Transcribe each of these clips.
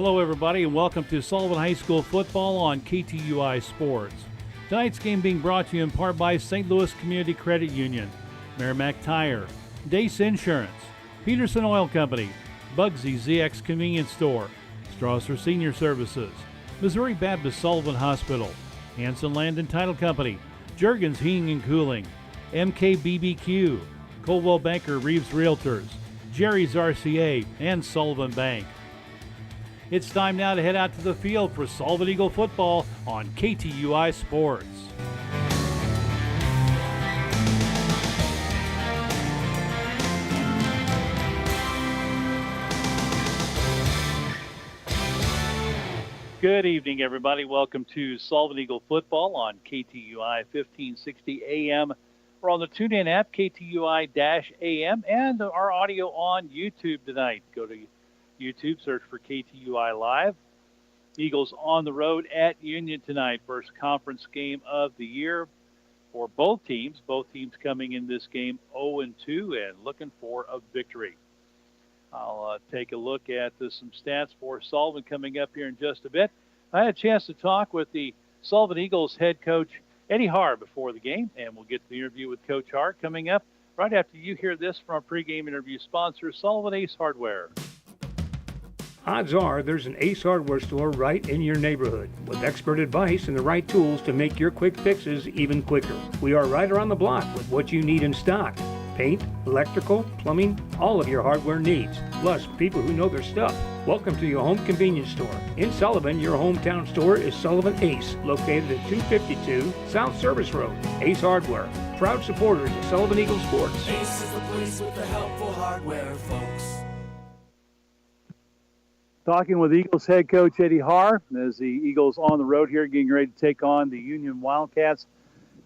Hello, everybody, and welcome to Sullivan High School football on KTUI Sports. Tonight's game being brought to you in part by St. Louis Community Credit Union, Merrimack Tire, Dace Insurance, Peterson Oil Company, Bugsy ZX Convenience Store, Strasser Senior Services, Missouri Baptist Sullivan Hospital, Hanson Land and Title Company, Juergens Heating and Cooling, MKBBQ, Coldwell Banker Reeves Realtors, Jerry's RCA, and Sullivan Bank. It's time now to head out to the field for Sullivan Eagle football on KTUI Sports. Good evening, everybody. Welcome to Sullivan Eagle football on KTUI 1560 AM. We're on the TuneIn app, KTUI-AM, and our audio on YouTube tonight. Go to YouTube, search for KTUI Live. Eagles on the road at Union tonight. First conference game of the year for both teams. Both teams coming in this game 0-2 and looking for a victory. I'll take a look at some stats for Sullivan coming up here in just a bit. I had a chance to talk with the Sullivan Eagles head coach, Eddie Haar, before the game, and we'll get to the interview with Coach Haar coming up right after you hear this from our pregame interview sponsor, Sullivan Ace Hardware. Odds are there's an Ace Hardware store right in your neighborhood with expert advice and the right tools to make your quick fixes even quicker. We are right around the block with what you need in stock. Paint, electrical, plumbing, all of your hardware needs, plus people who know their stuff. Welcome to your home convenience store. In Sullivan, your hometown store is Sullivan Ace, located at 252 South Service Road. Ace Hardware, proud supporters of Sullivan Eagle Sports. Ace is the place with the helpful hardware, folks. Talking with Eagles head coach Eddie Haar as the Eagles on the road here getting ready to take on the Union Wildcats.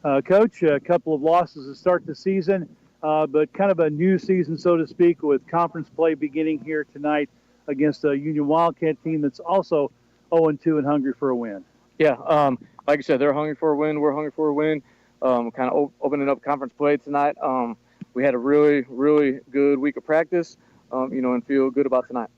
Coach, a couple of losses to start the season, but kind of a new season, so to speak, with conference play beginning here tonight against a Union Wildcat team that's also 0-2 and hungry for a win. Yeah, like I said, they're hungry for a win. We're hungry for a win. Kind of opening up conference play tonight. We had a really, really good week of practice, and feel good about tonight.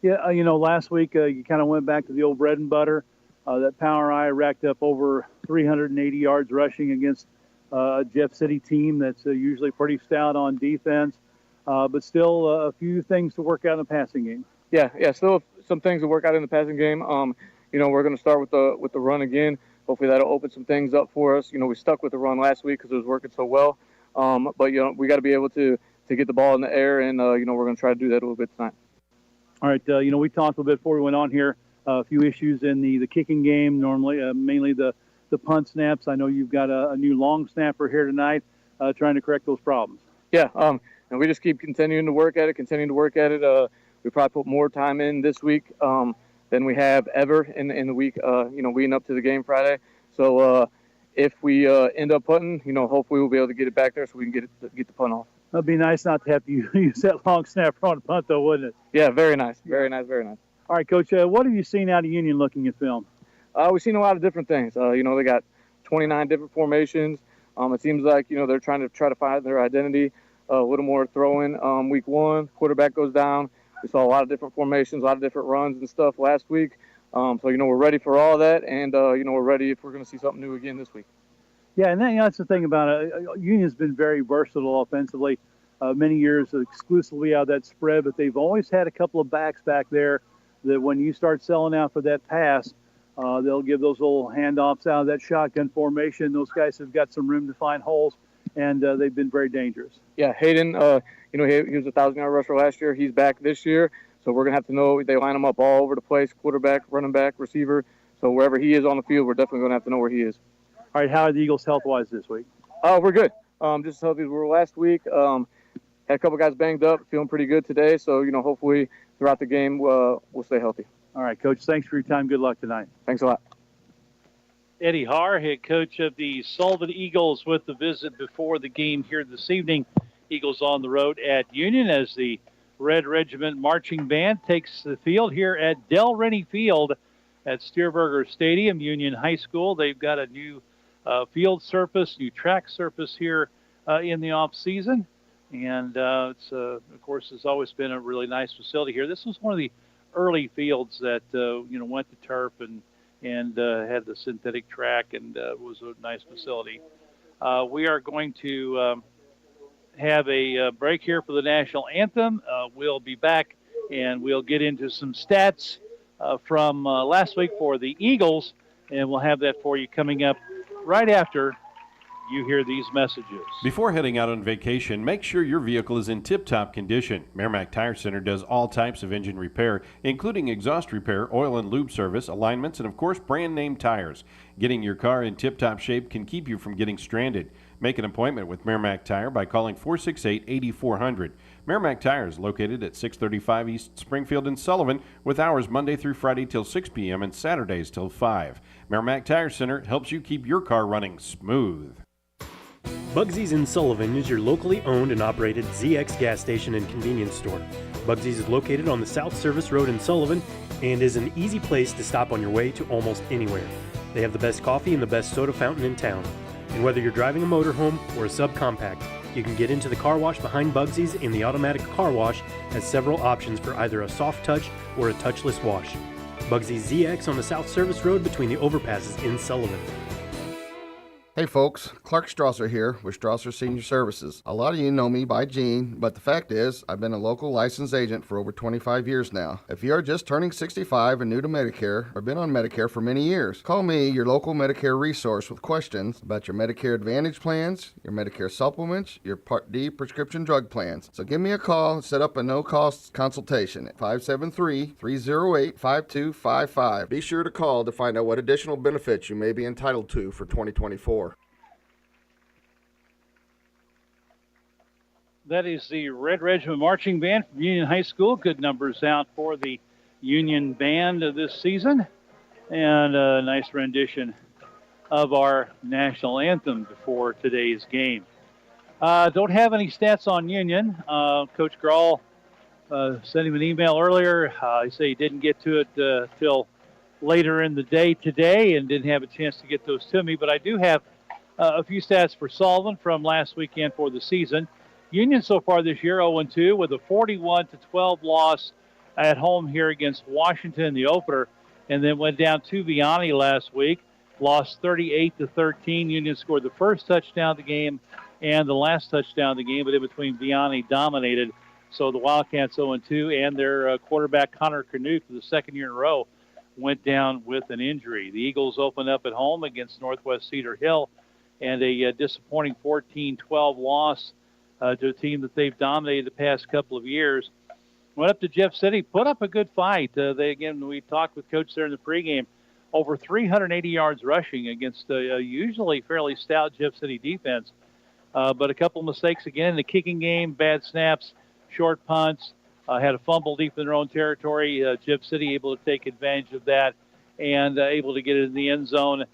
Yeah, last week you kind of went back to the old bread and butter. That Power I racked up over 380 yards rushing against a Jeff City team that's usually pretty stout on defense, but still a few things to work out in the passing game. Yeah, still some things to work out in the passing game. We're going to start with the run again. Hopefully that'll open some things up for us. We stuck with the run last week because it was working so well. But we got to be able to get the ball in the air, and we're going to try to do that a little bit tonight. All right, we talked a little bit before we went on here. A few issues in the kicking game, normally, mainly the punt snaps. I know you've got a new long snapper here tonight trying to correct those problems. Yeah, and we just keep continuing to work at it. We probably put more time in this week than we have ever in the week, leading up to the game Friday. So if we end up punting, hopefully we'll be able to get it back there so we can get the punt off. It'd be nice not to have to use that long snapper on a punt, though, wouldn't it? Yeah, very nice. Very nice. All right, Coach, what have you seen out of Union looking at film? We've seen a lot of different things. They got 29 different formations. It seems like, they're trying to find their identity. A little more throwing. Week one, quarterback goes down. We saw a lot of different formations, a lot of different runs and stuff last week. So, we're ready for all that, and, we're ready if we're going to see something new again this week. Yeah, and that's the thing about it. Union's been very versatile offensively. Many years exclusively out of that spread, but they've always had a couple of backs back there that when you start selling out for that pass, they'll give those little handoffs out of that shotgun formation. Those guys have got some room to find holes, and they've been very dangerous. Yeah, Hayden, he was a 1,000-yard rusher last year. He's back this year, so we're going to have to know they line him up all over the place, quarterback, running back, receiver. So wherever he is on the field, we're definitely going to have to know where he is. All right, how are the Eagles health-wise this week? We're good. Just as healthy as we were last week. Had a couple guys banged up, feeling pretty good today. So, hopefully throughout the game we'll stay healthy. All right, Coach, thanks for your time. Good luck tonight. Thanks a lot. Eddie Haar, head coach of the Sullivan Eagles, with the visit before the game here this evening. Eagles on the road at Union as the Red Regiment Marching Band takes the field here at Del Rennie Field at Steerberger Stadium, Union High School. They've got a new field surface, new track surface here in the off season. And it's, of course, has always been a really nice facility here. This was one of the early fields that went to turf and had the synthetic track and was a nice facility. We are going to have a break here for the national anthem. We'll be back and we'll get into some stats from last week for the Eagles, and we'll have that for you coming up right after you hear these messages. Before heading out on vacation, make sure your vehicle is in tip-top condition. Merrimack Tire Center does all types of engine repair, including exhaust repair, oil and lube service, alignments, and of course brand name tires. Getting your car in tip-top shape can keep you from getting stranded. Make an appointment with Merrimack Tire by calling 468-8400. Merrimack Tire is located at 635 East Springfield in Sullivan, with hours Monday through Friday till 6 p.m. and Saturdays till 5. Merrimack Tire Center helps you keep your car running smooth. Bugsy's in Sullivan is your locally owned and operated ZX gas station and convenience store. Bugsy's is located on the South Service Road in Sullivan and is an easy place to stop on your way to almost anywhere. They have the best coffee and the best soda fountain in town. And whether you're driving a motorhome or a subcompact, you can get into the car wash behind Bugsy's, and the automatic car wash has several options for either a soft touch or a touchless wash. Bugsy's ZX on the South Service Road between the overpasses in Sullivan. Hey folks, Clark Strasser here with Strasser Senior Services. A lot of you know me by Gene, but the fact is, I've been a local licensed agent for over 25 years now. If you are just turning 65 and new to Medicare, or been on Medicare for many years, call me, your local Medicare resource, with questions about your Medicare Advantage plans, your Medicare supplements, your Part D prescription drug plans. So give me a call and set up a no-cost consultation at 573-308-5255. Be sure to call to find out what additional benefits you may be entitled to for 2024. That is the Red Regiment Marching Band from Union High School. Good numbers out for the Union Band this season. And a nice rendition of our national anthem before today's game. Don't have any stats on Union. Coach Grawl sent him an email earlier. He said he didn't get to it till later in the day today and didn't have a chance to get those to me. But I do have a few stats for Sullivan from last weekend for the season. Union so far this year 0-2 with a 41-12 loss at home here against Washington in the opener, and then went down to Vianney last week, lost 38-13. Union scored the first touchdown of the game and the last touchdown of the game, but in between Vianney dominated. So the Wildcats 0-2, and their quarterback Connor Canuck for the second year in a row went down with an injury. The Eagles opened up at home against Northwest Cedar Hill, and a disappointing 14-12 loss to a team that they've dominated the past couple of years. Went up to Jeff City, put up a good fight. We talked with Coach there in the pregame, over 380 yards rushing against a usually fairly stout Jeff City defense. But a couple mistakes again in the kicking game, bad snaps, short punts, had a fumble deep in their own territory. Jeff City able to take advantage of that and able to get it in the end zone.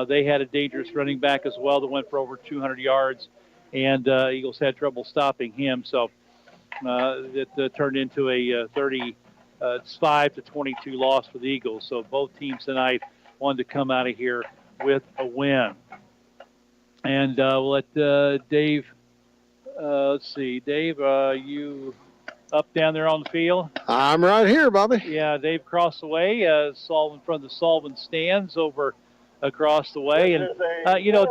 They had a dangerous running back as well that went for over 200 yards. And Eagles had trouble stopping him, so it turned into a 35-22 loss for the Eagles. So both teams tonight wanted to come out of here with a win. And we'll let Dave. Let's see, Dave, you up down there on the field? I'm right here, Bobby. Yeah, Dave crossed the way. Sullivan from the Sullivan stands over across the way. And,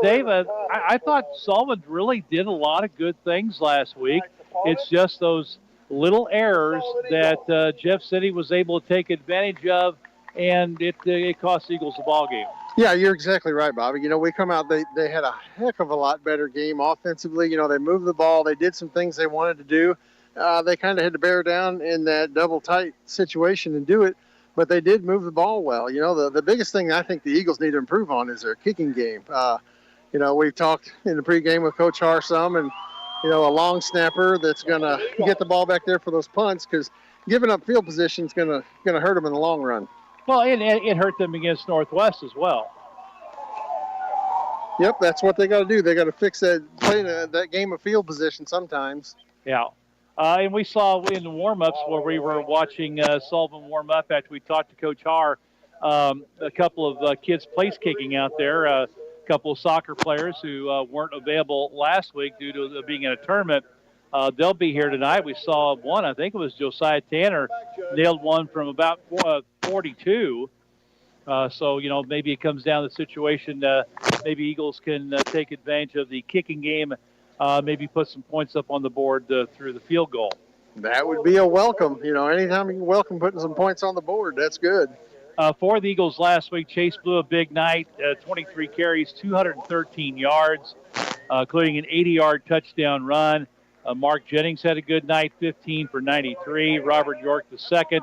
Dave, I thought Sullivan really did a lot of good things last week. It's just those little errors that Jeff City was able to take advantage of, and it cost the Eagles the ball game. Yeah, you're exactly right, Bobby. We come out, they had a heck of a lot better game offensively. They moved the ball. They did some things they wanted to do. They kind of had to bear down in that double tight situation and do it. But they did move the ball well. The biggest thing I think the Eagles need to improve on is their kicking game. We've talked in the pregame with Coach Har some, and, a long snapper that's going to get the ball back there for those punts, because giving up field position is going to hurt them in the long run. Well, it hurt them against Northwest as well. Yep, that's what they got to do. They got to fix that game of field position sometimes. Yeah. And we saw in the warm-ups where we were watching Sullivan warm up after we talked to Coach Har, a couple of kids place kicking out there, a couple of soccer players who weren't available last week due to being in a tournament. they'll be here tonight. We saw one, I think it was Josiah Tanner, nailed one from about 42. So, maybe it comes down to the situation. Maybe Eagles can take advantage of the kicking game, maybe put some points up on the board through the field goal. That would be a welcome. Anytime you can welcome putting some points on the board, that's good. For the Eagles last week, Chase blew a big night, 23 carries, 213 yards, including an 80-yard touchdown run. Mark Jennings had a good night, 15 for 93. Robert York II,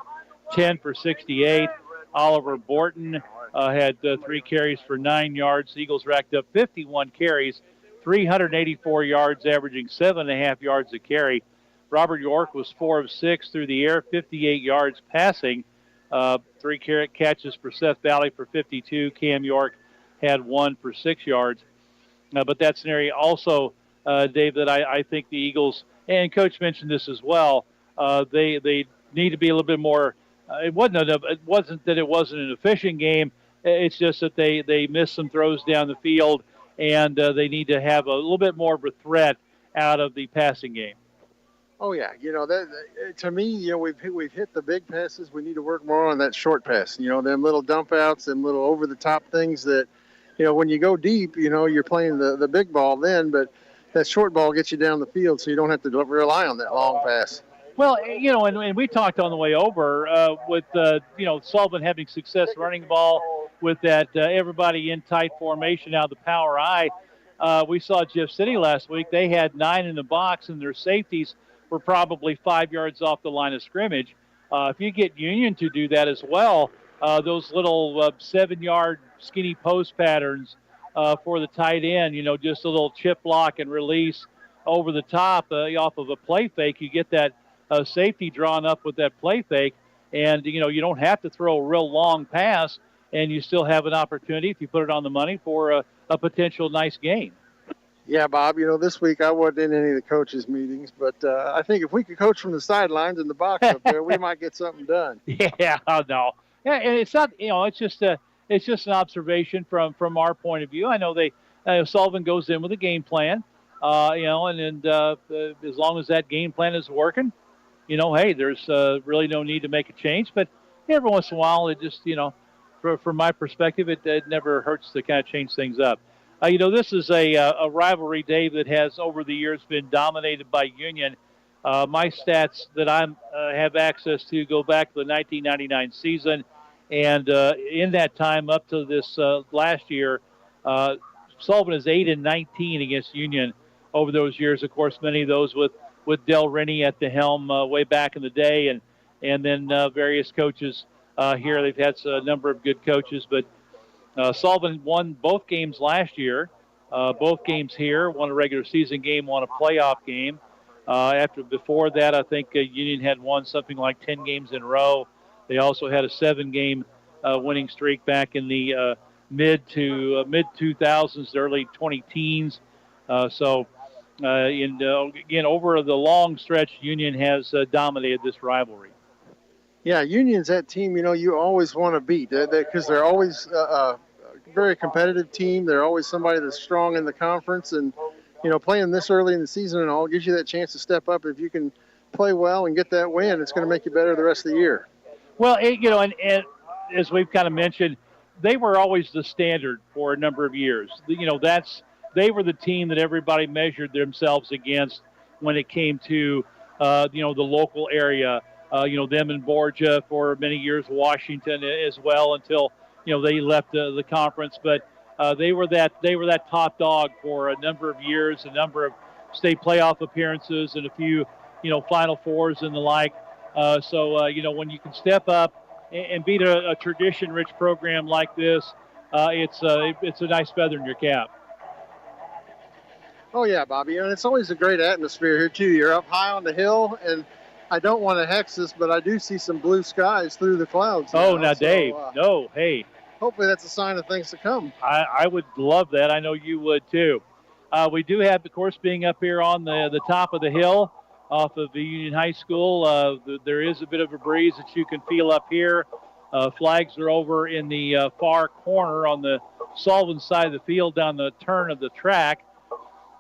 10 for 68. Oliver Borton had 3 carries for 9 yards. The Eagles racked up 51 carries, 384 yards, averaging 7.5 yards a carry. Robert York was 4 of 6 through the air, 58 yards passing. 3 catches for Seth Valley for 52. Cam York had 1 for 6 yards. But that scenario also, Dave, that I think the Eagles, and Coach mentioned this as well, they need to be a little bit more. It wasn't that it wasn't an efficient game. It's just that they missed some throws down the field, and they need to have a little bit more of a threat out of the passing game. Oh yeah, to me, we've hit the big passes. We need to work more on that short pass. Them little dump outs, them little over the top things that, when you go deep, you're playing the big ball then, but that short ball gets you down the field, so you don't have to rely on that long pass. Well, and we talked on the way over with Sullivan having success running the ball with that everybody in tight formation out of the power I. We saw Jeff City last week. They had 9 in the box, and their safeties were probably 5 yards off the line of scrimmage. If you get Union to do that as well, those little 7-yard skinny post patterns for the tight end, just a little chip block and release over the top off of a play fake, you get that safety drawn up with that play fake, and you don't have to throw a real long pass, and you still have an opportunity, if you put it on the money, for a potential nice gain. Yeah, Bob, this week I wasn't in any of the coaches' meetings, but I think if we could coach from the sidelines in the box up there, we might get something done. Yeah, no. Yeah, and it's not, it's just an observation from our point of view. I know Sullivan goes in with a game plan, and as long as that game plan is working, hey, there's really no need to make a change. But every once in a while, it just, from my perspective, it never hurts to kind of change things up. This is a rivalry, Dave, that has over the years been dominated by Union. My stats that I have access to go back to the 1999 season, and in that time up to this last year, Sullivan is 8-19 against Union over those years. Of course, many of those with Del Rennie at the helm way back in the day, and then various coaches here. They've had a number of good coaches, but Sullivan won both games last year, both games here, won a regular season game, won a playoff game. Before that, I think Union had won something like 10 games in a row. They also had a 7-game winning streak back in the mid 2000s, early 20-teens. Again, over the long stretch, Union has dominated this rivalry. Yeah, Union's that team, you always want to beat because they're always a very competitive team. They're always somebody that's strong in the conference, and, playing this early in the season and all gives you that chance to step up. If you can play well and get that win, it's going to make you better the rest of the year. Well, and as we've kind of mentioned, they were always the standard for a number of years. They were the team that everybody measured themselves against when it came to, the local area. Them in Borgia for many years, Washington as well, until they left the conference. But they were that top dog for a number of years, a number of state playoff appearances, and a few Final Fours and the like. When you can step up and beat a tradition-rich program like this, it's a nice feather in your cap. Oh yeah, Bobby, and it's always a great atmosphere here too. You're up high on the hill, and I don't want to hex this, but I do see some blue skies through the clouds. Now, Dave, no, hey. Hopefully that's a sign of things to come. I would love that. I know you would too. We do have, of course, being up here on the top of the hill off of the Union High School, there is a bit of a breeze that you can feel up here. Flags are over in the far corner on the Sullivan side of the field down the turn of the track.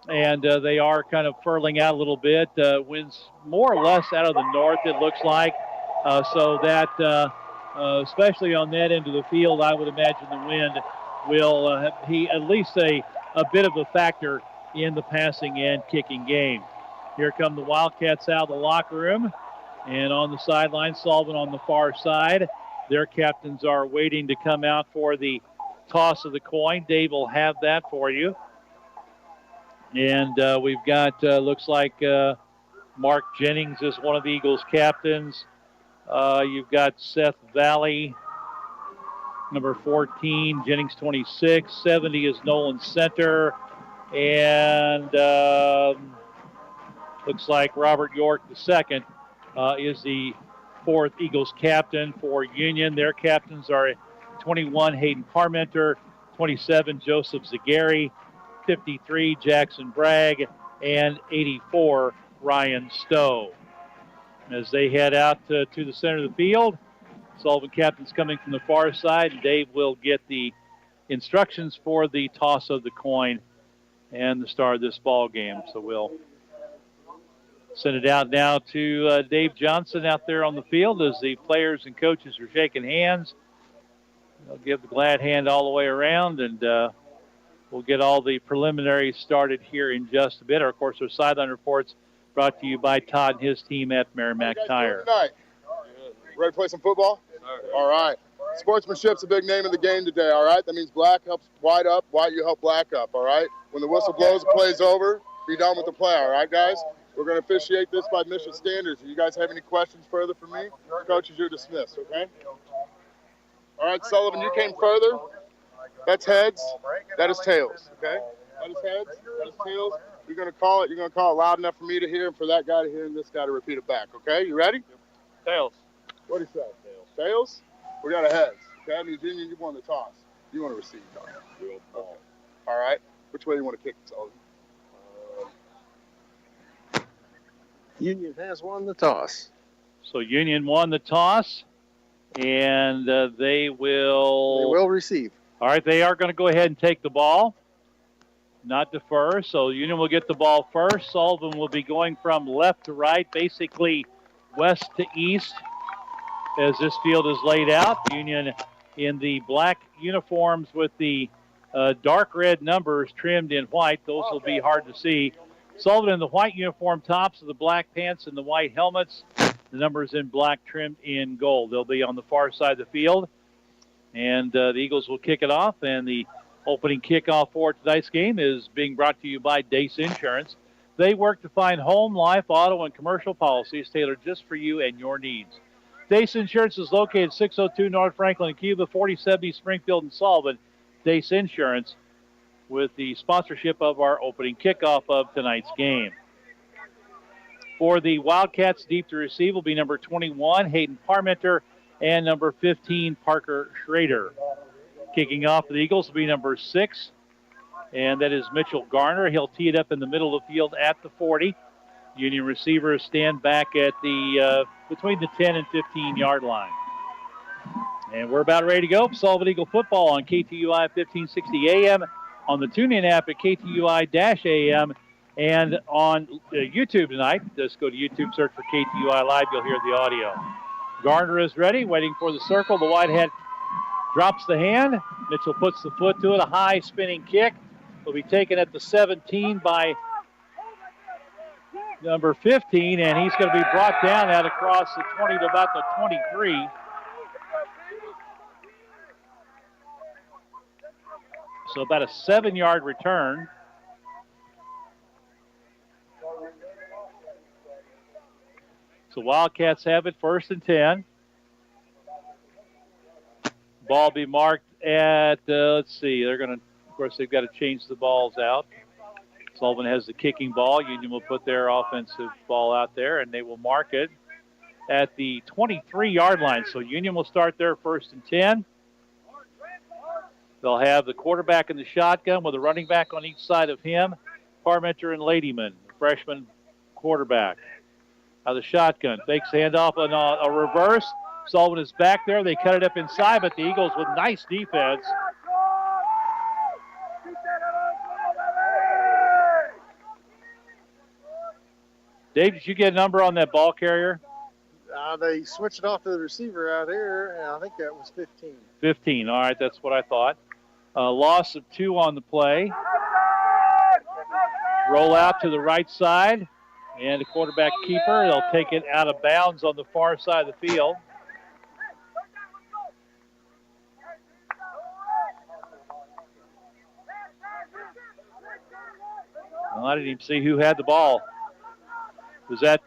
and they are kind of furling out a little bit. Winds more or less out of the north, it looks like. So that, especially on that end of the field, I would imagine the wind will be at least a bit of a factor in the passing and kicking game. Here come the Wildcats out of the locker room, and on the sideline, Sullivan on the far side. Their captains are waiting to come out for the toss of the coin. Dave will have that for you. And we've got, looks like Mark Jennings is one of the Eagles' captains. You've got Seth Valley, number 14, Jennings 26, 70 is Nolan Center, and looks like Robert York II is the 4th Eagles captain for Union. Their captains are 21, Hayden Parmenter, 27, Joseph Zagari, 53, Jackson Bragg, and 84, Ryan Stowe. As they head out to the center of the field, Sullivan captain's coming from the far side, and Dave will get the instructions for the toss of the coin and the start of this ball game. So we'll send it out now to Dave Johnson out there on the field as the players and coaches are shaking hands. They'll give the glad hand all the way around, and we'll get all the preliminaries started here in just a bit. Of course, our sideline reports brought to you by Todd and his team at Merrimack Tire. Ready to play some football? All right. Sportsmanship's a big name of the game today, all right? That means black helps white up, white you help black up, all right? When the whistle blows, the play's over, be done with the play, all right, guys? We're going to officiate this by mission standards. If you guys have any questions further for me, coaches, you're dismissed, okay? All right, Sullivan, you came further. That's heads. That is tails, okay? That is heads. That is tails. You're going to call it. You're going to call it loud enough for me to hear and for that guy to hear and this guy to repeat it back, okay? You ready? Tails. What do you say? Tails. Tails? We got a heads. Okay, that means Union, you won the toss. You want to receive, don't you? Okay. All right. Which way do you want to kick it, Sullivan? Union has won the toss. So Union won the toss, and they will receive. All right, they are going to go ahead and take the ball, not defer. So Union will get the ball first. Sullivan will be going from left to right, basically west to east, as this field is laid out. Union in the black uniforms with the dark red numbers trimmed in white. Those will be hard to see. Sullivan in the white uniform tops with the black pants and the white helmets. The numbers in black trimmed in gold. They'll be on the far side of the field. And the Eagles will kick it off. And the opening kickoff for tonight's game is being brought to you by Dace Insurance. They work to find home, life, auto, and commercial policies tailored just for you and your needs. Dace Insurance is located 602 North Franklin in Cuba, 4070 Springfield and Sullivan. Dace Insurance with the sponsorship of our opening kickoff of tonight's game. For the Wildcats, deep to receive will be number 21, Hayden Parmenter, and number 15, Parker Schrader. Kicking off for the Eagles will be number 6, and that is Mitchell Garner. He'll tee it up in the middle of the field at the 40. Union receivers stand back at the between the 10 and 15-yard line. And we're about ready to go. Sullivan Eagle football on KTUI 1560 AM, on the TuneIn app at KTUI-AM, and on YouTube tonight. Just go to YouTube, search for KTUI Live. You'll hear the audio. Garner is ready, waiting for the circle. The Whitehead drops the hand. Mitchell puts the foot to it. A high spinning kick will be taken at the 17 by number 15, and he's going to be brought down out across the 20 to about the 23. So about a 7-yard return. So Wildcats have it, 1st and 10. Ball be marked at, let's see, they're going to, of course, they've got to change the balls out. Sullivan has the kicking ball. Union will put their offensive ball out there, and they will mark it at the 23-yard line. So Union will start their 1st and 10. They'll have the quarterback in the shotgun with a running back on each side of him, Parmenter and Ladyman, freshman quarterback. Out of the shotgun, fakes handoff on a reverse. Sullivan is back there. They cut it up inside, but the Eagles with nice defense Dave, did you get a number on that ball carrier? They switched it off to the receiver out here, and I think that was 15. 15. All right, that's what I thought. Loss of 2 on the play. Roll out to the right side, and the quarterback keeper, they'll take it out of bounds on the far side of the field. Well, I didn't even see who had the ball. Was that?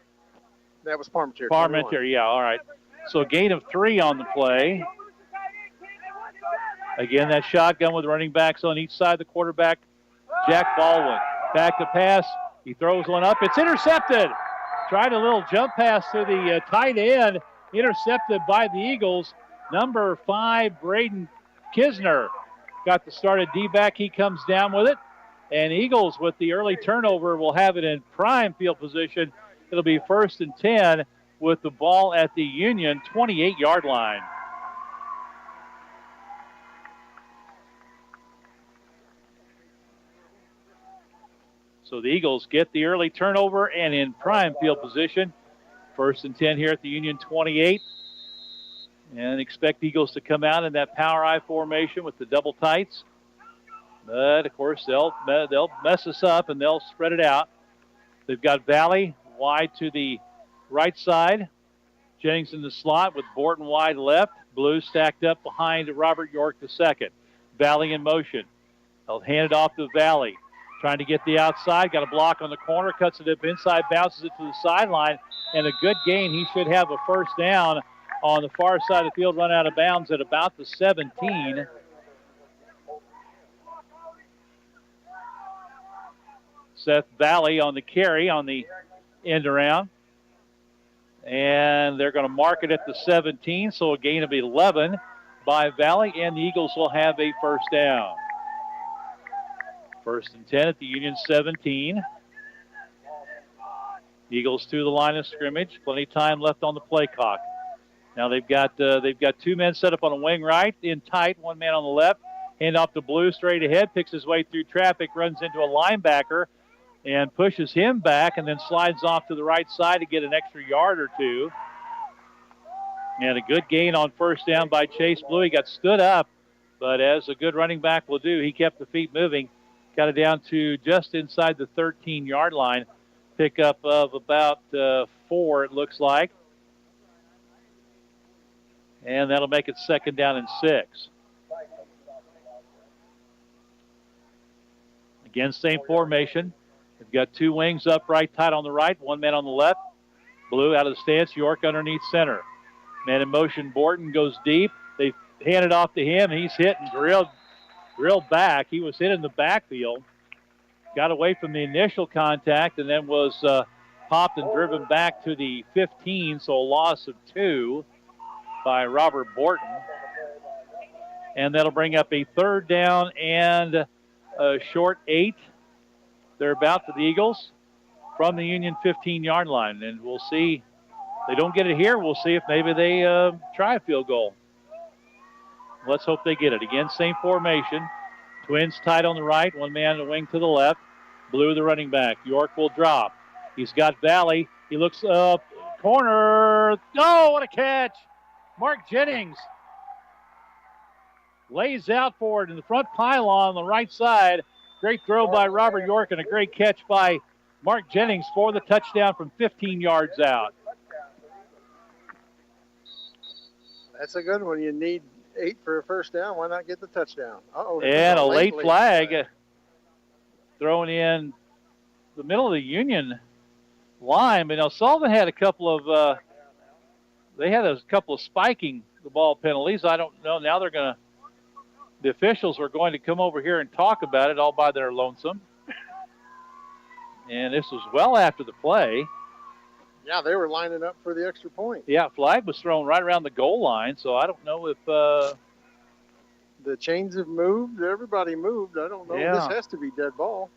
That was Parmentier. Parmentier, yeah, all right. So a gain of 3 on the play. Again, that shotgun with running backs on each side. The quarterback, Jack Baldwin. Back to pass. He throws one up. It's intercepted. Tried a little jump pass to the tight end. Intercepted by the Eagles. Number 5, Braden Kisner. Got the start at D-back. He comes down with it. And Eagles, with the early turnover, will have it in prime field position. It'll be 1st and 10 with the ball at the Union 28-yard line. So the Eagles get the early turnover and in prime field position. 1st and 10 here at the Union 28. And expect Eagles to come out in that power I formation with the double tights. But, of course, they'll mess us up and they'll spread it out. They've got Valley wide to the right side. Jennings in the slot with Borton wide left. Blue stacked up behind Robert York II. Valley in motion. They'll hand it off to Valley. Trying to get the outside. Got a block on the corner. Cuts it up inside. Bounces it to the sideline. And a good gain. He should have a 1st down on the far side of the field. Run out of bounds at about the 17. Seth Valley on the carry on the end around. And they're going to mark it at the 17, so a gain of 11 by Valley, and the Eagles will have a 1st down. 1st and 10 at the Union 17. Eagles to the line of scrimmage. Plenty of time left on the play clock. Now they've got 2 men set up on a wing right, in tight, 1 man on the left. Hand off to Blue straight ahead, picks his way through traffic, runs into a linebacker, and pushes him back and then slides off to the right side to get an extra yard or 2. And a good gain on 1st down by Chase Blue. He got stood up, but as a good running back will do, he kept the feet moving. Got it down to just inside the 13-yard line. Pickup of about 4, it looks like. And that'll make it 2nd down and 6. Again, same formation. They've got 2 wings up right, tight on the right, 1 man on the left. Blue out of the stance, York underneath center. Man in motion, Borton goes deep. They hand it off to him. He's hit and drilled back. He was hit in the backfield. Got away from the initial contact and then was popped and driven back to the 15, so a loss of 2 by Robert Borton. And that'll bring up a 3rd down and a short 8. They're about for the Eagles from the Union 15-yard line. And we'll see. If they don't get it here, we'll see if maybe they try a field goal. Let's hope they get it. Again, same formation. Twins tight on the right, 1 man on the wing to the left. Blue the running back. York will drop. He's got Valley. He looks up. Corner. Oh, what a catch. Mark Jennings lays out for it in the front pylon on the right side. Great throw by Robert York and a great catch by Mark Jennings for the touchdown from 15 yards out. That's a good one. You need 8 for a 1st down. Why not get the touchdown? Uh-oh. And a late flag thrown in the middle of the Union line. But now Sullivan had a couple of spiking the ball penalties. I don't know. Now the officials are going to come over here and talk about it all by their lonesome. And this was well after the play. Yeah, they were lining up for the extra point. Yeah, flag was thrown right around the goal line, so I don't know if the chains have moved. Everybody moved. I don't know. Yeah. This has to be dead ball.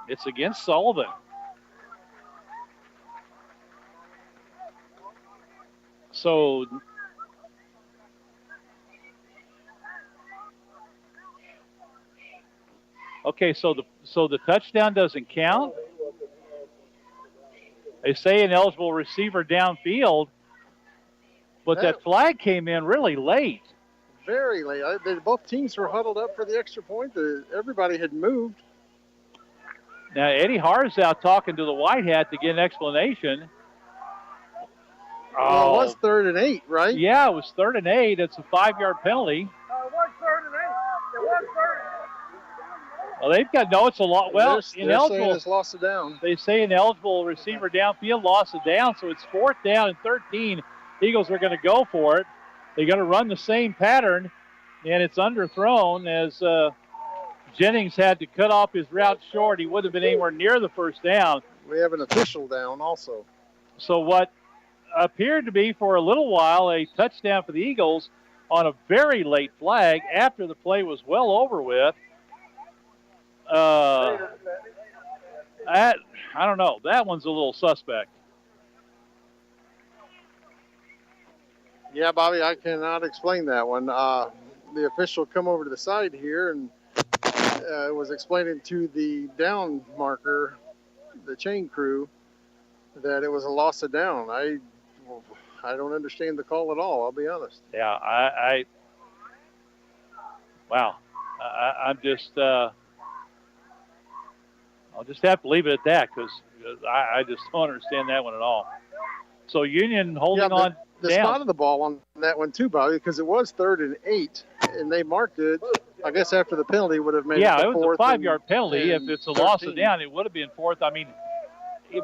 It's against Sullivan. So okay, so the touchdown doesn't count. They say an eligible receiver downfield, but that flag came in really late. Very late. Both teams were huddled up for the extra point. Everybody had moved. Now, Eddie Harr's out talking to the White Hat to get an explanation. Well, it was 3rd and 8, right? Yeah, it was 3rd and 8. It's a 5-yard penalty. It was 3rd and 8. It was 3rd. Well, they've got, no, it's a lot. Well, they're saying it's lost it down. They say an eligible receiver downfield lost it down, so it's 4th down and 13. Eagles are going to go for it. They're going to run the same pattern, and it's underthrown as Jennings had to cut off his route short. He wouldn't have been anywhere near the first down. We have an official down also. So what appeared to be for a little while a touchdown for the Eagles on a very late flag after the play was well over with. I don't know. That one's a little suspect. Yeah, Bobby, I cannot explain that one. The official come over to the side here and was explaining to the down marker, the chain crew, that it was a loss of down. I don't understand the call at all, I'll be honest. Yeah, I'm just, I'll just have to leave it at that because I just don't understand that one at all. So Union holding on the down. spot of the ball on that one too, Bobby, because it was 3rd and 8, and they marked it. I guess after the penalty would have made it it was a 5-yard penalty. If it's a loss of down, it would have been 4th. I mean,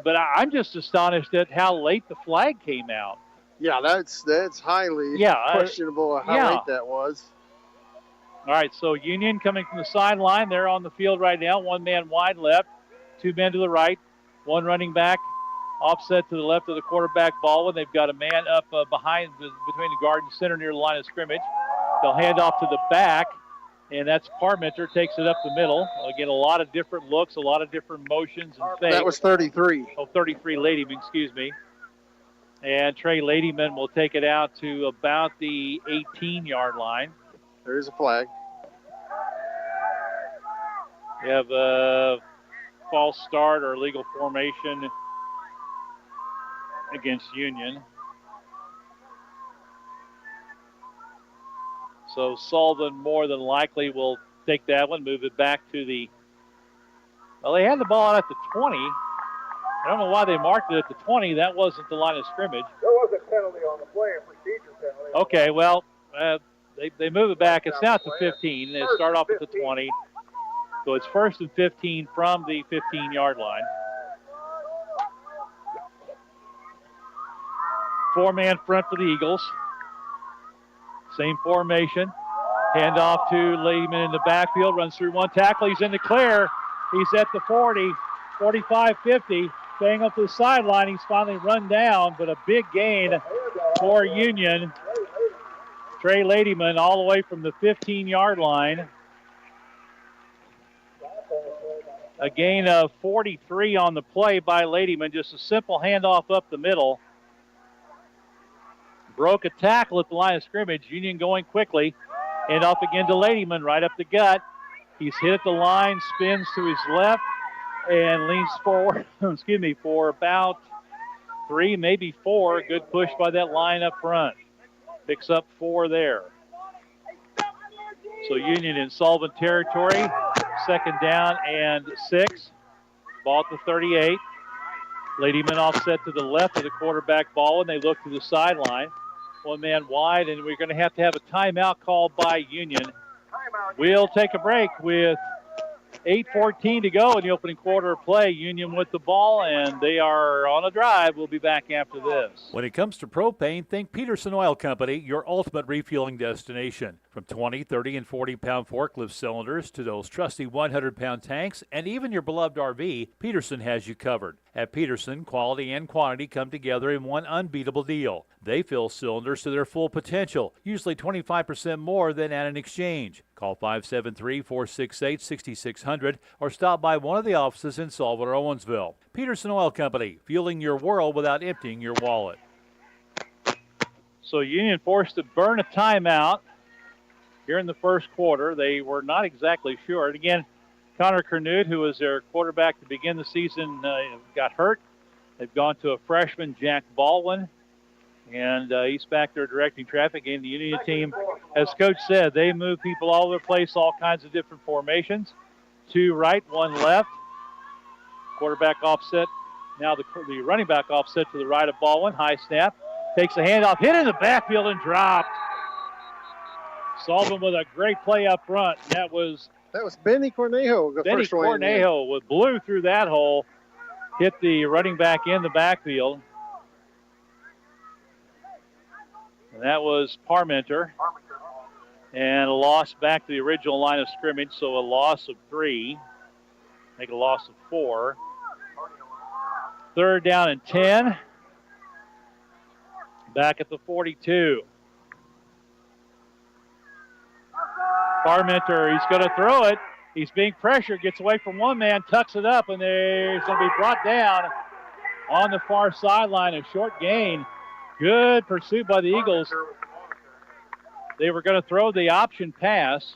but I'm just astonished at how late the flag came out. Yeah, that's highly questionable how late that was. All right, so Union coming from the sideline. They're on the field right now. 1 man wide left, 2 men to the right, 1 running back. Offset to the left of the quarterback, Baldwin. They've got a man up between the guard and center near the line of scrimmage. They'll hand off to the back, and that's Parmenter, takes it up the middle. Again, a lot of different looks, a lot of different motions and fakes. That was 33. Oh, 33 Ladyman, excuse me. And Trey Ladyman will take it out to about the 18-yard line. There is a flag. We have a false start or illegal formation against Union. So Sullivan more than likely will take that one, move it back to the, well, they had the ball out at the 20. I don't know why they marked it at the 20. That wasn't the line of scrimmage. There was a penalty on the play, a procedure penalty. Okay, well, they move it back. It's now at the 15. They start off at the 20. So it's 1st and 15 from the 15-yard line. 4-man front for the Eagles. Same formation. Hand off to Ladyman in the backfield. Runs through 1 tackle. He's in the clear. He's at the 40, 45, 50. Staying up the sideline. He's finally run down, but a big gain for Union. Trey Ladyman all the way from the 15-yard line. A gain of 43 on the play by Ladyman. Just a simple handoff up the middle. Broke a tackle at the line of scrimmage. Union going quickly. And off again to Ladyman, right up the gut. He's hit at the line, spins to his left, and leans forward, for about 3, maybe 4. Good push by that line up front. Picks up 4 there. So Union in Sullivan territory. 2nd down and 6. Ball at the 38. Ladyman offset to the left of the quarterback ball, and they look to the sideline. 1 man wide, and we're going to have a timeout called by Union. We'll take a break with 8:14 to go in the opening quarter of play. Union with the ball, and they are on a drive. We'll be back after this. When it comes to propane, think Peterson Oil Company, your ultimate refueling destination. From 20, 30, and 40-pound forklift cylinders to those trusty 100-pound tanks and even your beloved RV, Peterson has you covered. At Peterson, quality and quantity come together in one unbeatable deal. They fill cylinders to their full potential, usually 25% more than at an exchange. Call 573-468-6600 or stop by one of the offices in Sullivan or Owensville. Peterson Oil Company, fueling your world without emptying your wallet. So Union forced to burn a timeout here in the first quarter. They were not exactly sure. And again, Connor Canute, who was their quarterback to begin the season, got hurt. They've gone to a freshman, Jack Baldwin, and he's back there directing traffic. And the Union team, as Coach said, they move people all over the place, all kinds of different formations. 2 right, 1 left. Quarterback offset. Now the running back offset to the right of Baldwin. High snap. Takes a handoff, hit in the backfield and dropped. Sullivan with a great play up front. That was Benny Cornejo. Benny Cornejo blew through that hole, hit the running back in the backfield. And that was Parmenter. And a loss back to the original line of scrimmage, so a loss of 3. Make a loss of 4. 3rd down and 10. Back at the 42. Parmenter, he's going to throw it. He's being pressured, gets away from one man, tucks it up, and he's going to be brought down on the far sideline. A short gain. Good pursuit by the Eagles. They were going to throw the option pass,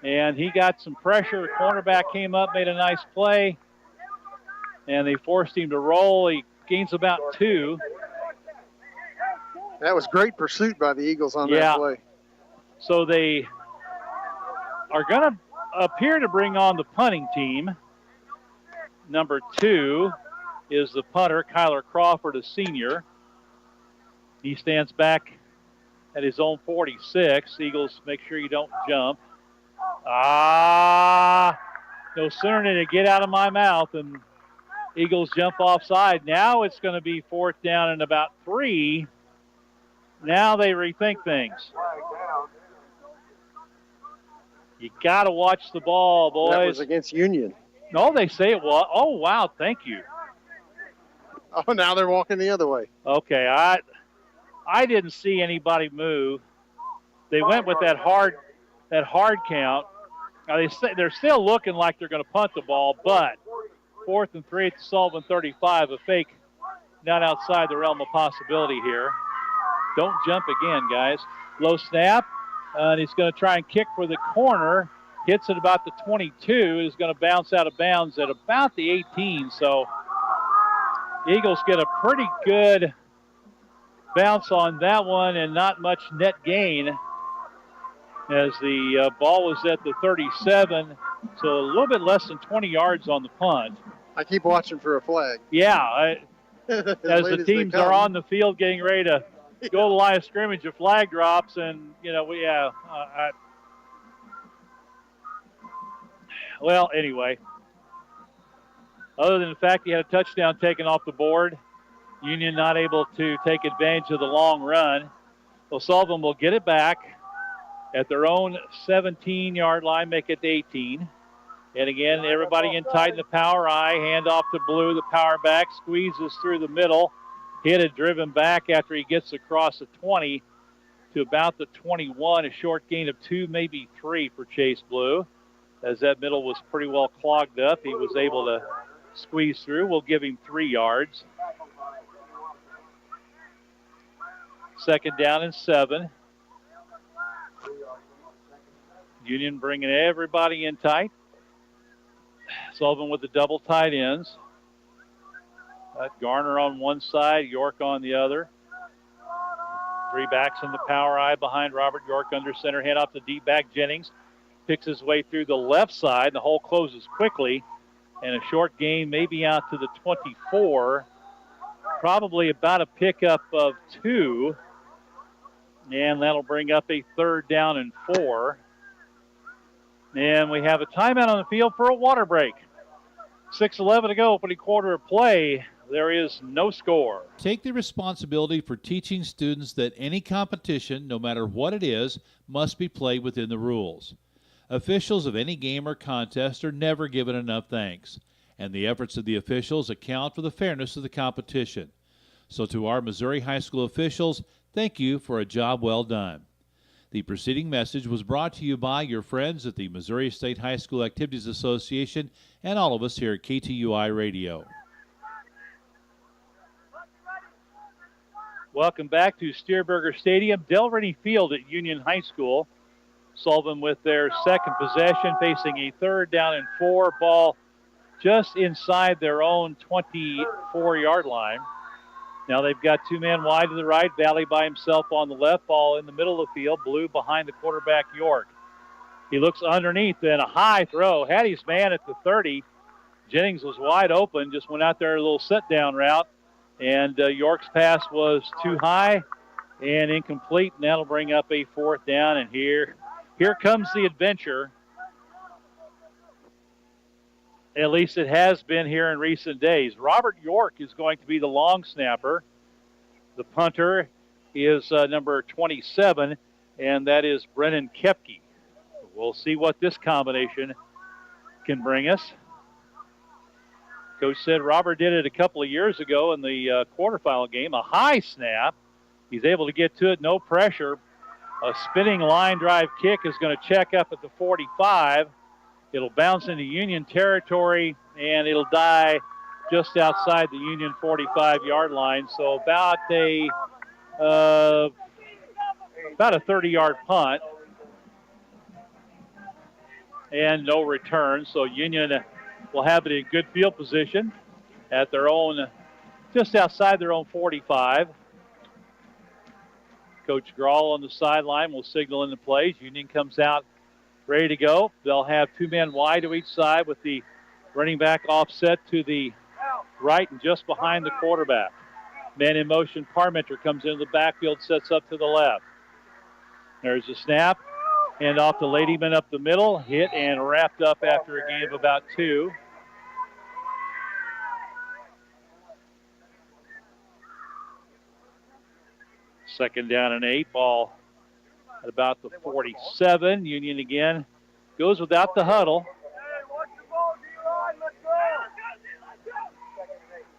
and he got some pressure. The cornerback came up, made a nice play, and they forced him to roll. He gains about 2. That was great pursuit by the Eagles on that play. So they are going to appear to bring on the punting team. Number 2 is the punter, Kyler Crawford, a senior. He stands back at his own 46. Eagles, make sure you don't jump. No sooner did it get out of my mouth and Eagles jump offside. Now it's going to be 4th down and about 3. Now they rethink things. You got to watch the ball, boys. That was against Union. No, they say it was. Oh, wow, thank you. Oh, now they're walking the other way. Okay, I didn't see anybody move. They went with that hard count. Now they're still looking like they're going to punt the ball, but 4th and 3 at the Sullivan 35, a fake not outside the realm of possibility here. Don't jump again, guys. Low snap, and he's going to try and kick for the corner. Hits at about the 22. Is going to bounce out of bounds at about the 18. So Eagles get a pretty good bounce on that one and not much net gain as the ball was at the 37. So a little bit less than 20 yards on the punt. I keep watching for a flag. Yeah, as the teams are on the field getting ready to go to the line of scrimmage, a flag drops, and, well, anyway, other than the fact he had a touchdown taken off the board, Union not able to take advantage of the long run. Well, Sullivan will get it back at their own 17-yard line, make it 18. And again, everybody in tight in the power eye. Hand off to Blue, the power back, squeezes through the middle. Hit it, driven back after he gets across the 20 to about the 21. A short gain of 2, maybe 3 for Chase Blue. As that middle was pretty well clogged up, he was able to squeeze through. We'll give him 3 yards. 2nd down and 7. Union bringing everybody in tight. Sullivan with the double tight ends. Garner on one side, York on the other. 3 backs in the power eye behind Robert York under center. Hand off to deep back Jennings. Picks his way through the left side. The hole closes quickly. And a short gain maybe out to the 24. Probably about a pickup of 2. And that'll bring up a 3rd down and 4. And we have a timeout on the field for a water break. 6:11 to go, opening quarter of play. There is no score. Take the responsibility for teaching students that any competition, no matter what it is, must be played within the rules. Officials of any game or contest are never given enough thanks, and the efforts of the officials account for the fairness of the competition. So to our Missouri high school officials, thank you for a job well done. The preceding message was brought to you by your friends at the Missouri State High School Activities Association and all of us here at KTUI Radio. Welcome back to Steerberger Stadium, Delrenny Field at Union High School. Sullivan with their second possession, facing a 3rd down and 4, ball just inside their own 24-yard line. Now they've got 2 men wide to the right, Valley by himself on the left, ball in the middle of the field, Blue behind the quarterback, York. He looks underneath, then a high throw, had his man at the 30. Jennings was wide open, just went out there a little sit-down route, and York's pass was too high and incomplete, and that'll bring up a 4th down, and here comes the adventure. At least it has been here in recent days. Robert York is going to be the long snapper. The punter is number 27, and that is Brennan Kepke. We'll see what this combination can bring us. Coach said Robert did it a couple of years ago in the quarterfinal game. A high snap. He's able to get to it, no pressure. A spinning line drive kick is going to check up at the 45. It'll bounce into Union territory, and it'll die just outside the Union 45-yard line. So about a 30-yard punt and no return. So Union will have it in good field position at their own, just outside their own 45. Coach Grawl on the sideline will signal in the plays. Union comes out ready to go. They'll have 2 men wide to each side with the running back offset to the right and just behind the quarterback. Man in motion, Parmenter comes into the backfield, sets up to the left. There's a snap. Hand off to Ladyman up the middle. Hit and wrapped up after a gain of about 2. Second down and 8. Ball at about the 47. Union again goes without the huddle.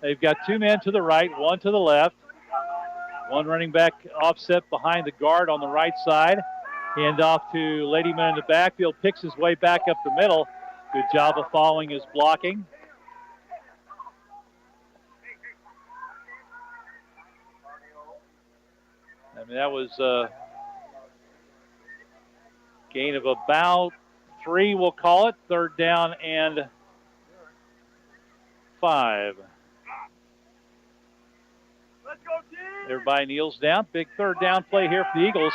They've got 2 men to the right, 1 to the left. 1 running back offset behind the guard on the right side. Hand off to Ladyman in the backfield, picks his way back up the middle. Good job of following his blocking. I mean, that was a gain of about 3, we'll call it. 3rd down and 5. Everybody kneels down. Big 3rd down play here for the Eagles.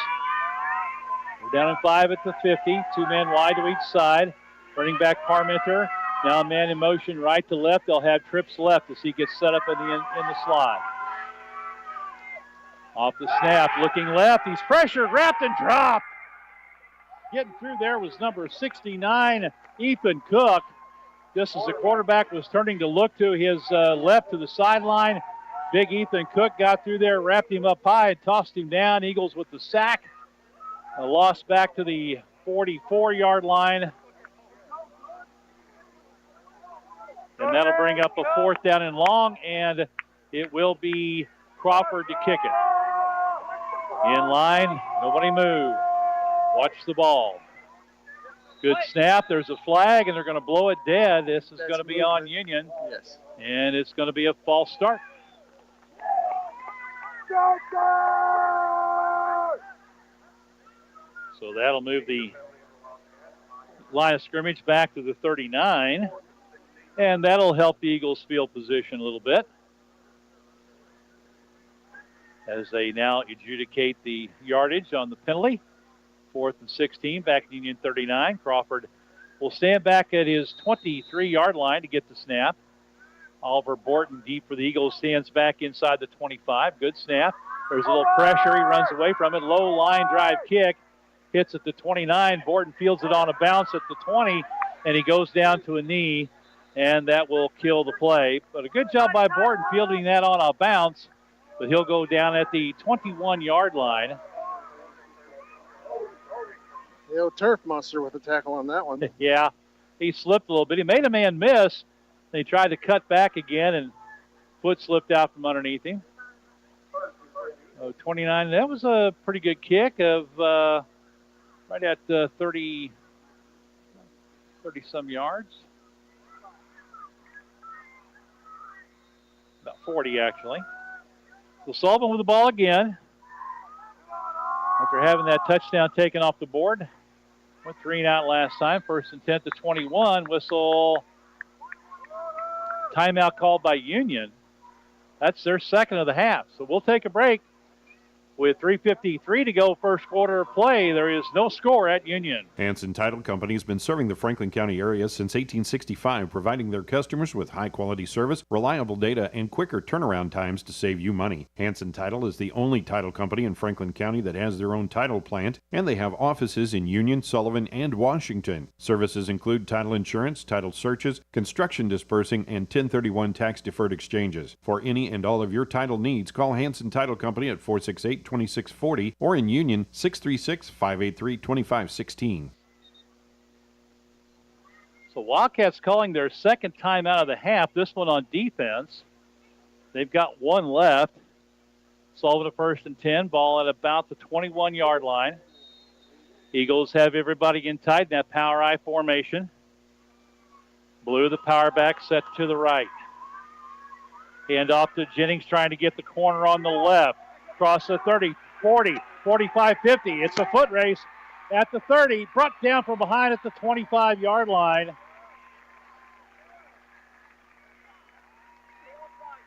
We're down in 5 at the 50. 2 men wide to each side. Running back Parmenter. Now a man in motion right to left. They'll have trips left as he gets set up in the slot. Off the snap, looking left. He's pressured, wrapped, and dropped. Getting through there was number 69, Ethan Cook. Just as the quarterback was turning to look to his left to the sideline, big Ethan Cook got through there, wrapped him up high, and tossed him down. Eagles with the sack. A loss back to the 44-yard line. And that'll bring up a 4th down and long, and it will be Crawford to kick it. In line, nobody move. Watch the ball. Good snap. There's a flag, and they're going to blow it dead. This is going to be on Union. Yes. And it's going to be a false start. So that'll move the line of scrimmage back to the 39. And that'll help the Eagles' field position a little bit, as they now adjudicate the yardage on the penalty. 4th and 16, back to Union 39. Crawford will stand back at his 23-yard line to get the snap. Oliver Borton deep for the Eagles, stands back inside the 25. Good snap. There's a little pressure. He runs away from it. Low line drive kick. Hits at the 29. Borton fields it on a bounce at the 20, and he goes down to a knee, and that will kill the play. But a good job by Borton fielding that on a bounce. But he'll go down at the 21-yard line. The old turf monster with a tackle on that one. Yeah, he slipped a little bit. He made a man miss. They tried to cut back again, and foot slipped out from underneath him. 29, that was a pretty good kick of right at 30-some yards. About 40, actually. So Sullivan with the ball again. After having that touchdown taken off the board. Went 3 and out last time. 1st and 10 to 21. Whistle. Timeout called by Union. That's their second of the half. So we'll take a break. With 3:53 to go, first quarter of play, there is no score at Union. Hanson Title Company has been serving the Franklin County area since 1865, providing their customers with high-quality service, reliable data, and quicker turnaround times to save you money. Hanson Title is the only title company in Franklin County that has their own title plant, and they have offices in Union, Sullivan, and Washington. Services include title insurance, title searches, construction dispersing, and 1031 tax-deferred exchanges. For any and all of your title needs, call Hanson Title Company at 468-2640 or in Union 636-583-2516. So Wildcats calling their second time out of the half, this one on defense. They've got one left. Sullivan at 1st and 10, ball at about the 21-yard line. Eagles have everybody in tight in that power I formation. Blue, the power back, set to the right. Hand off to Jennings, trying to get the corner on the left. Across the 30, 40, 45, 50. It's a foot race at the 30. Brought down from behind at the 25-yard line.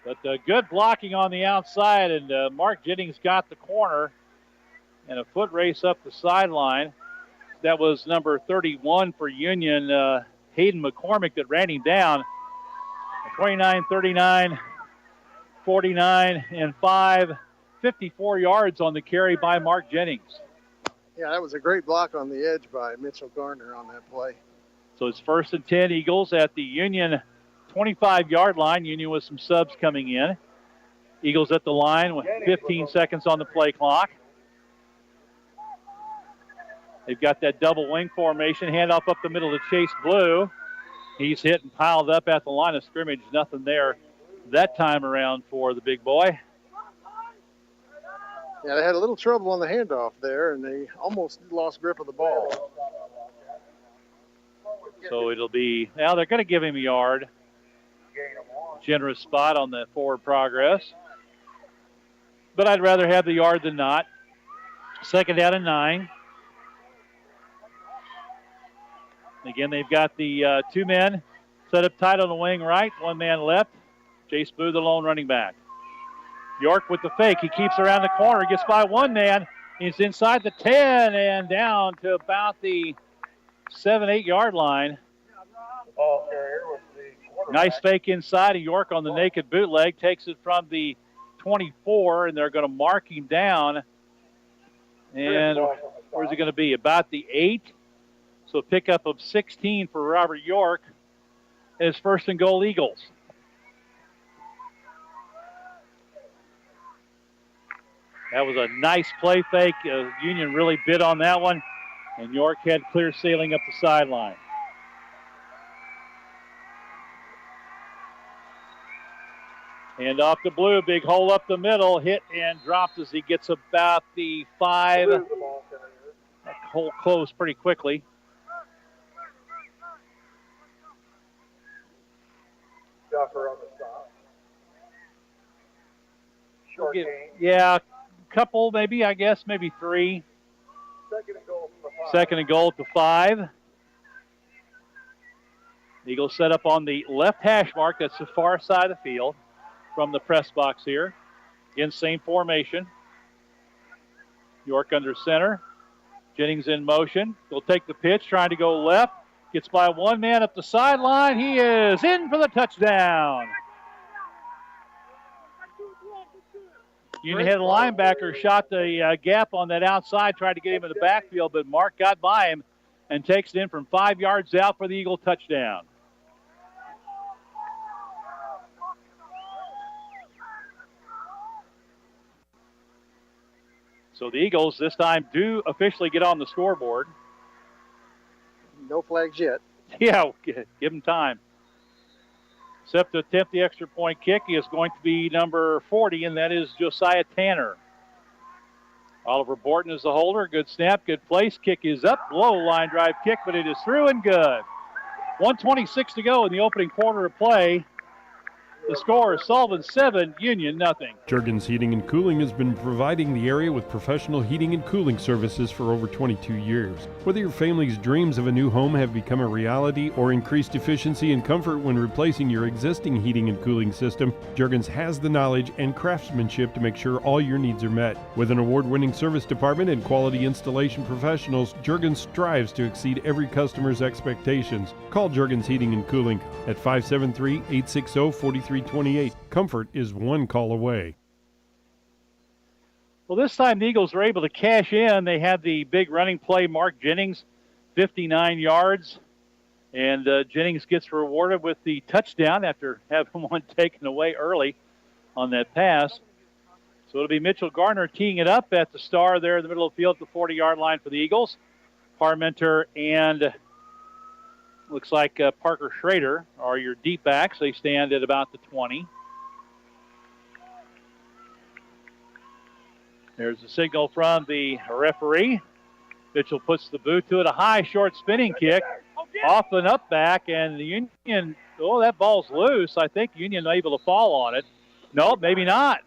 But good blocking on the outside, and Mark Jennings got the corner. And a foot race up the sideline. That was number 31 for Union, Hayden McCormick, that ran him down. 29, 39, 49, and 5. 54 yards on the carry by Mark Jennings. Yeah, that was a great block on the edge by Mitchell Garner on that play. So it's 1st and 10, Eagles at the Union 25-yard line. Union with some subs coming in. Eagles at the line with 15 seconds on the play clock. They've got that double wing formation. Handoff up the middle to Chase Blue. He's hit and piled up at the line of scrimmage. Nothing there that time around for the big boy. Yeah, they had a little trouble on the handoff there, and they almost lost grip of the ball. So it'll be, now they're going to give him a yard. Generous spot on the forward progress. But I'd rather have the yard than not. 2nd down and 9. Again, they've got the 2 men set up tight on the wing right, 1 man left. Chase Blue, the lone running back. York with the fake. He keeps around the corner, gets by 1 man. He's inside the 10 and down to about the 7-8 yard line. Nice fake inside of York on the naked bootleg. Takes it from the 24, and they're going to mark him down. And where's he going to be? About the 8. So pickup of 16 for Robert York. And it's 1st and goal, Eagles. That was a nice play fake. Union really bid on that one. And York had clear sailing up the sideline. And off the Blue, big hole up the middle, hit and dropped as he gets about the 5. That hole closed pretty quickly. Duffer on the stop. Short game. Yeah, couple maybe, I guess, maybe 3. 2nd and goal from the 5. 2nd and goal at the 5. Eagles set up on the left hash mark. That's the far side of the field from the press box here. Again, same formation. York under center. Jennings in motion. He'll take the pitch, trying to go left. Gets by 1 man up the sideline. He is in for the touchdown. Union had a linebacker, shot the gap on that outside, tried to get him in the backfield, but Mark got by him and takes it in from 5 yards out for the Eagle touchdown. So the Eagles this time do officially get on the scoreboard. No flags yet. Yeah, give them time. Except to attempt the extra point kick is going to be number 40, and that is Josiah Tanner. Oliver Borton is the holder. Good snap, good place. Kick is up. Low line drive kick, but it is through and good. 1:26 to go in the opening quarter of play. The score is Sullivan 7, Union nothing. Juergens Heating and Cooling has been providing the area with professional heating and cooling services for over 22 years. Whether your family's dreams of a new home have become a reality or increased efficiency and comfort when replacing your existing heating and cooling system, Juergens has the knowledge and craftsmanship to make sure all your needs are met. With an award-winning service department and quality installation professionals, Juergens strives to exceed every customer's expectations. Call Juergens Heating and Cooling at 573-860-4328. Comfort is one call away. Well, this time the Eagles were able to cash in. They had the big running play, Mark Jennings, 59 yards. And Jennings gets rewarded with the touchdown after having one taken away early on that pass. So it'll be Mitchell Garner teeing it up at the star there in the middle of the field at the 40-yard line for the Eagles. Parmenter and looks like Parker Schrader are your deep backs. They stand at about the 20. There's a signal from the referee. Mitchell puts the boot to it. A high, short spinning kick. Off and up back, and the Union, oh, that ball's loose. I think Union able to fall on it. No, maybe not.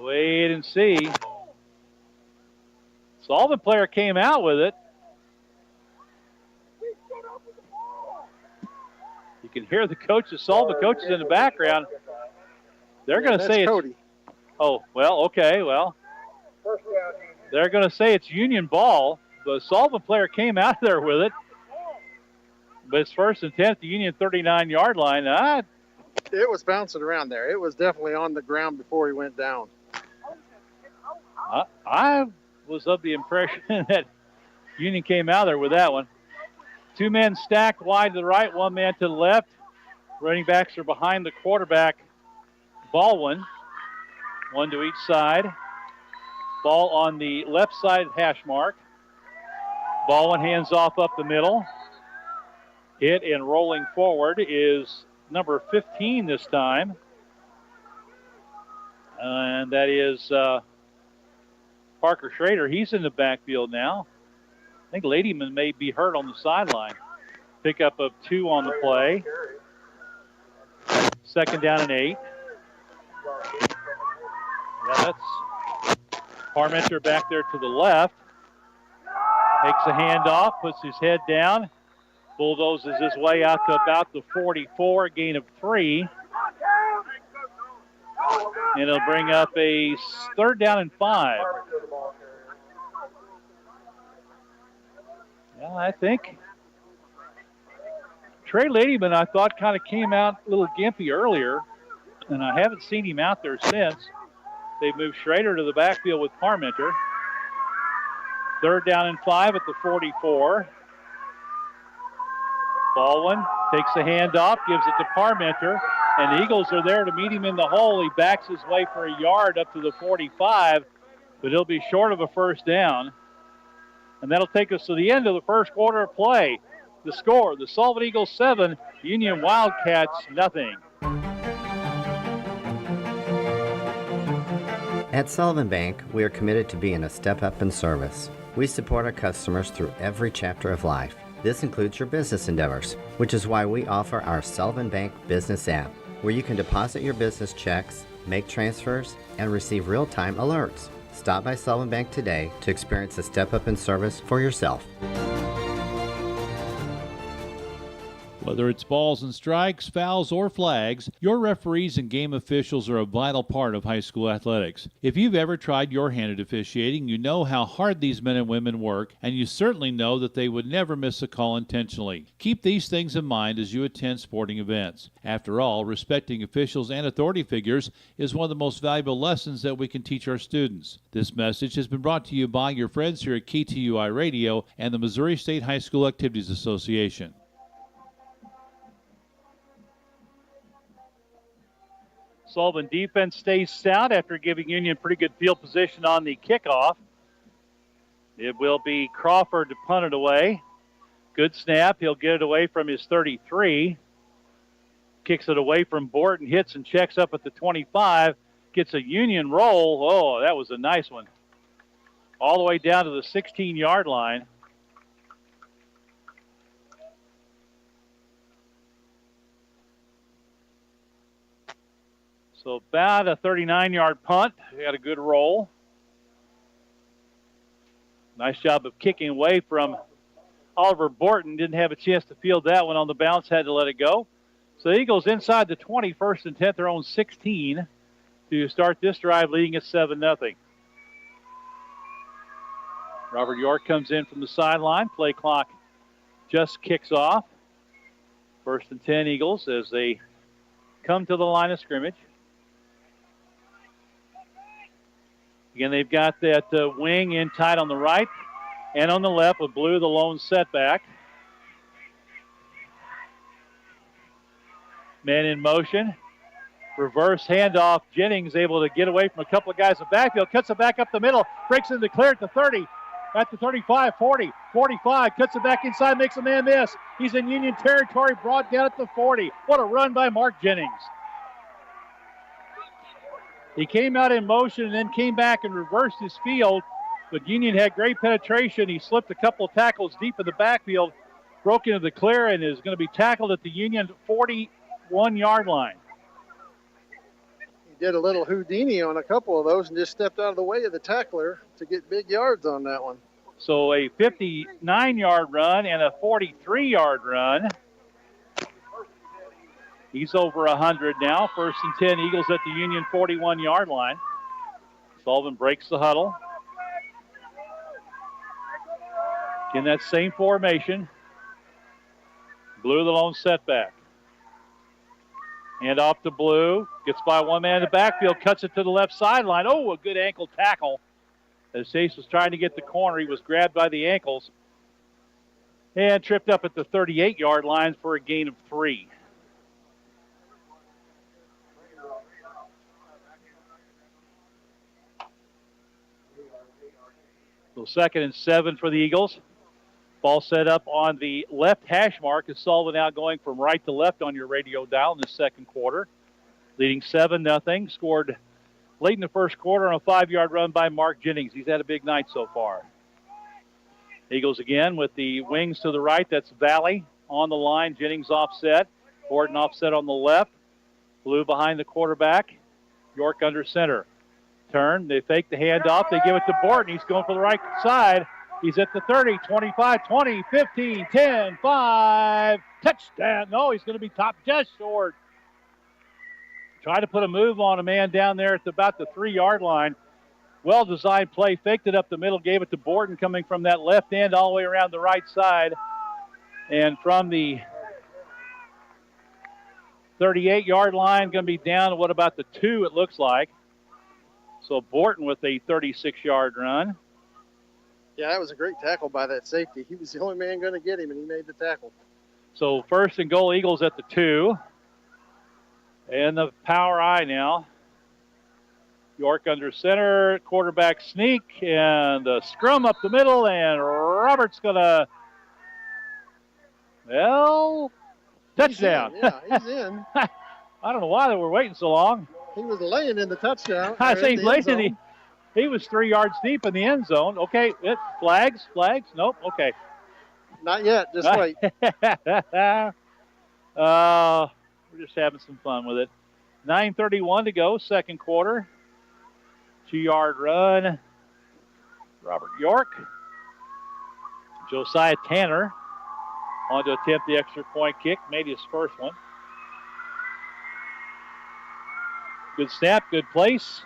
Wait and see. Sullivan player came out with it. You can hear the coaches, Sullivan coaches in the background. They're going to say it's Cody. Oh, well, okay, well. They're going to say it's Union ball. The Sullivan player came out there with it. But it's first and 10 at the Union 39-yard line. It was bouncing around there. It was definitely on the ground before he went down. I was of the impression that Union came out there with that one. Two men stacked wide to the right, one man to the left. Running backs are behind the quarterback, Baldwin. One to each side. Ball on the left side hash mark. Baldwin hands off up the middle. Hit and rolling forward is number 15 this time. And that is Parker Schrader. He's in the backfield now. I think Ladyman may be hurt on the sideline. Pickup of 2 on the play. Second down and 8. Yeah, that's Parmenter back there to the left. Takes a handoff, puts his head down, bulldozes his way out to about the 44, gain of 3. And it'll bring up a third down and 5. Yeah, I think Trey Ladyman, I thought, kind of came out a little gimpy earlier, and I haven't seen him out there since. They've moved Schrader to the backfield with Parmenter. Third down and 5 at the 44. Baldwin takes the handoff, gives it to Parmenter, and the Eagles are there to meet him in the hole. He backs his way for a yard up to the 45, but he'll be short of a first down. And that'll take us to the end of the first quarter of play. The score, the Sullivan Eagles 7, Union Wildcats nothing. At Sullivan Bank, we are committed to being a step up in service. We support our customers through every chapter of life. This includes your business endeavors, which is why we offer our Sullivan Bank Business app, where you can deposit your business checks, make transfers, and receive real-time alerts. Stop by Sullivan Bank today to experience a step up in service for yourself. Whether it's balls and strikes, fouls, or flags, your referees and game officials are a vital part of high school athletics. If you've ever tried your hand at officiating, you know how hard these men and women work, and you certainly know that they would never miss a call intentionally. Keep these things in mind as you attend sporting events. After all, respecting officials and authority figures is one of the most valuable lessons that we can teach our students. This message has been brought to you by your friends here at KTUI Radio and the Missouri State High School Activities Association. Sullivan defense stays stout after giving Union pretty good field position on the kickoff. It will be Crawford to punt it away. Good snap. He'll get it away from his 33. Kicks it away from Borton, hits and checks up at the 25. Gets a Union roll. Oh, that was a nice one. All the way down to the 16-yard line. So about a 39-yard punt. They got a good roll. Nice job of kicking away from Oliver Borton. Didn't have a chance to field that one on the bounce, had to let it go. So the Eagles inside the 20, 1st and 10th, their own 16 to start this drive, leading at 7-0. Robert York comes in from the sideline. Play clock just kicks off. 1st and 10 Eagles as they come to the line of scrimmage. Again, they've got that wing in tight on the right and on the left with Blue, the lone setback. Man in motion. Reverse handoff. Jennings able to get away from a couple of guys in the backfield. Cuts it back up the middle. Breaks into clear at the 30. At the 35, 40, 45. Cuts it back inside. Makes a man miss. He's in Union territory. Brought down at the 40. What a run by Mark Jennings. He came out in motion and then came back and reversed his field. But Union had great penetration. He slipped a couple of tackles deep in the backfield. Broke into the clear and is going to be tackled at the Union 41-yard line. He did a little Houdini on a couple of those and just stepped out of the way of the tackler to get big yards on that one. So a 59-yard run and a 43-yard run. He's over 100 now. 1st and 10 Eagles at the Union 41-yard line. Sullivan breaks the huddle. In that same formation. Blue, the lone setback. Hand off to Blue. Gets by one man in the backfield. Cuts it to the left sideline. Oh, a good ankle tackle. As Chase was trying to get the corner, he was grabbed by the ankles. And tripped up at the 38-yard line for a gain of 3. So 2nd and 7 for the Eagles. Ball set up on the left hash mark as Sullivan now going from right to left on your radio dial in the second quarter. Leading 7-0. Scored late in the first quarter on a 5-yard run by Mark Jennings. He's had a big night so far. Eagles again with the wings to the right. That's Valley on the line. Jennings offset. Gordon offset on the left. Blue behind the quarterback. York under center. Turn. They fake the handoff. They give it to Borton. He's going for the right side. He's at the 30, 25, 20, 15, 10, 5. Touchdown. No, he's going to be top just short. Tried to put a move on a man down there at about the 3-yard line. Well-designed play. Faked it up the middle. Gave it to Borton coming from that left end all the way around the right side. And from the 38-yard line, going to be down to what about the 2 it looks like. So Borton with a 36-yard run. Yeah, that was a great tackle by that safety. He was the only man going to get him, and he made the tackle. So 1st and goal, Eagles at the 2. And the power I now. York under center, quarterback sneak, and a scrum up the middle, and Robert's going to, well, touchdown. He's in. I don't know why they were waiting so long. He was laying in the touchdown. I say laying. He was 3 yards deep in the end zone. Okay, flags. Nope. Okay. Not yet. Just wait. We're just having some fun with it. 9:31 to go, second quarter. 2-yard run. Robert York. Josiah Tanner on to attempt the extra point kick. Made his first one. Good snap, good place.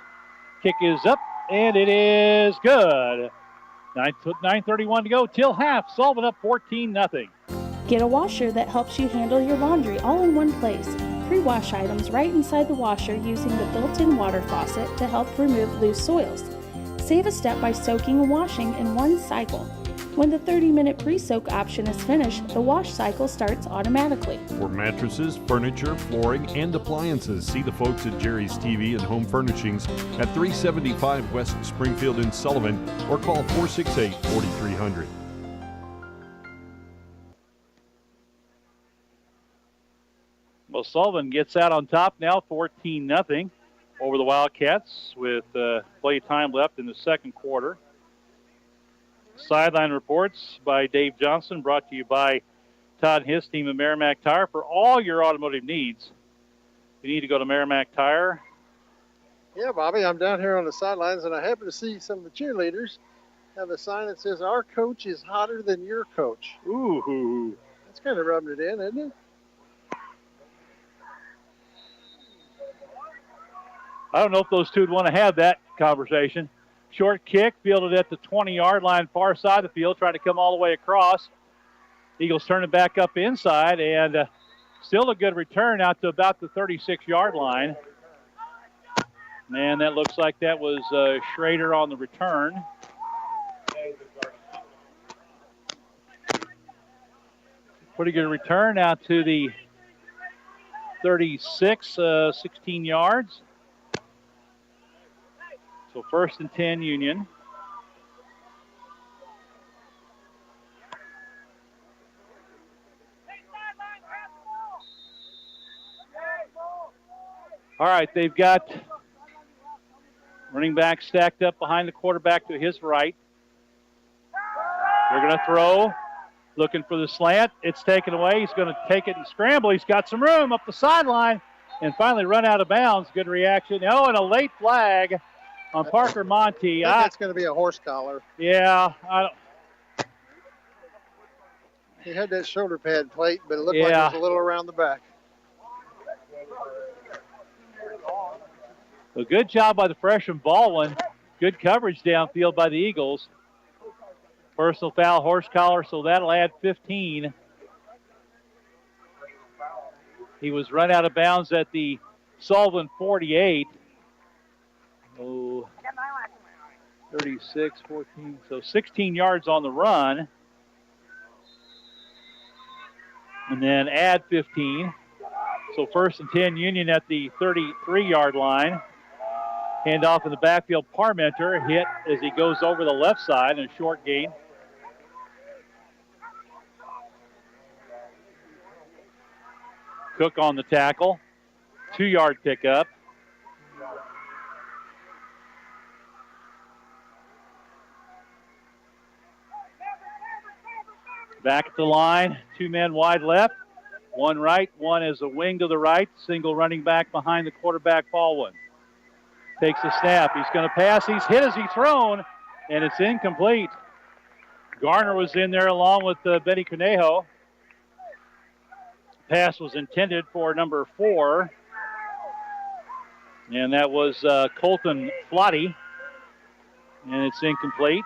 Kick is up, and it is good. 9:31 to go till half. Sullivan up 14-0. Get a washer that helps you handle your laundry all in one place. Pre-wash items right inside the washer using the built-in water faucet to help remove loose soils. Save a step by soaking and washing in one cycle. When the 30-minute pre-soak option is finished, the wash cycle starts automatically. For mattresses, furniture, flooring, and appliances, see the folks at Jerry's TV and Home Furnishings at 375 West Springfield in Sullivan or call 468-4300. Well, Sullivan gets out on top now, 14-0 over the Wildcats with play time left in the second quarter. Sideline reports by Dave Johnson, brought to you by Todd and his team at Merrimack Tire. For all your automotive needs, you need to go to Merrimack Tire Yeah, Bobby, I'm down here on the sidelines, and I happen to see some of the cheerleaders have a sign that says, "Our coach is hotter than your coach." Ooh. That's kind of rubbing it in, isn't it? I don't know if those two would want to have that conversation. Short kick, fielded at the 20-yard line, far side of the field, trying to come all the way across. Eagles turn it back up inside, and still a good return out to about the 36-yard line. And that looks like that was Schrader on the return. Pretty good return out to the 36, 16 yards. So 1st and 10 Union. All right, they've got running back stacked up behind the quarterback to his right. They're going to throw, looking for the slant. It's taken away. He's going to take it and scramble. He's got some room up the sideline and finally run out of bounds. Good reaction. Oh, and a late flag on Parker Monty. I think that's going to be a horse collar. Yeah. He had that shoulder pad plate, but it looked like it was a little around the back. A good job by the freshman Baldwin. Good coverage downfield by the Eagles. Personal foul, horse collar, so that'll add 15. He was run out of bounds at the Sullivan 48. 36, 14, so 16 yards on the run. And then add 15. So 1st and 10 Union at the 33-yard line. Handoff in the backfield. Parmenter hit as he goes over the left side and a short gain. Cook on the tackle. 2-yard pickup. Back at the line. 2 men wide left. 1 right. 1 is a wing to the right. Single running back behind the quarterback, Baldwin. Takes the snap. He's going to pass. He's hit as he's thrown, and it's incomplete. Garner was in there along with Benny Conejo. Pass was intended for number 4, and that was Colton Flotty, and it's incomplete.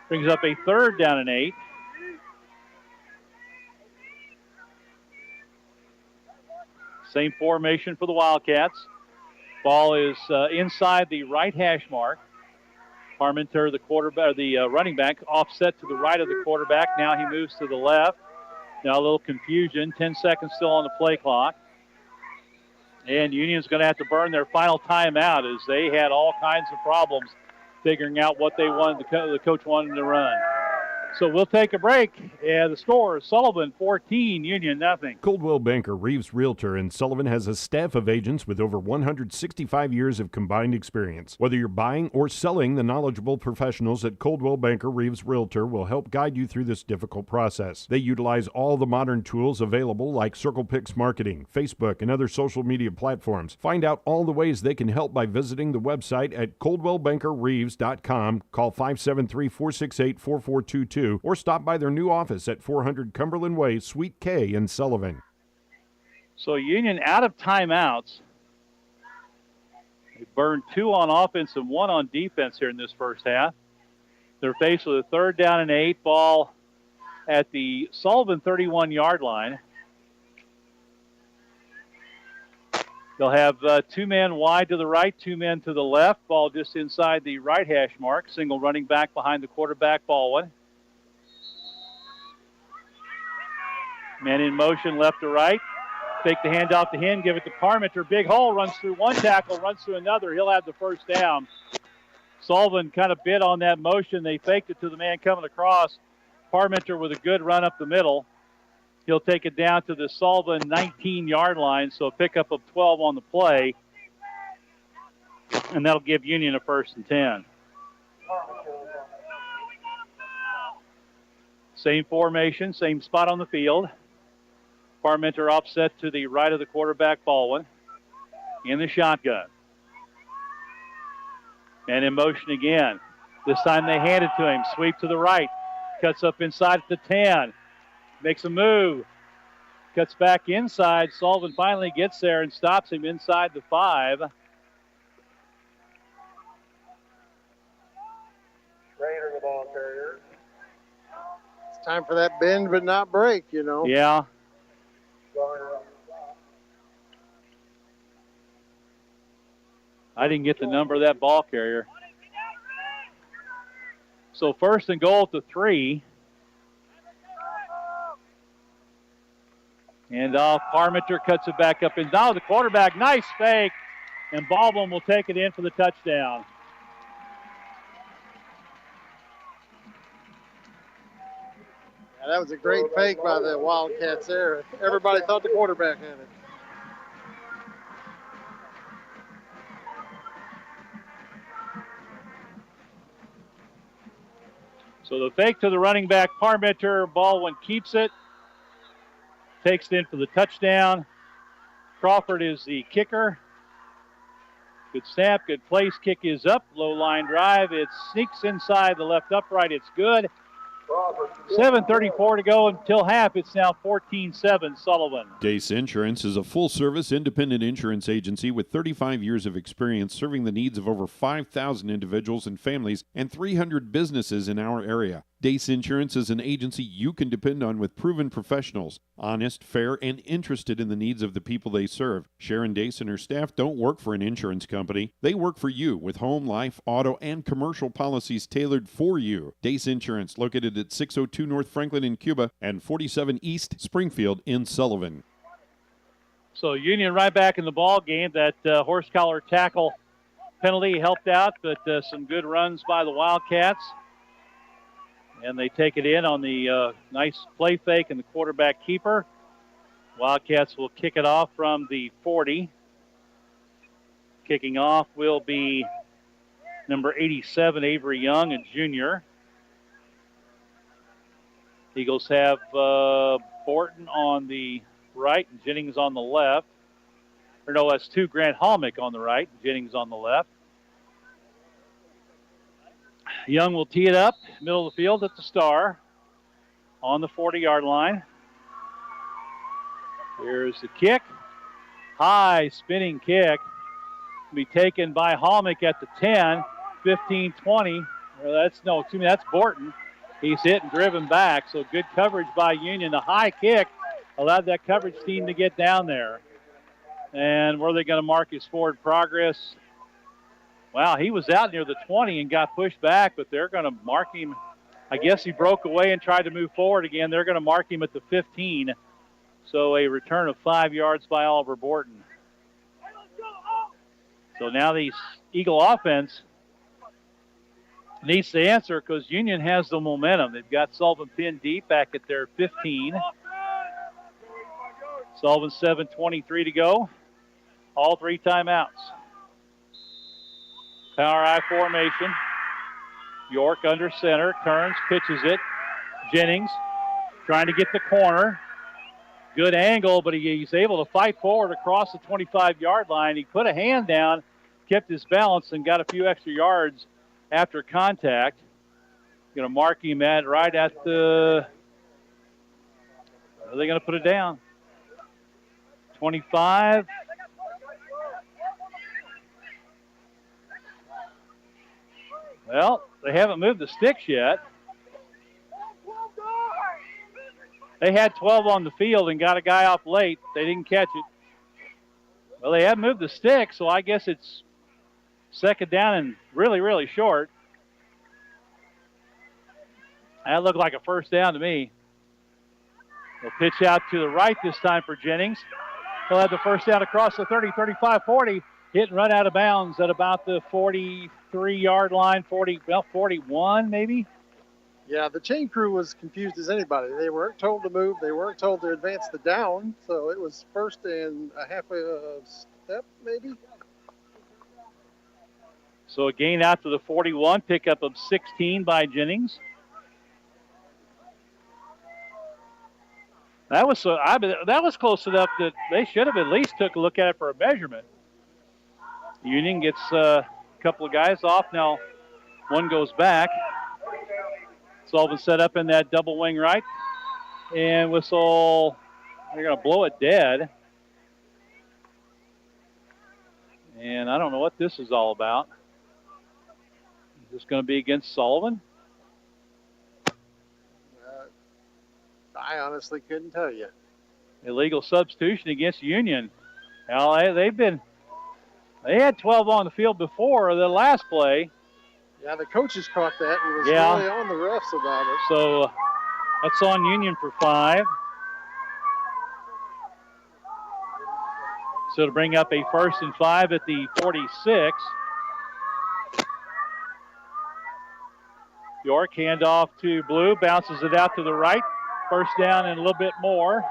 Brings up a 3rd down and 8. Same formation for the Wildcats. Ball is inside the right hash mark. Parmenter, the running back, offset to the right of the quarterback. Now he moves to the left. Now a little confusion. 10 seconds still on the play clock. And Union's going to have to burn their final timeout as they had all kinds of problems figuring out what they wanted. The coach wanted to run. So we'll take a break. The score is Sullivan 14, Union nothing. Coldwell Banker Reeves Realtor in Sullivan has a staff of agents with over 165 years of combined experience. Whether you're buying or selling, the knowledgeable professionals at Coldwell Banker Reeves Realtor will help guide you through this difficult process. They utilize all the modern tools available like CirclePix marketing, Facebook, and other social media platforms. Find out all the ways they can help by visiting the website at coldwellbankerreeves.com. Call 573-468-4422. Or stop by their new office at 400 Cumberland Way, Suite K in Sullivan. So Union out of timeouts. They burned 2 on offense and 1 on defense here in this first half. They're faced with a 3rd down and 8, ball at the Sullivan 31-yard line. They'll have 2 men wide to the right, 2 men to the left. Ball just inside the right hash mark. Single running back behind the quarterback, Baldwin. Man in motion left to right. Take the handoff to him, give it to Parmenter. Big hole, runs through one tackle, runs through another. He'll have the first down. Sullivan kind of bit on that motion. They faked it to the man coming across. Parmenter with a good run up the middle. He'll take it down to the Sullivan 19-yard line, so a pickup of 12 on the play. And that'll give Union a 1st and 10. Same formation, same spot on the field. Parmenter offset to the right of the quarterback, Baldwin. In the shotgun. And in motion again. This time they hand it to him. Sweep to the right. Cuts up inside at the 10. Makes a move. Cuts back inside. Sullivan finally gets there and stops him inside the 5. Raider, the ball carrier. It's time for that bend but not break, you know. Yeah. I didn't get the number of that ball carrier. So first and goal at the 3. And Parmenter cuts it back up. And now the quarterback, nice fake. And Baldwin will take it in for the touchdown. Yeah, that was a great fake by the Wildcats there. Everybody thought the quarterback had it. So the fake to the running back, Parmenter. Baldwin keeps it. Takes it in for the touchdown. Crawford is the kicker. Good snap, good place. Kick is up. Low line drive. It sneaks inside the left upright. It's good. 7:34 to go until half. It's now 14-7 Sullivan. Dace Insurance is a full-service independent insurance agency with 35 years of experience serving the needs of over 5,000 individuals and families and 300 businesses in our area. Dace Insurance is an agency you can depend on with proven professionals, honest, fair, and interested in the needs of the people they serve. Sharon Dace and her staff don't work for an insurance company. They work for you with home, life, auto, and commercial policies tailored for you. Dace Insurance, located at 602 North Franklin in Cuba and 47 East Springfield in Sullivan. So Union right back in the ball game. That horse collar tackle penalty helped out, but some good runs by the Wildcats. And they take it in on the nice play fake and the quarterback keeper. Wildcats will kick it off from the 40. Kicking off will be number 87, Avery Young, a junior. Eagles have Borton on the right and Jennings on the left. Or no, that's two, Grant Halmick on the right, Jennings on the left. Young will tee it up, middle of the field at the star on the 40-yard line. Here's the kick. High spinning kick. Be taken by Halmick at the 10, 15, 20. That's Borton. He's hit and driven back, so good coverage by Union. The high kick allowed that coverage team to get down there. And where are they going to mark his forward progress? Wow, he was out near the 20 and got pushed back, but they're going to mark him. I guess he broke away and tried to move forward again. They're going to mark him at the 15. So a return of 5 yards by Oliver Borton. So now the Eagle offense needs to answer because Union has the momentum. They've got Sullivan pinned deep back at their 15. Sullivan 7:23 to go. All 3 timeouts. Power I formation. York under center, turns, pitches it. Jennings trying to get the corner. Good angle, but he's able to fight forward across the 25-yard line. He put a hand down, kept his balance, and got a few extra yards after contact. Going to mark him right at the... Are they going to put it down? 25. Well, they haven't moved the sticks yet. They had 12 on the field and got a guy off late. They didn't catch it. Well, they have moved the sticks, so I guess it's second down and really, really short. That looked like a first down to me. They'll pitch out to the right this time for Jennings. He'll have the first down across the 30, 35, 40. Hit and run out of bounds at about the 43-yard line, 41 maybe. Yeah, the chain crew was confused as anybody. They weren't told to move. They weren't told to advance the down. So it was first and a half a step maybe. So a gain out to the 41, pickup of 16 by Jennings. That was close enough that they should have at least took a look at it for a measurement. Union gets couple of guys off. Now one goes back. Sullivan set up in that double wing right. And whistle. They're going to blow it dead. And I don't know what this is all about. Is this going to be against Sullivan? I honestly couldn't tell you. Illegal substitution against Union. Now, they had 12 on the field before the last play. Yeah, the coaches caught that and was Yeah. really on the refs about it. So that's on Union for 5. So to bring up a 1st and 5 at the 46. York handoff to Blue, bounces it out to the right. First down and a little bit more.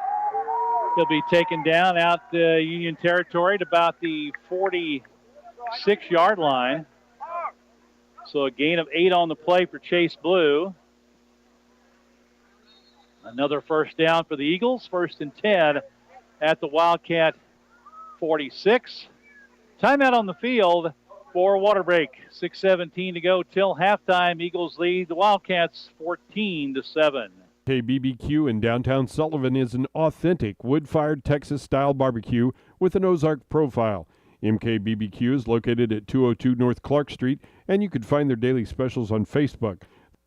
He'll be taken down out the Union territory at about the 46-yard line. So a gain of 8 on the play for Chase Blue. Another first down for the Eagles. 1st and 10 at the Wildcat 46. Timeout on the field for water break. 6:17 to go till halftime. Eagles lead the Wildcats 14-7. KBBQ in downtown Sullivan is an authentic wood-fired Texas-style barbecue with an Ozark profile. MKBBQ is located at 202 North Clark Street, and you can find their daily specials on Facebook.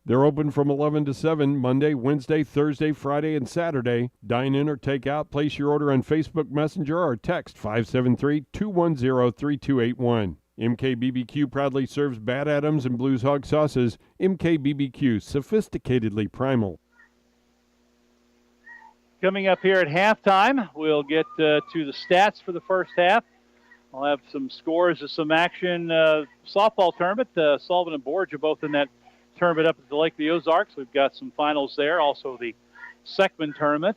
They're open from 11 to 7, Monday, Wednesday, Thursday, Friday, and Saturday. Dine in or take out. Place your order on Facebook Messenger or text 573-210-3281. MKBBQ proudly serves Bad Adams and Blues Hog sauces. MKBBQ, sophisticatedly primal. Coming up here at halftime, we'll get to the stats for the first half. We'll have some scores of some action. Softball tournament, Sullivan and Borgia both in that tournament up at the Lake of the Ozarks. We've got some finals there. Also the Seckman tournament,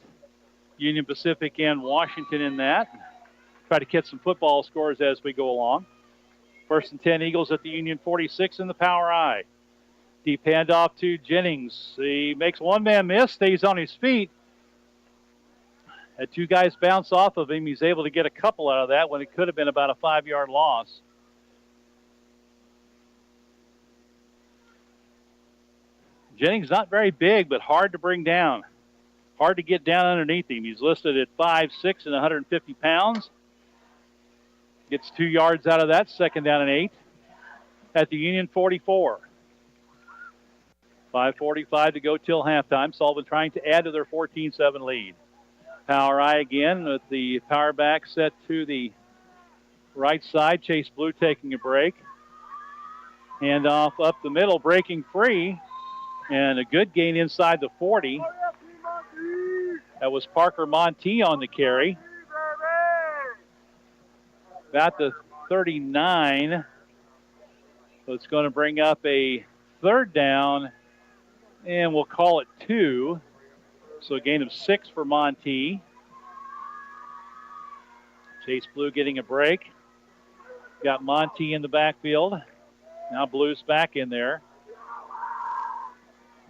Union Pacific and Washington in that. Try to get some football scores as we go along. 1st and 10 Eagles at the Union 46 in the power I. Deep handoff to Jennings. He makes one man miss, stays on his feet. Had 2 guys bounce off of him. He's able to get a couple out of that when it could have been about a 5-yard loss. Jennings not very big, but hard to bring down. Hard to get down underneath him. He's listed at 5'6" and 150 pounds. Gets 2 yards out of that, 2nd down and 8 at the Union 44. 5:45 to go till halftime. Sullivan trying to add to their 14-7 lead. Power I again with the power back set to the right side. Chase Blue taking a break. Handoff up the middle, breaking free. And a good gain inside the 40. That was Parker Monty on the carry. About the 39. So it's going to bring up a 3rd down. And we'll call it 2. So a gain of 6 for Monty. Chase Blue getting a break. Got Monty in the backfield. Now Blue's back in there.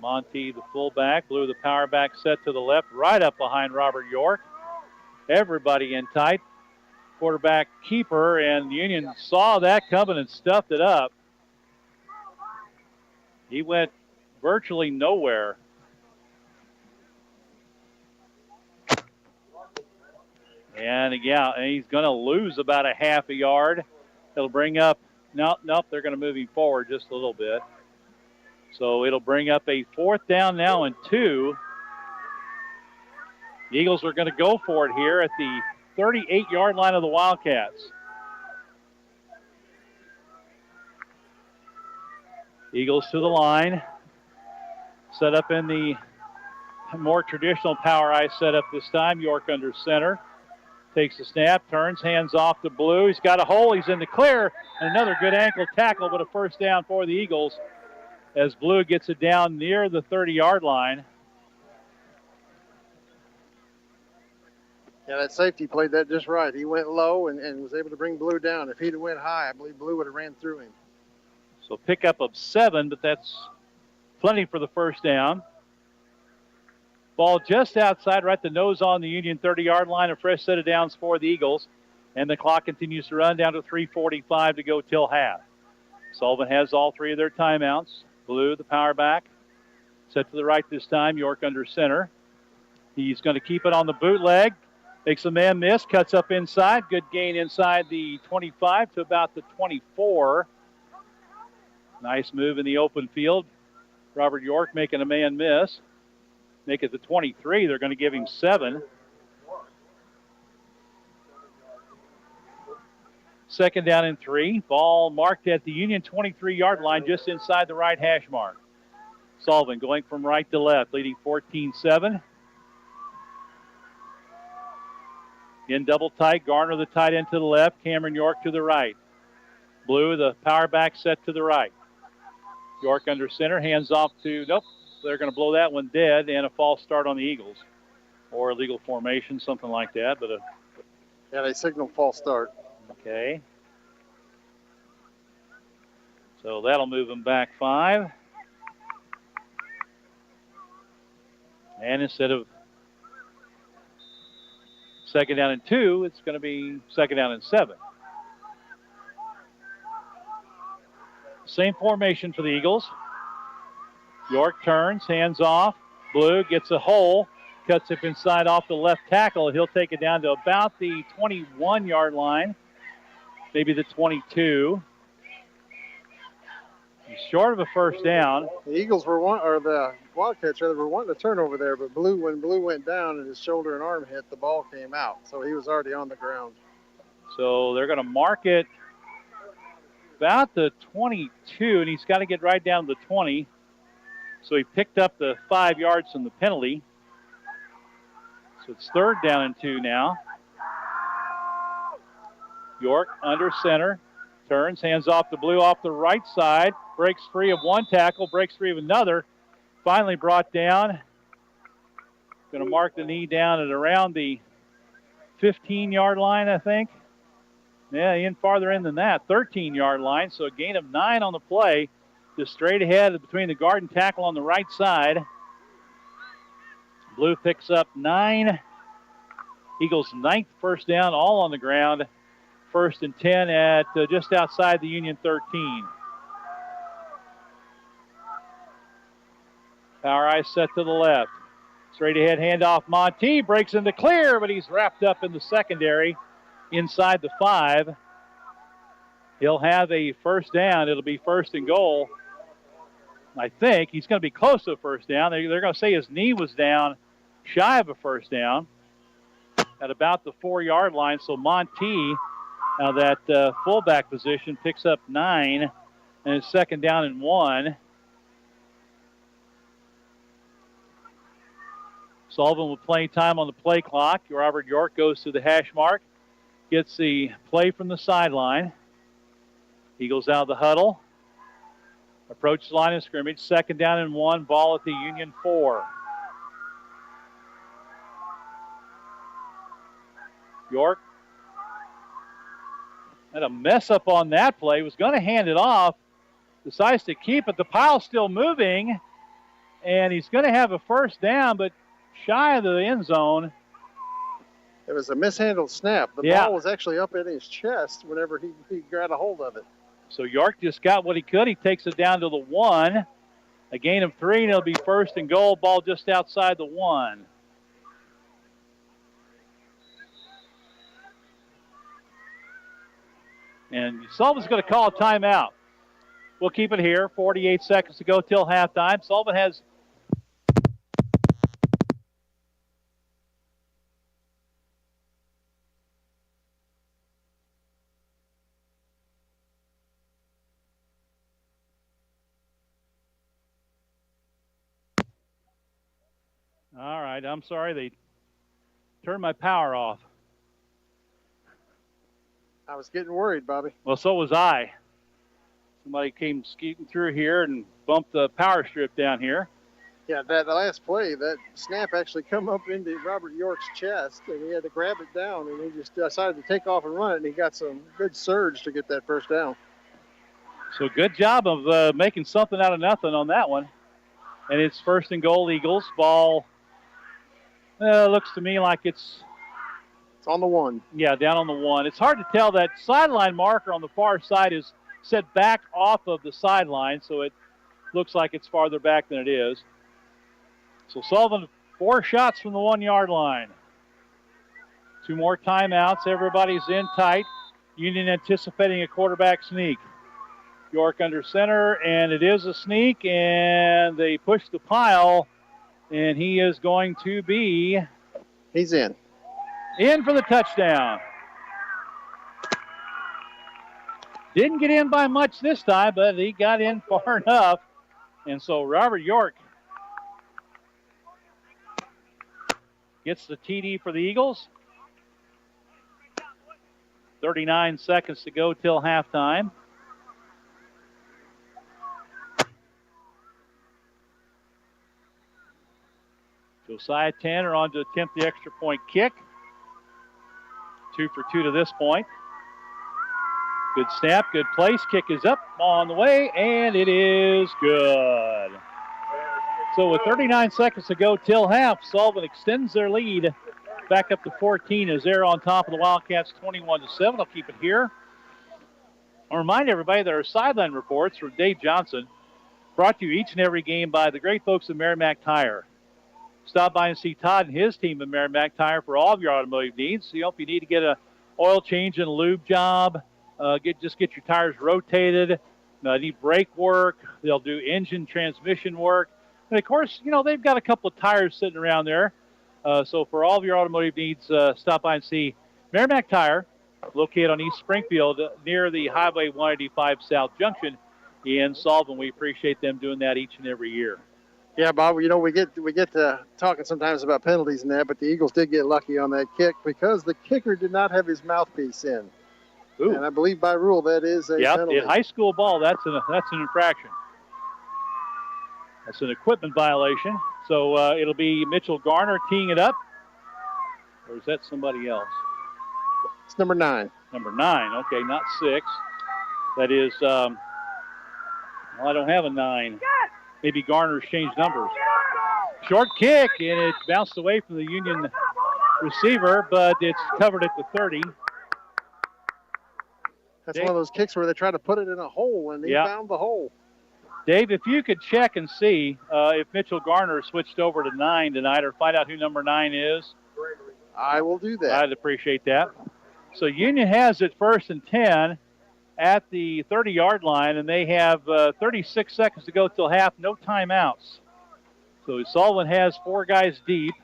Monty, the fullback. Blue, the power back set to the left, right up behind Robert York. Everybody in tight. Quarterback keeper, and Union saw that coming and stuffed it up. He went virtually nowhere. And yeah, and he's going to lose about a half a yard. It'll bring up, nope, they're going to move him forward just a little bit. So it'll bring up a 4th down now and 2. The Eagles are going to go for it here at the 38-yard line of the Wildcats. Eagles to the line. Set up in the more traditional power I setup this time. York under center. Takes the snap, turns, hands off to Blue. He's got a hole. He's in the clear. Another good ankle tackle, but a 1st down for the Eagles as Blue gets it down near the 30-yard line. Yeah, that safety played that just right. He went low and was able to bring Blue down. If he'd have went high, I believe Blue would have ran through him. So pickup of 7, but that's plenty for the 1st down. Ball just outside, right the nose on the Union 30-yard line. A fresh set of downs for the Eagles. And the clock continues to run down to 3:45 to go till half. Sullivan has all three of their timeouts. Blue, the power back. Set to the right this time. York under center. He's going to keep it on the bootleg. Makes a man miss. Cuts up inside. Good gain inside the 25 to about the 24. Nice move in the open field. Robert York making a man miss. Make it the 23. They're going to give him 7. Second down and 3. Ball marked at the Union 23-yard line just inside the right hash mark. Sullivan going from right to left, leading 14-7. In double tight, Garner the tight end to the left, Cameron York to the right. Blue, the power back set to the right. York under center, hands off to, nope, they're going to blow that one dead, and a false start on the Eagles. Or illegal formation, something like that. But yeah, they signal false start. Okay. So that'll move them back 5. And instead of second down and 2, it's going to be second down and 7. Same formation for the Eagles. York turns, hands off. Blue gets a hole, cuts it inside off the left tackle. He'll take it down to about the 21-yard line, maybe the 22. He's short of a first down. The Eagles were the Wildcats were wanting to turn over there, but when Blue went down and his shoulder and arm hit, the ball came out. So he was already on the ground. So they're going to mark it about the 22, and he's got to get right down to the 20. So he picked up the 5 yards from the penalty. So it's third down and 2 now. York under center, turns, hands off to Blue off the right side, breaks free of one tackle, breaks free of another. Finally brought down. Going to mark the knee down at around the 15-yard line, I think. Yeah, in farther in than that, 13-yard line. So a gain of 9 on the play. Just straight ahead between the guard and tackle on the right side. Blue picks up 9. Eagles' 9th first down, all on the ground. First and 10 at just outside the Union 13. Power eye set to the left. Straight ahead handoff. Monty breaks into clear, but he's wrapped up in the secondary inside the 5. He'll have a first down. It'll be first and goal. I think he's going to be close to a first down. They're going to say his knee was down shy of a first down at about the 4-yard line. So Monty, now that fullback position, picks up 9, and it's second down and 1. Sullivan with playing time on the play clock. Robert York goes to the hash mark, gets the play from the sideline. Eagles out of the huddle. Approach the line of scrimmage. Second down and 1. Ball at the Union 4. York had a mess up on that play. Was going to hand it off. Decides to keep it. The pile's still moving. And he's going to have a first down, but shy of the end zone. It was a mishandled snap. The ball was actually up in his chest whenever he got a hold of it. So York just got what he could. He takes it down to the 1. A gain of 3, and it'll be first and goal. Ball just outside the 1. And Sullivan's going to call a timeout. We'll keep it here. 48 seconds to go till halftime. Sullivan has... All right, I'm sorry. They turned my power off. I was getting worried, Bobby. Well, so was I. Somebody came skeeting through here and bumped the power strip down here. Yeah, that last play, that snap actually come up into Robert York's chest, and he had to grab it down, and he just decided to take off and run it, and he got some good surge to get that first down. So good job of making something out of nothing on that one. And it's first and goal, Eagles. Ball looks to me like it's on the 1. Yeah, down on the 1. It's hard to tell. That sideline marker on the far side is set back off of the sideline, so it looks like it's farther back than it is. So Sullivan, 4 shots from the 1-yard line. 2 more timeouts. Everybody's in tight. Union anticipating a quarterback sneak. York under center, and it is a sneak, and they push the pile, and he is going to be... He's in. In for the touchdown. Didn't get in by much this time, but he got in far enough. And so Robert York gets the TD for the Eagles. 39 seconds to go till halftime. Josiah Tanner on to attempt the extra point kick. 2 for 2 to this point. Good snap, good place. Kick is up, ball on the way, and it is good. So with 39 seconds to go till half, Sullivan extends their lead back up to 14 as they're on top of the Wildcats 21-7. I'll keep it here. I'll remind everybody that our sideline reports from Dave Johnson brought to you each and every game by the great folks at Merrimack Tire. Stop by and see Todd and his team at Merrimack Tire for all of your automotive needs. So, if you need to get an oil change and lube job, just get your tires rotated, need brake work, they'll do engine transmission work. And, of course, they've got a couple of tires sitting around there. So for all of your automotive needs, stop by and see Merrimack Tire, located on East Springfield near the Highway 185 South Junction in Sullivan. We appreciate them doing that each and every year. Yeah, Bob, we get to talking sometimes about penalties and that, but the Eagles did get lucky on that kick because the kicker did not have his mouthpiece in. Ooh. And I believe by rule that is a penalty. In high school ball, that's an infraction. That's an equipment violation. So it'll be Mitchell Garner teeing it up. Or is that somebody else? It's number 9. Number 9, okay, not 6. That is, I don't have a 9. Maybe Garner's changed numbers. Short kick, and it bounced away from the Union receiver, but it's covered at the 30. That's one of those kicks where they try to put it in a hole, and he found the hole. Dave, if you could check and see if Mitchell Garner switched over to 9 tonight or find out who number 9 is. I will do that. I'd appreciate that. So Union has it 1st and 10 at the 30-yard line, and they have 36 seconds to go till half, no timeouts. So Sullivan has 4 guys deep.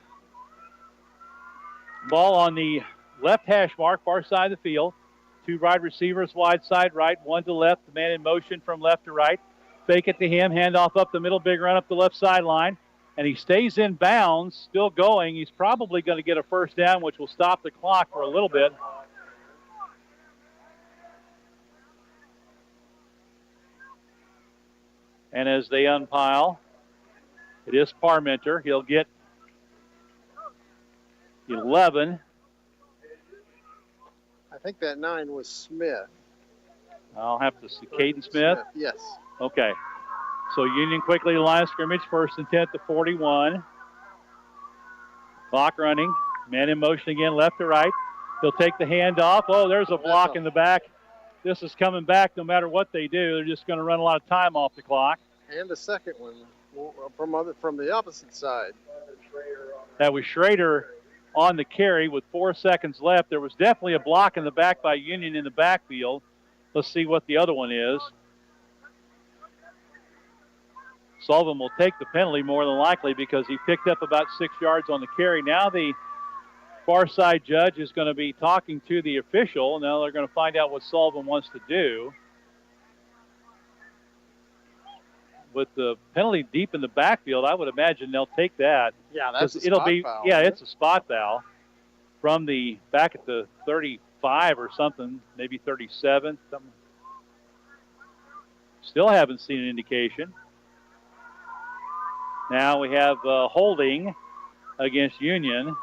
Ball on the left hash mark, far side of the field. 2 wide receivers, wide side right, 1 to left, the man in motion from left to right. Fake it to him, handoff up the middle, big run up the left sideline, and he stays in bounds, still going. He's probably going to get a first down, which will stop the clock for a little bit. And as they unpile, it is Parmenter. He'll get 11. I think that 9 was Smith. I'll have to see. Caden Smith? Yes. Okay. So Union quickly to the line of scrimmage, 1st and 10 to 41. Clock running. Man in motion again, left to right. He'll take the handoff. Oh, there's a block in the back. This is coming back no matter what they do. They're just going to run a lot of time off the clock. And a second one from the opposite side. That was Schrader on the carry with 4 seconds left. There was definitely a block in the back by Union in the backfield. Let's see what the other one is. Sullivan will take the penalty more than likely because he picked up about 6 yards on the carry. Now the far side judge is going to be talking to the official. Now they're going to find out what Sullivan wants to do. With the penalty deep in the backfield, I would imagine they'll take that. Yeah, that's a spot foul. Yeah, it's a spot foul from the back at the 35 or something, maybe 37. Something. Still haven't seen an indication. Now we have holding against Union.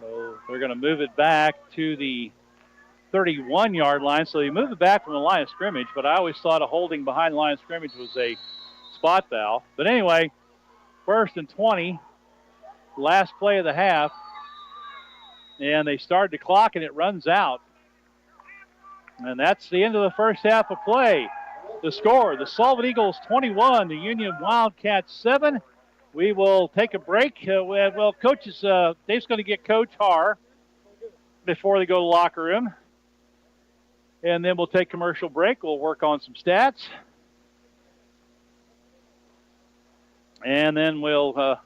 So they're going to move it back to the 31-yard line. So they move it back from the line of scrimmage, but I always thought a holding behind the line of scrimmage was a spot foul. But anyway, 1st and 20, last play of the half. And they start the clock, and it runs out. And that's the end of the first half of play. The score, the Sullivan Eagles 21, the Union Wildcats 7. We will take a break. Coach Dave's going to get Coach Haar before they go to the locker room. And then we'll take commercial break. We'll work on some stats. And then we'll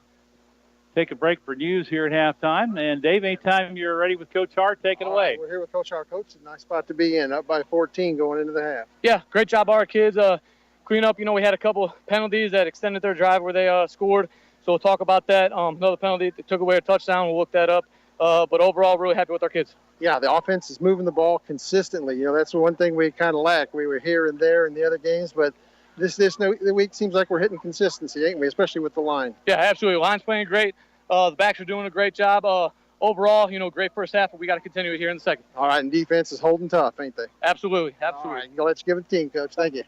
take a break for news here at halftime. And Dave, anytime you're ready with Coach Hart, take it away. We're here with Coach Hart. Coach, a nice spot to be in, up by 14 going into the half. Yeah, great job by our kids. Clean up, we had a couple penalties that extended their drive where they scored. So we'll talk about that. Another penalty that took away a touchdown. We'll look that up. But overall, really happy with our kids. Yeah, the offense is moving the ball consistently. That's the one thing we kind of lack. We were here and there in the other games, but this week seems like we're hitting consistency, ain't we? Especially with the line. Yeah, absolutely. Line's playing great. The backs are doing a great job. Overall, great first half, but we got to continue it here in the second. All right, and defense is holding tough, ain't they? Absolutely. All right, let's give it a team, Coach. Thank you.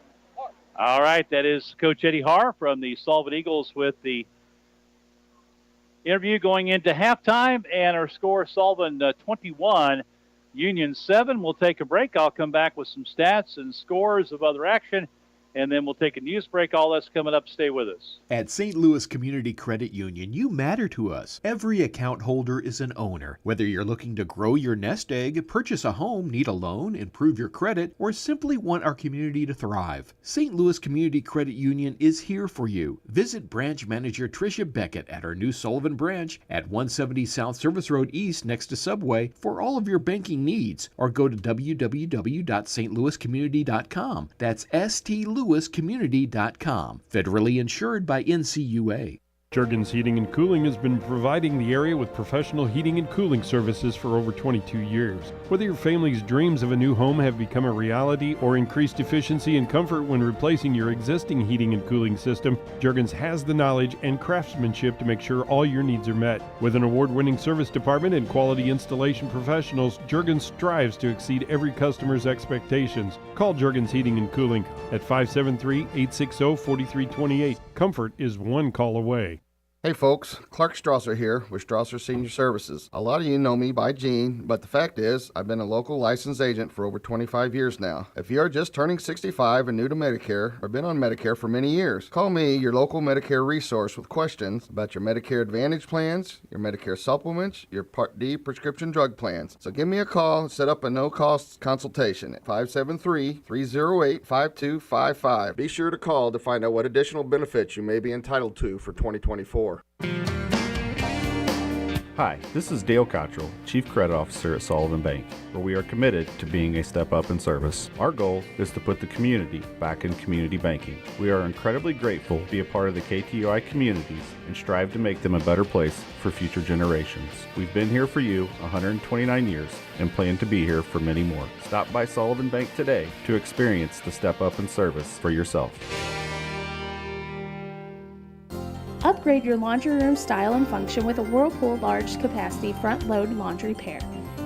All right, that is Coach Eddie Haar from the Sullivan Eagles with the interview going into halftime, and our score, Sullivan 21, Union 7. We'll take a break. I'll come back with some stats and scores of other action, and then we'll take a news break. All that's coming up. Stay with us. At St. Louis Community Credit Union, you matter to us. Every account holder is an owner. Whether you're looking to grow your nest egg, purchase a home, need a loan, improve your credit, or simply want our community to thrive, St. Louis Community Credit Union is here for you. Visit Branch Manager Tricia Beckett at our new Sullivan branch at 170 South Service Road East next to Subway for all of your banking needs, or go to www.stlouiscommunity.com. That's stlouiscommunity.com. Federally insured by NCUA. Juergens Heating and Cooling has been providing the area with professional heating and cooling services for over 22 years. Whether your family's dreams of a new home have become a reality or increased efficiency and comfort when replacing your existing heating and cooling system, Juergens has the knowledge and craftsmanship to make sure all your needs are met. With an award-winning service department and quality installation professionals, Juergens strives to exceed every customer's expectations. Call Juergens Heating and Cooling at 573-860-4328. Comfort is one call away. Hey folks, Clark Strasser here with Strasser Senior Services. A lot of you know me by Gene, but the fact is, I've been a local licensed agent for over 25 years now. If you are just turning 65 and new to Medicare, or been on Medicare for many years, call me, your local Medicare resource, with questions about your Medicare Advantage plans, your Medicare supplements, your Part D prescription drug plans. So give me a call and set up a no-cost consultation at 573-308-5255. Be sure to call to find out what additional benefits you may be entitled to for 2024. Hi, this is Dale Cottrell, Chief Credit Officer at Sullivan Bank, where we are committed to being a step up in service. Our goal is to put the community back in community banking. We are incredibly grateful to be a part of the KTUI communities and strive to make them a better place for future generations. We've been here for you 129 years and plan to be here for many more. Stop by Sullivan Bank today to experience the step up in service for yourself. Upgrade your laundry room style and function with a Whirlpool large capacity front load laundry pair.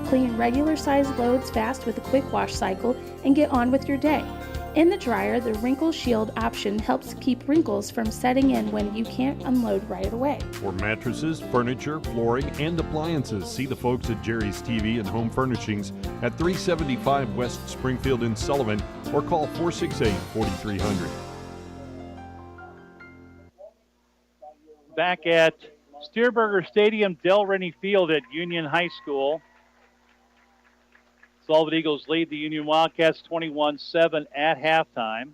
Clean regular sized loads fast with a quick wash cycle and get on with your day. In the dryer, the Wrinkle Shield option helps keep wrinkles from setting in when you can't unload right away. For mattresses, furniture, flooring, and appliances, see the folks at Jerry's TV and Home Furnishings at 375 West Springfield in Sullivan, or call 468-4300. Back at Steerberger Stadium, Del Rennie Field at Union High School. Sullivan Eagles lead the Union Wildcats 21-7 at halftime.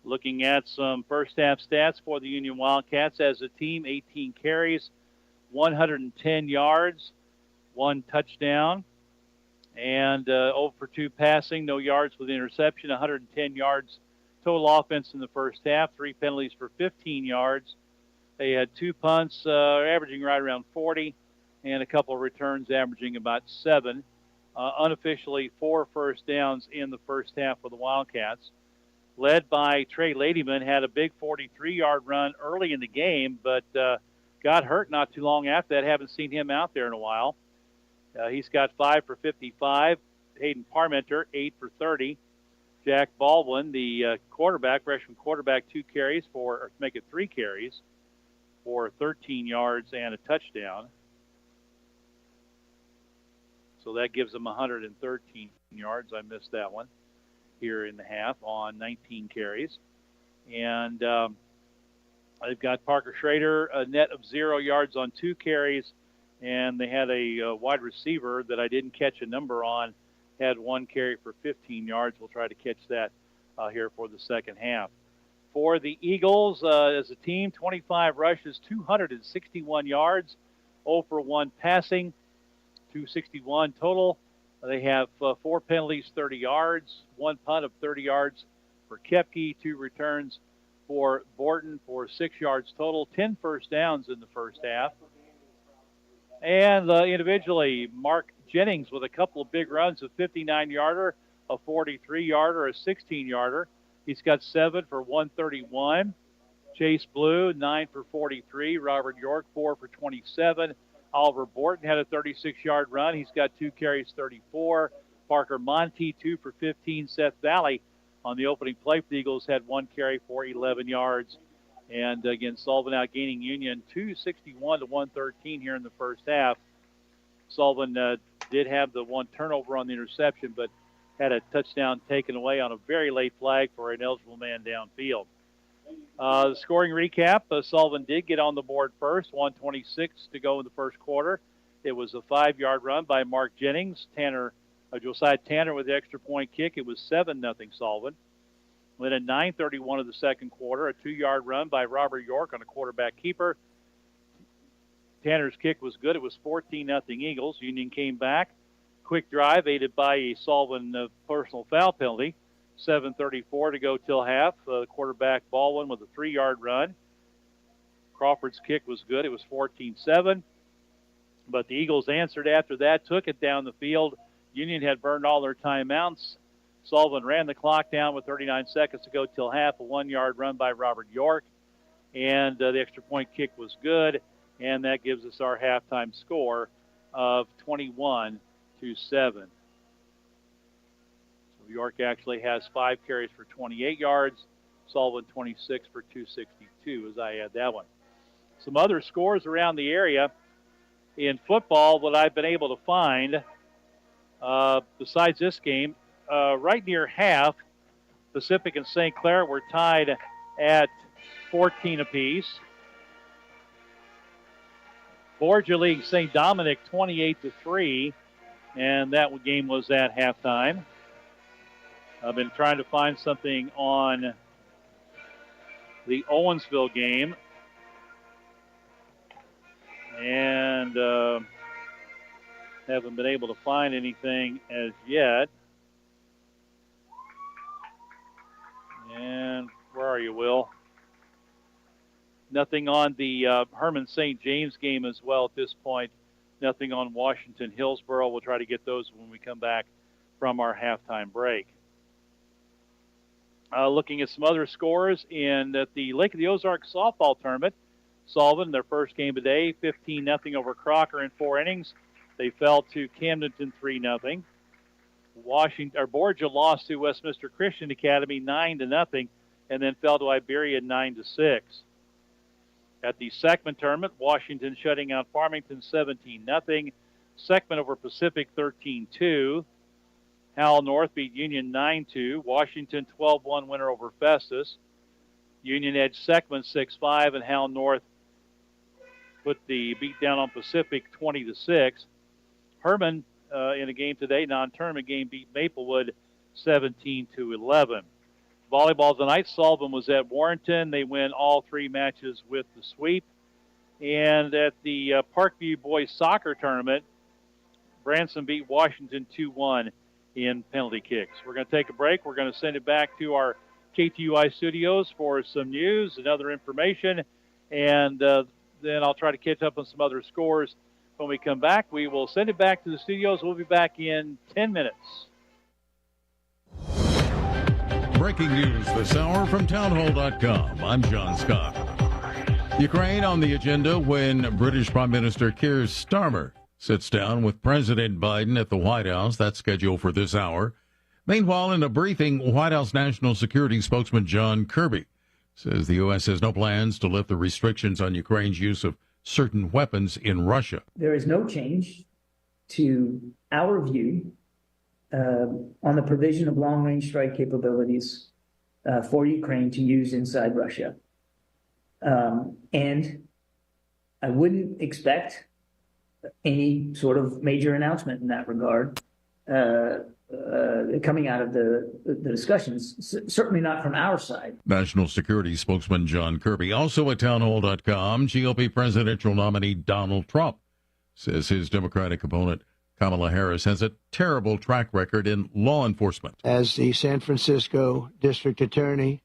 Looking at some first half stats for the Union Wildcats as a team: 18 carries, 110 yards, 1 touchdown, and 0 for 2 passing, no yards with interception, 110 yards total offense in the first half, 3 penalties for 15 yards. They had 2 punts, averaging right around 40, and a couple of returns averaging about 7. Unofficially, 4 first downs in the first half for the Wildcats. Led by Trey Ladyman, had a big 43-yard run early in the game, but got hurt not too long after that. Haven't seen him out there in a while. He's got 5 for 55. Hayden Parmenter, 8 for 30. Jack Baldwin, the freshman quarterback, 2 carries to make it 3 carries for 13 yards and a touchdown. So that gives them 113 yards. I missed that one here in the half on 19 carries. And they've got Parker Schrader, a net of 0 yards on 2 carries. And they had a wide receiver that I didn't catch a number on, had 1 carry for 15 yards. We'll try to catch that here for the second half. For the Eagles, as a team, 25 rushes, 261 yards, 0 for 1 passing, 261 total. They have 4 penalties, 30 yards, 1 punt of 30 yards for Koepke, 2 returns for Borton for 6 yards total, 10 first downs in the first half. And individually, Mark Jennings with a couple of big runs, a 59-yarder, a 43-yarder, a 16-yarder. He's got 7 for 131. Chase Blue, 9 for 43. Robert York, 4 for 27. Oliver Borton had a 36-yard run. He's got 2 carries, 34. Parker Monty, 2 for 15. Seth Valley on the opening play for the Eagles had 1 carry for 11 yards. And again, Sullivan outgaining Union 261 to 113 here in the first half. Sullivan did have the 1 turnover on the interception, but had a touchdown taken away on a very late flag for an eligible man downfield. The scoring recap, Sullivan did get on the board first, 1:26 to go in the first quarter. It was a 5-yard run by Mark Jennings. Josiah Tanner with the extra point kick. It was 7-0 Sullivan. Then at 9:31 of the second quarter, a 2-yard run by Robert York on a quarterback keeper. Tanner's kick was good. It was 14-0 Eagles. Union came back. Quick drive aided by a Sullivan personal foul penalty. 7:34 to go till half. Quarterback Baldwin with a 3-yard run. Crawford's kick was good. It was 14-7. But the Eagles answered after that, took it down the field. Union had burned all their timeouts. Sullivan ran the clock down with 39 seconds to go till half. A 1-yard run by Robert York. And the extra point kick was good. And that gives us our halftime score of 21-7. So York actually has 5 carries for 28 yards. Sullivan 26 for 262 as I add that one. Some other scores around the area in football that I've been able to find besides this game. Right near half, Pacific and St. Clair were tied at 14 apiece. Borgia League St. Dominic 28-3, and that game was at halftime. I've been trying to find something on the Owensville game, and haven't been able to find anything as yet. And where are you, Will? Nothing on the Herman St. James game as well at this point. Nothing on Washington Hillsboro. We'll try to get those when we come back from our halftime break. Looking at some other scores in the Lake of the Ozarks softball tournament. Sullivan, their first game today, 15-0 over Crocker in 4 innings. They fell to Camdenton 3-0. Borgia lost to Westminster Christian Academy 9-0, and then fell to Iberia 9-6. At the Seckman tournament, Washington shutting out Farmington 17-0. Seckman over Pacific 13-2. Howell North beat Union 9-2. Washington 12-1 winner over Festus. Union edged Seckman 6-5, and Howell North put the beat down on Pacific 20-6. Herman in a game today, non-tournament game, beat Maplewood 17-11. Volleyball tonight, Sullivan was at Warrenton. They win all 3 matches with the sweep. And at the Parkview Boys Soccer Tournament, Branson beat Washington 2-1 in penalty kicks. We're going to take a break. We're going to send it back to our KTUI studios for some news and other information. And then I'll try to catch up on some other scores. When we come back, we will send it back to the studios. We'll be back in 10 minutes. Breaking news this hour from townhall.com. I'm John Scott. Ukraine on the agenda when British Prime Minister Keir Starmer sits down with President Biden at the White House. That's scheduled for this hour. Meanwhile, in a briefing, White House National Security spokesman John Kirby says the U.S. has no plans to lift the restrictions on Ukraine's use of certain weapons in Russia. There is no change to our view on the provision of long-range strike capabilities for Ukraine to use inside Russia. And I wouldn't expect any sort of major announcement in that regard coming out of the discussions, certainly not from our side. National Security spokesman John Kirby. Also at townhall.com, GOP presidential nominee Donald Trump says his Democratic opponent Kamala Harris has a terrible track record in law enforcement. As the San Francisco district attorney,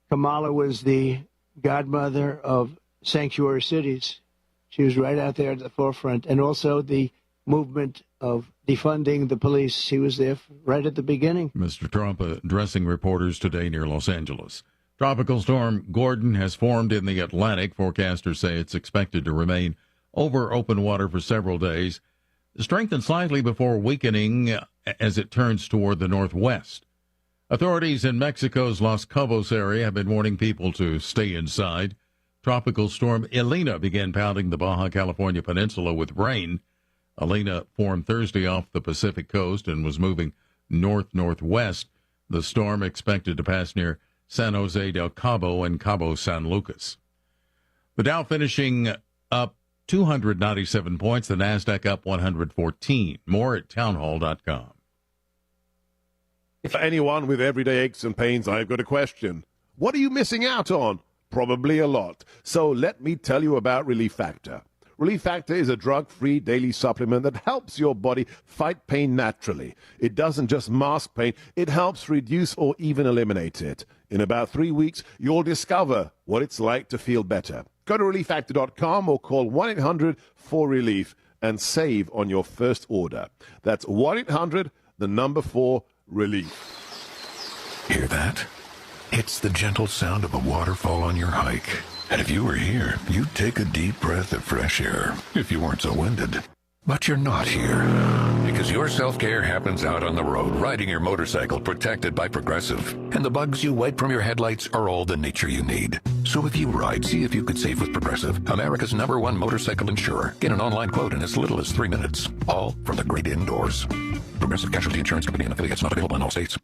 Kamala was the godmother of sanctuary cities. She was right out there at the forefront, and also the movement of defunding the police. She was there right at the beginning. Mr. Trump addressing reporters today near Los Angeles. Tropical storm Gordon has formed in the Atlantic. Forecasters say it's expected to remain over open water for several days, strengthen slightly before weakening as it turns toward the northwest. Authorities in Mexico's Los Cabos area have been warning people to stay inside. Tropical storm Elena began pounding the Baja California peninsula with rain. Elena formed Thursday off the Pacific coast and was moving north-northwest. The storm expected to pass near San Jose del Cabo and Cabo San Lucas. The Dow finishing up 297 points, the Nasdaq up 114. More at townhall.com. For anyone with everyday aches and pains, I've got a question. What are you missing out on? Probably a lot. So let me tell you about Relief Factor. Relief Factor is a drug-free daily supplement that helps your body fight pain naturally. It doesn't just mask pain, it helps reduce or even eliminate it. In about 3 weeks, you'll discover what it's like to feel better. Go to relieffactor.com or call 1-800-4RELIEF and save on your first order. That's 1-800-4RELIEF. Hear that? It's the gentle sound of a waterfall on your hike. And if you were here, you'd take a deep breath of fresh air, if you weren't so winded. But you're not here, because your self-care happens out on the road, riding your motorcycle protected by Progressive. And the bugs you wipe from your headlights are all the nature you need. So if you ride, see if you could save with Progressive, America's #1 motorcycle insurer. Get an online quote in as little as 3 minutes, all from the great indoors. Progressive Casualty Insurance Company and affiliates, not available in all states.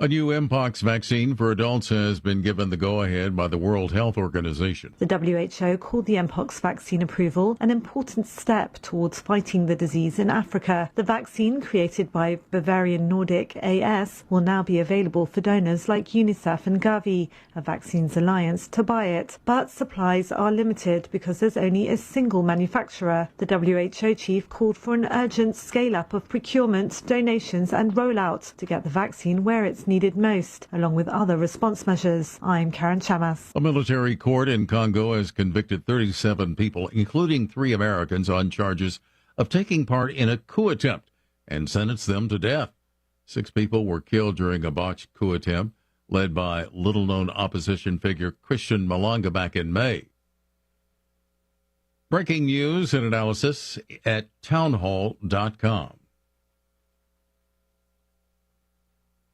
A new Mpox vaccine for adults has been given the go-ahead by the World Health Organization. The WHO called the Mpox vaccine approval an important step towards fighting the disease in Africa. The vaccine, created by Bavarian Nordic AS, will now be available for donors like UNICEF and Gavi, a vaccines alliance, to buy it. But supplies are limited because there's only a single manufacturer. The WHO chief called for an urgent scale-up of procurement, donations and rollout to get the vaccine where it's needed most, along with other response measures. I'm Karen Chamas. A military court in Congo has convicted 37 people, including 3 Americans, on charges of taking part in a coup attempt and sentenced them to death. 6 people were killed during a botched coup attempt led by little-known opposition figure Christian Malanga back in May. Breaking news and analysis at townhall.com.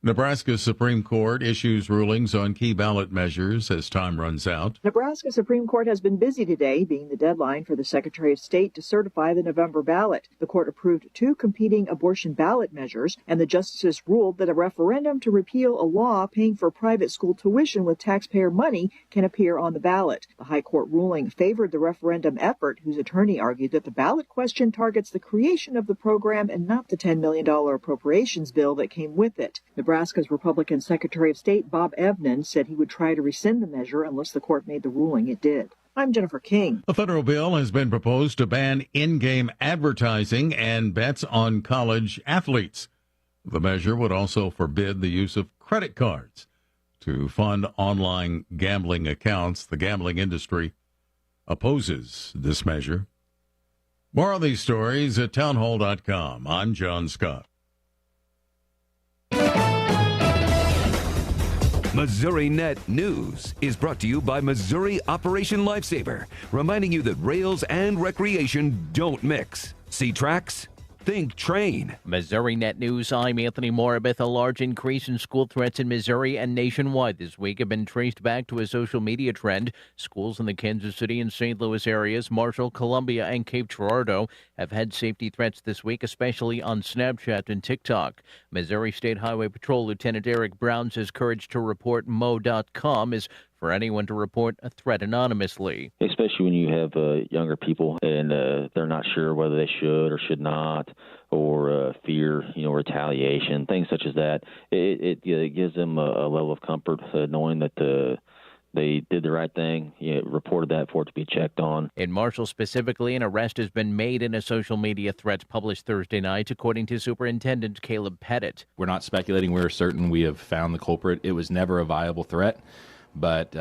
Nebraska Supreme Court issues rulings on key ballot measures as time runs out. Nebraska Supreme Court has been busy today, being the deadline for the Secretary of State to certify the November ballot. The court approved 2 competing abortion ballot measures, and the justices ruled that a referendum to repeal a law paying for private school tuition with taxpayer money can appear on the ballot. The High Court ruling favored the referendum effort, whose attorney argued that the ballot question targets the creation of the program and not the $10 million appropriations bill that came with it. Nebraska's Republican Secretary of State Bob Evnen said he would try to rescind the measure unless the court made the ruling it did. I'm Jennifer King. A federal bill has been proposed to ban in-game advertising and bets on college athletes. The measure would also forbid the use of credit cards to fund online gambling accounts. The gambling industry opposes this measure. More on these stories at townhall.com. I'm John Scott. Missouri Net News is brought to you by Missouri Operation Lifesaver, reminding you that rails and recreation don't mix. See tracks? Think train. Missouri Net News, I'm Anthony Morabith. A large increase in school threats in Missouri and nationwide this week have been traced back to a social media trend. Schools in the Kansas City and St. Louis areas, Marshall, Columbia, and Cape Girardeau have had safety threats this week, especially on Snapchat and TikTok. Missouri State Highway Patrol Lieutenant Eric Brown says courage to report mo.com is for anyone to report a threat anonymously. Especially when you have younger people and they're not sure whether they should or should not, or fear, retaliation, things such as that. It gives them a level of comfort knowing that they did the right thing, reported that for it to be checked on. In Marshall specifically, an arrest has been made in a social media threat published Thursday night, according to Superintendent Caleb Pettit. We're not speculating. We're certain we have found the culprit. It was never a viable threat. But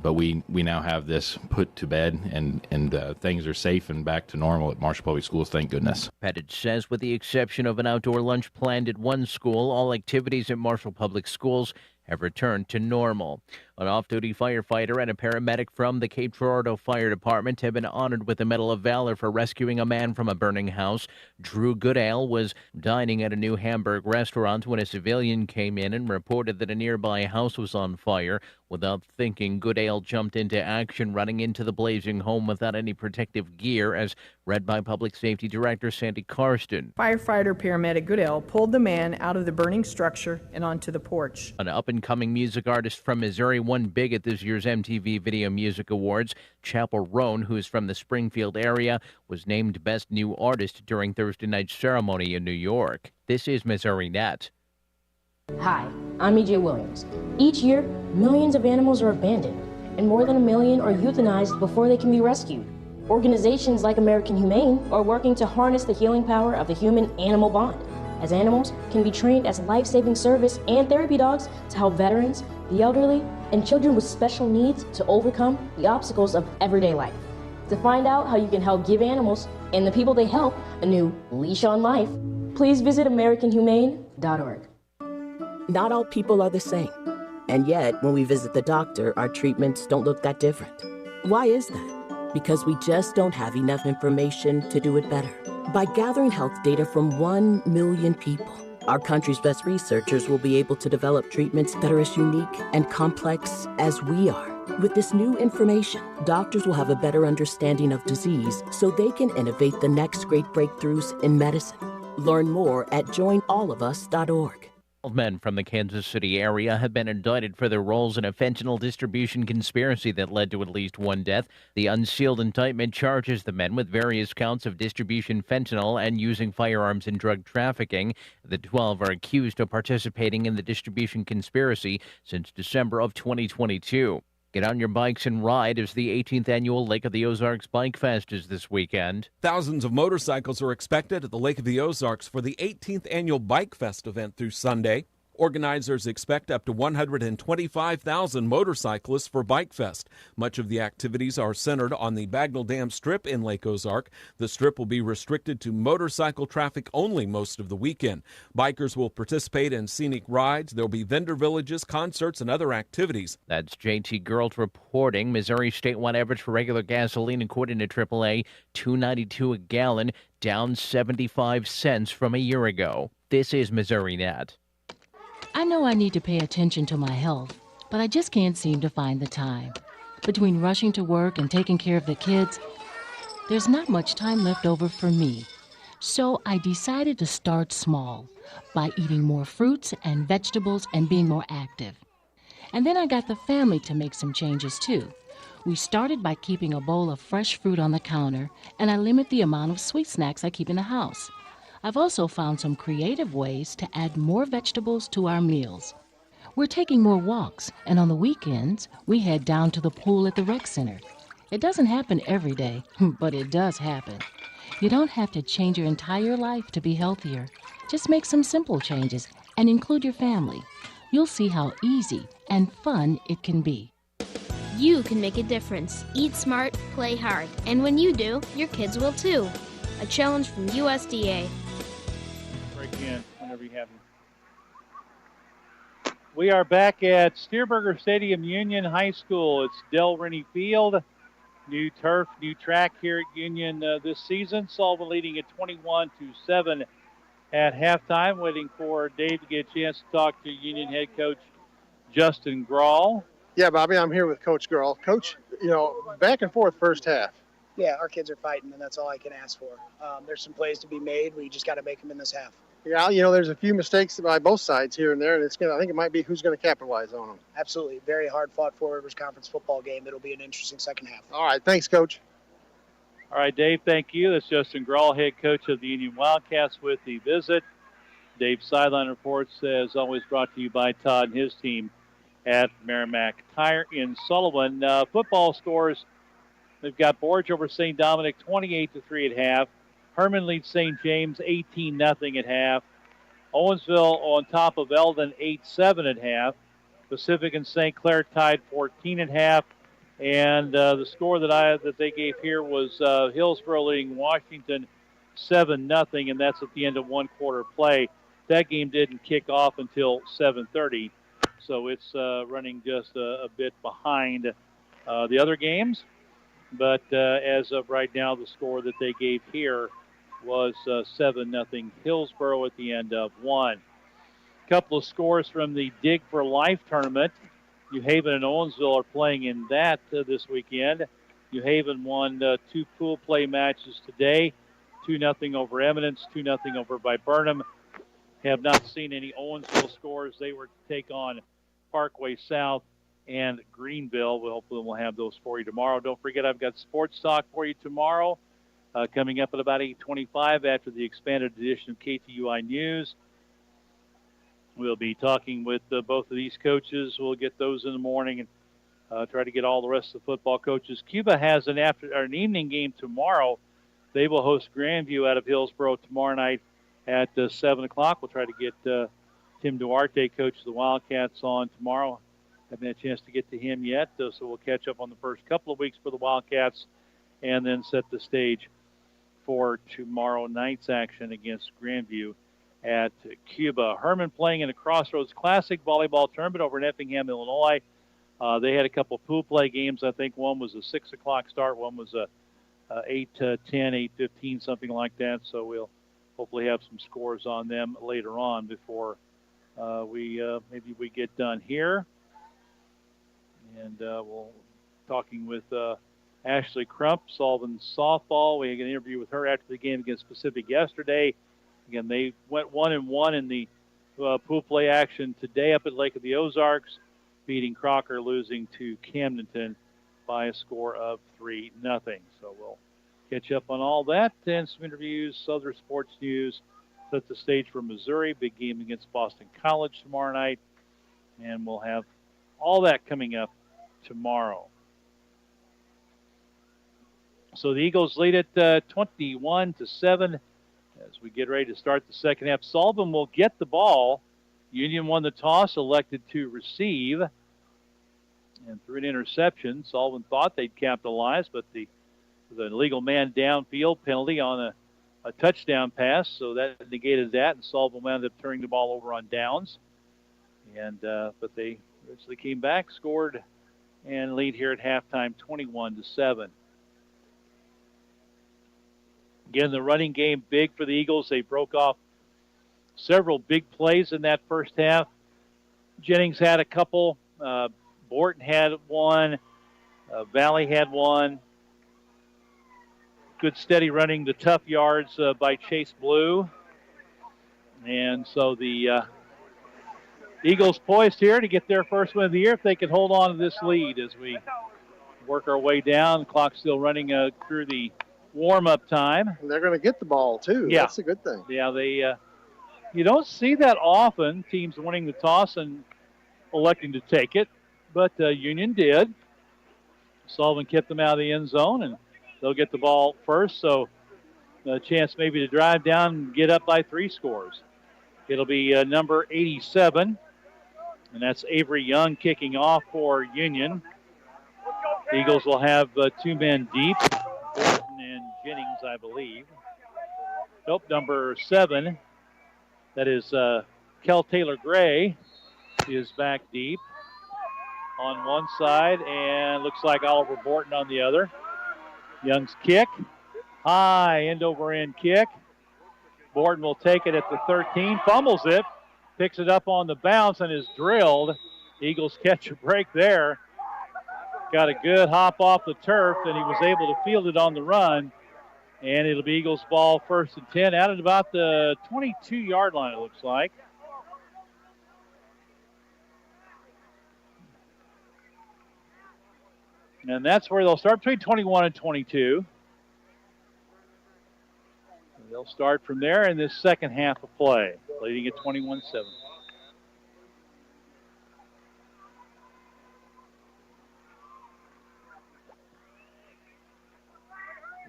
we now have this put to bed, and things are safe and back to normal at Marshall Public Schools, thank goodness. Pettit says with the exception of an outdoor lunch planned at one school, all activities at Marshall Public Schools have returned to normal. An off-duty firefighter and a paramedic from the Cape Girardeau Fire Department have been honored with the Medal of Valor for rescuing a man from a burning house. Drew Goodale was dining at a New Hamburg restaurant when a civilian came in and reported that a nearby house was on fire. Without thinking, Goodale jumped into action, running into the blazing home without any protective gear, as read by Public Safety Director Sandy Karsten. Firefighter-paramedic Goodale pulled the man out of the burning structure and onto the porch. An up-and-coming music artist from Missouri won big at this year's MTV Video Music Awards. Chappell Roan, who's from the Springfield area, was named Best New Artist during Thursday night's ceremony in New York. This is Missouri Net. Hi, I'm E.J. Williams. Each year, millions of animals are abandoned, and more than 1 million are euthanized before they can be rescued. Organizations like American Humane are working to harness the healing power of the human-animal bond, as animals can be trained as life-saving service and therapy dogs to help veterans, the elderly, and children with special needs to overcome the obstacles of everyday life. To find out how you can help give animals and the people they help a new leash on life, please visit AmericanHumane.org. Not all people are the same. And yet, when we visit the doctor, our treatments don't look that different. Why is that? Because we just don't have enough information to do it better. By gathering health data from 1 million people, our country's best researchers will be able to develop treatments that are as unique and complex as we are. With this new information, doctors will have a better understanding of disease so they can innovate the next great breakthroughs in medicine. Learn more at joinallofus.org. Men from the Kansas City area have been indicted for their roles in a fentanyl distribution conspiracy that led to at least one death. The unsealed indictment charges the men with various counts of distribution fentanyl and using firearms in drug trafficking. The 12 are accused of participating in the distribution conspiracy since December of 2022. Get on your bikes and ride as the 18th annual Lake of the Ozarks Bike Fest is this weekend. Thousands of motorcycles are expected at the Lake of the Ozarks for the 18th annual Bike Fest event through Sunday. Organizers expect up to 125,000 motorcyclists for Bike Fest. Much of the activities are centered on the Bagnell Dam Strip in Lake Ozark. The strip will be restricted to motorcycle traffic only most of the weekend. Bikers will participate in scenic rides. There will be vendor villages, concerts, and other activities. That's JT Girls reporting. Missouri statewide average for regular gasoline, according to AAA, $2.92 a gallon, down 75 cents from a year ago. This is Missouri Net. I know I need to pay attention to my health, but I just can't seem to find the time. Between rushing to work and taking care of the kids, there's not much time left over for me. So I decided to start small by eating more fruits and vegetables and being more active. And then I got the family to make some changes too. We started by keeping a bowl of fresh fruit on the counter, and I limit the amount of sweet snacks I keep in the house. I've also found some creative ways to add more vegetables to our meals. We're taking more walks, and on the weekends, we head down to the pool at the rec center. It doesn't happen every day, but it does happen. You don't have to change your entire life to be healthier. Just make some simple changes and include your family. You'll see how easy and fun it can be. You can make a difference. Eat smart, play hard. And when you do, your kids will too. A challenge from USDA. Break in whenever you have them. We are back at Steerberger Stadium Union High School. It's Del Rennie Field. New turf, new track here at Union this season. Sullivan leading at 21-7 at halftime. Waiting for Dave to get a chance to talk to Union head coach Justin Grawl. Yeah, Bobby, I'm here with Coach Grawl. Coach, back and forth first half. Yeah, our kids are fighting, and that's all I can ask for. There's some plays to be made. We just got to make them in this half. Yeah, there's a few mistakes by both sides here and there, and I think it might be who's going to capitalize on them. Absolutely. Very hard-fought Four Rivers Conference football game. It'll be an interesting second half. All right. Thanks, Coach. All right, Dave, thank you. That's Justin Grawl, head coach of the Union Wildcats with the visit. Dave's sideline reports, as always, brought to you by Todd and his team at Merrimack Tire in Sullivan. Football scores, we've got Borge over St. Dominic 28-3 at half. Herman leads St. James 18-0 at half. Owensville on top of Eldon 8-7 at half. Pacific and St. Clair tied 14 at half. And the score that they gave here was Hillsborough leading Washington 7-0, and that's at the end of one quarter play. That game didn't kick off until 7:30, so it's running just a bit behind the other games. But as of right now, the score that they gave here was 7-0 Hillsborough at the end of one. A couple of scores from the Dig for Life tournament. New Haven and Owensville are playing in that this weekend. New Haven won two pool play matches today, 2-0 over Eminence, 2-0 over Viburnum. Have not seen any Owensville scores. They were to take on Parkway South and Greenville. Hopefully we'll have those for you tomorrow. Don't forget, I've got sports talk for you tomorrow, coming up at about 8:25 after the expanded edition of KTUI News. We'll be talking with both of these coaches. We'll get those in the morning and try to get all the rest of the football coaches. Cuba has an evening game tomorrow. They will host Grandview out of Hillsborough tomorrow night at 7 o'clock. We'll try to get Tim Duarte, coach of the Wildcats, on tomorrow. Haven't had a chance to get to him yet, so we'll catch up on the first couple of weeks for the Wildcats and then set the stage for tomorrow night's action against Grandview at Cuba. Herman playing in a Crossroads Classic volleyball tournament over in Effingham, Illinois. They had a couple pool play games. I think one was a 6 o'clock start, one was a 8-10, 8-15, something like that. So we'll hopefully have some scores on them later on before maybe we get done here. And we'll talking with Ashley Crump, Sullivan softball. We had an interview with her after the game against Pacific yesterday. Again, they went 1-1 in the pool play action today up at Lake of the Ozarks, beating Crocker, losing to Camdenton by a score of 3-0. So we'll catch up on all that and some interviews, other sports news, set the stage for Missouri, big game against Boston College tomorrow night, and we'll have all that coming up tomorrow. So the Eagles lead it 21-7 as we get ready to start the second half. Sullivan will get the ball. Union won the toss, elected to receive, and through an interception, Sullivan thought they'd capitalize, but the illegal man downfield penalty on a touchdown pass, so that negated that, and Sullivan wound up turning the ball over on downs. And but they eventually came back, scored, and lead here at halftime, 21-7. Again, the running game big for the Eagles. They broke off several big plays in that first half. Jennings had a couple. Borton had one. Valley had one. Good steady running, the tough yards by Chase Blue. And so the Eagles poised here to get their first win of the year if they can hold on to this lead as we work our way down. The clock's still running through the warm-up time. And they're going to get the ball, too. Yeah. That's a good thing. Yeah, you don't see that often, teams winning the toss and electing to take it, but Union did. Sullivan kept them out of the end zone, and they'll get the ball first, so a chance maybe to drive down and get up by 3 scores. It'll be number 87, and that's Avery Young kicking off for Union. The Eagles will have 2 men deep, Borton and Jennings, I believe. Nope, number 7, that is Kel Taylor-Gray, is back deep on one side, and looks like Oliver Borton on the other. Young's kick. High end over end kick. Borden will take it at the 13. Fumbles it. Picks it up on the bounce and is drilled. Eagles catch a break there. Got a good hop off the turf, and he was able to field it on the run. And it'll be Eagles ball 1st and 10 out at about the 22-yard line, it looks like. And that's where they'll start, between 21 and 22. They'll start from there in this second half of play, leading at 21-7.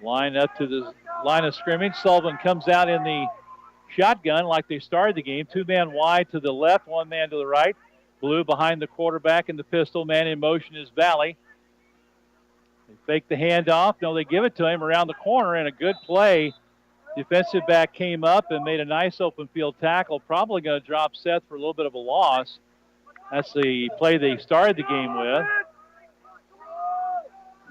Line up to the line of scrimmage. Sullivan comes out in the shotgun like they started the game. 2-man wide to the left, 1 man to the right. Blue behind the quarterback in the pistol. Man in motion is Valley. They fake the handoff. No, they give it to him around the corner, and a good play. Defensive back came up and made a nice open field tackle. Probably going to drop Seth for a little bit of a loss. That's the play they started the game with.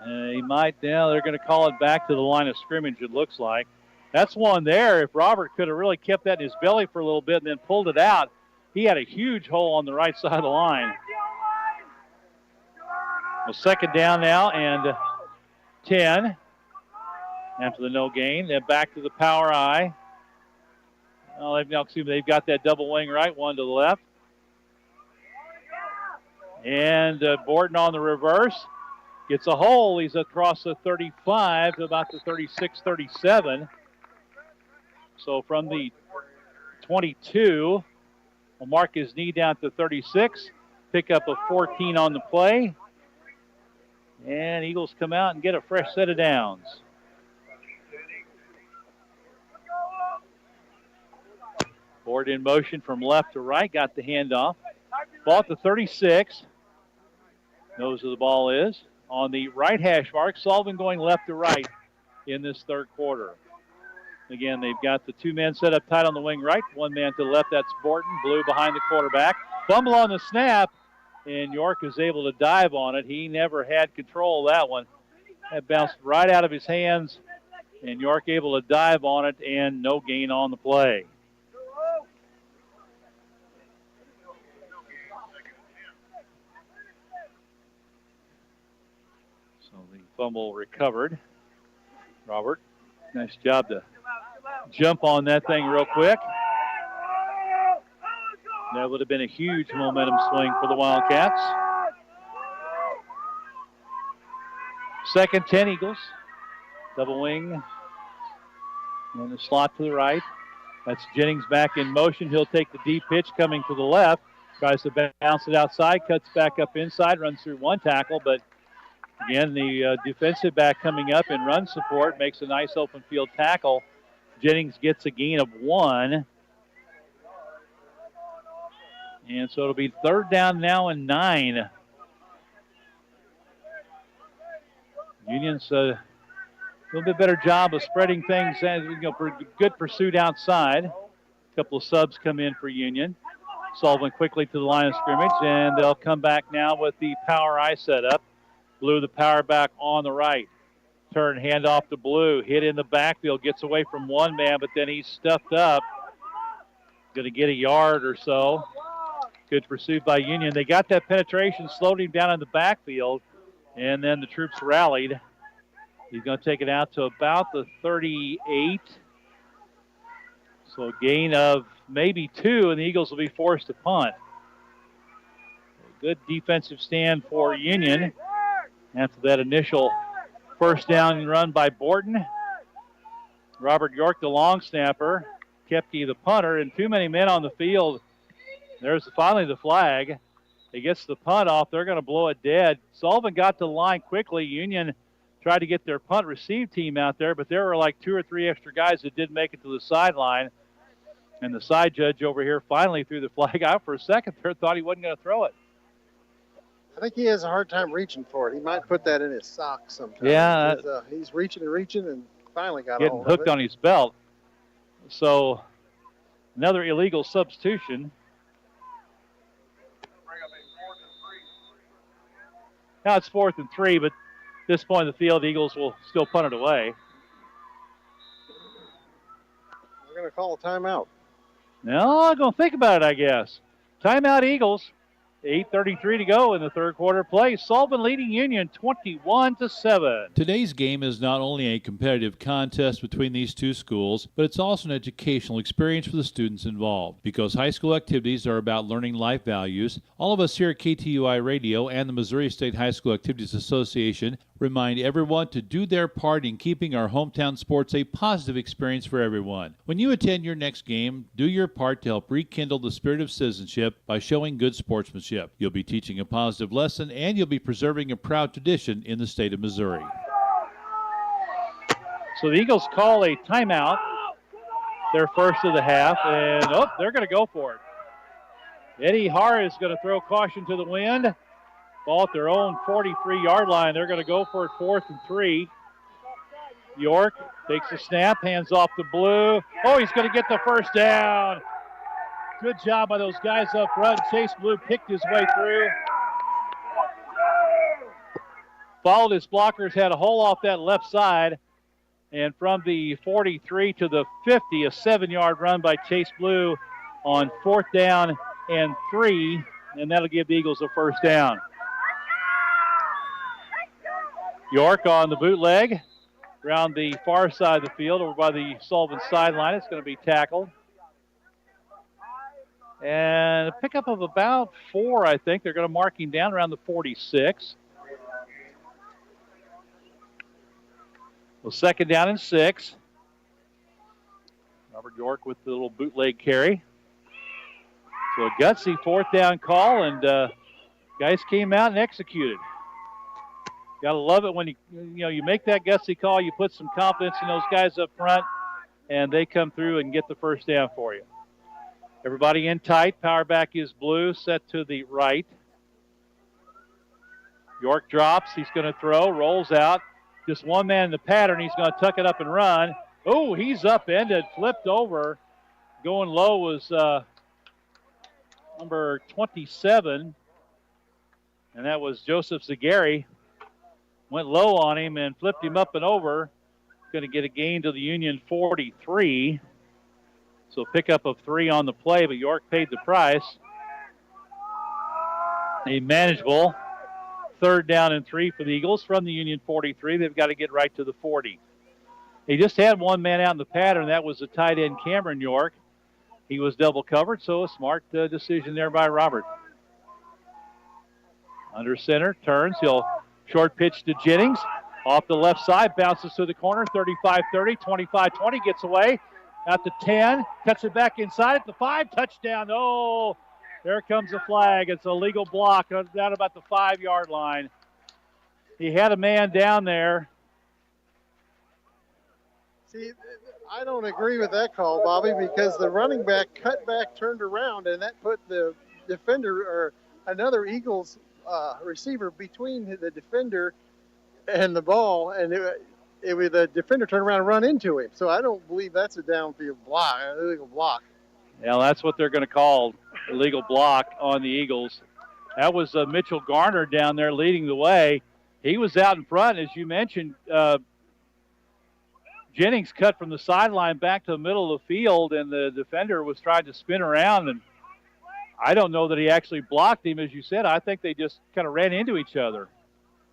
He might, now they're going to call it back to the line of scrimmage, it looks like. That's one there. If Robert could have really kept that in his belly for a little bit and then pulled it out, he had a huge hole on the right side of the line. Well, 2nd down now and 10 after the no gain. Then back to the power I. Oh, they've got that double wing right, one to the left. And Borden on the reverse. Gets a hole. He's across the 35 to about the 36, 37. So from the 22, will mark his knee down to 36. Pick up a 14 on the play. And Eagles come out and get a fresh set of downs. Borden in motion from left to right. Got the handoff. Ball at the 36. Knows where the ball is. On the right hash mark, Sullivan going left to right in this 3rd quarter. Again, they've got the 2 men set up tight on the wing right, 1 man to the left, that's Borden. Blue behind the quarterback. Fumble on the snap, and York is able to dive on it. He never had control of that one. That bounced right out of his hands, and York able to dive on it, and no gain on the play. Fumble recovered. Robert, nice job to jump on that thing real quick. That would have been a huge momentum swing for the Wildcats. 2nd 10 Eagles. Double wing. And the slot to the right. That's Jennings back in motion. He'll take the deep pitch coming to the left. Tries to bounce it outside. Cuts back up inside. Runs through 1 tackle, but again, the defensive back coming up in run support makes a nice open field tackle. Jennings gets a gain of 1. And so it'll be 3rd down now and 9. Union's a little bit better job of spreading things, good pursuit outside. A couple of subs come in for Union. Sullivan quickly to the line of scrimmage, and they'll come back now with the power I setup. Blue, the power back on the right. Turn, hand off to Blue. Hit in the backfield. Gets away from 1 man, but then he's stuffed up. Going to get a yard or so. Good pursuit by Union. They got that penetration, slowed him down in the backfield, and then the troops rallied. He's going to take it out to about the 38. So a gain of maybe 2, and the Eagles will be forced to punt. Good defensive stand for Union. After that initial 1st down run by Borden. Robert York, the long snapper. Kepke, the punter, and too many men on the field. There's finally the flag. He gets the punt off. They're going to blow it dead. Sullivan got to the line quickly. Union tried to get their punt receive team out there, but there were like 2 or 3 extra guys that didn't make it to the sideline. And the side judge over here finally threw the flag out. For a second there, thought he wasn't going to throw it. I think he has a hard time reaching for it. He might put that in his socks sometimes. Yeah. He's reaching and finally got getting hooked on his belt. So another illegal substitution. Now it's 4th and 3, but this point in the field, the Eagles will still punt it away. We're going to call a timeout. No, I'm going to think about it, I guess. Timeout, Eagles. 8:33 to go in the third quarter play. Sullivan leading Union 21-7. Today's game is not only a competitive contest between these two schools, but it's also an educational experience for the students involved. Because high school activities are about learning life values, all of us here at KTUI Radio and the Missouri State High School Activities Association remind everyone to do their part in keeping our hometown sports a positive experience for everyone. When you attend your next game, do your part to help rekindle the spirit of citizenship by showing good sportsmanship. You'll be teaching a positive lesson, and you'll be preserving a proud tradition in the state of Missouri. So the Eagles call a timeout, their first of the half, and they're going to go for it. Eddie Har is going to throw caution to the wind. Ball at their own 43-yard line. They're going to go for it 4th and 3. York takes the snap, hands off to Blue. Oh, he's going to get the first down. Good job by those guys up front. Chase Blue picked his way through. Followed his blockers, had a hole off that left side. And from the 43 to the 50, a 7-yard run by Chase Blue on 4th down and 3. And that'll give the Eagles a first down. York on the bootleg around the far side of the field over by the Sullivan sideline. It's going to be tackled. And a pickup of about 4, I think. They're going to mark him down around the 46. Well, 2nd down and 6. Robert York with the little bootleg carry. So a gutsy 4th down call, and guys came out and executed. Got to love it when you make that gutsy call, you put some confidence in those guys up front, and they come through and get the first down for you. Everybody in tight. Power back is Blue, set to the right. York drops. He's going to throw, rolls out. Just one man in the pattern. He's going to tuck it up and run. Oh, he's upended, flipped over. Going low was number 27, and that was Joseph Zagari. Went low on him and flipped him up and over. Going to get a gain to the Union 43. So pickup of 3 on the play, but York paid the price. A manageable 3rd down and 3 for the Eagles from the Union 43. They've got to get right to the 40. They just had one man out in the pattern. That was the tight end Cameron York. He was double covered, so a smart decision there by Robert. Under center, turns. He'll short pitch to Jennings. Off the left side, bounces to the corner, 35-30, 25-20, gets away. At the 10, cuts it back inside at the 5, touchdown. Oh, there comes a flag. It's a legal block down about the 5-yard line. He had a man down there. See, I don't agree with that call, Bobby, because the running back cut back, turned around, and that put the defender or another Eagles receiver between the defender and the ball, and the defender turned around and run into him. So I don't believe that's a downfield block, an illegal block. Yeah, that's what they're going to call illegal block on the Eagles. That was Mitchell Garner down there leading the way. He was out in front, as you mentioned. Jennings cut from the sideline back to the middle of the field, and the defender was trying to spin around, and I don't know that he actually blocked him, as you said. I think they just kind of ran into each other.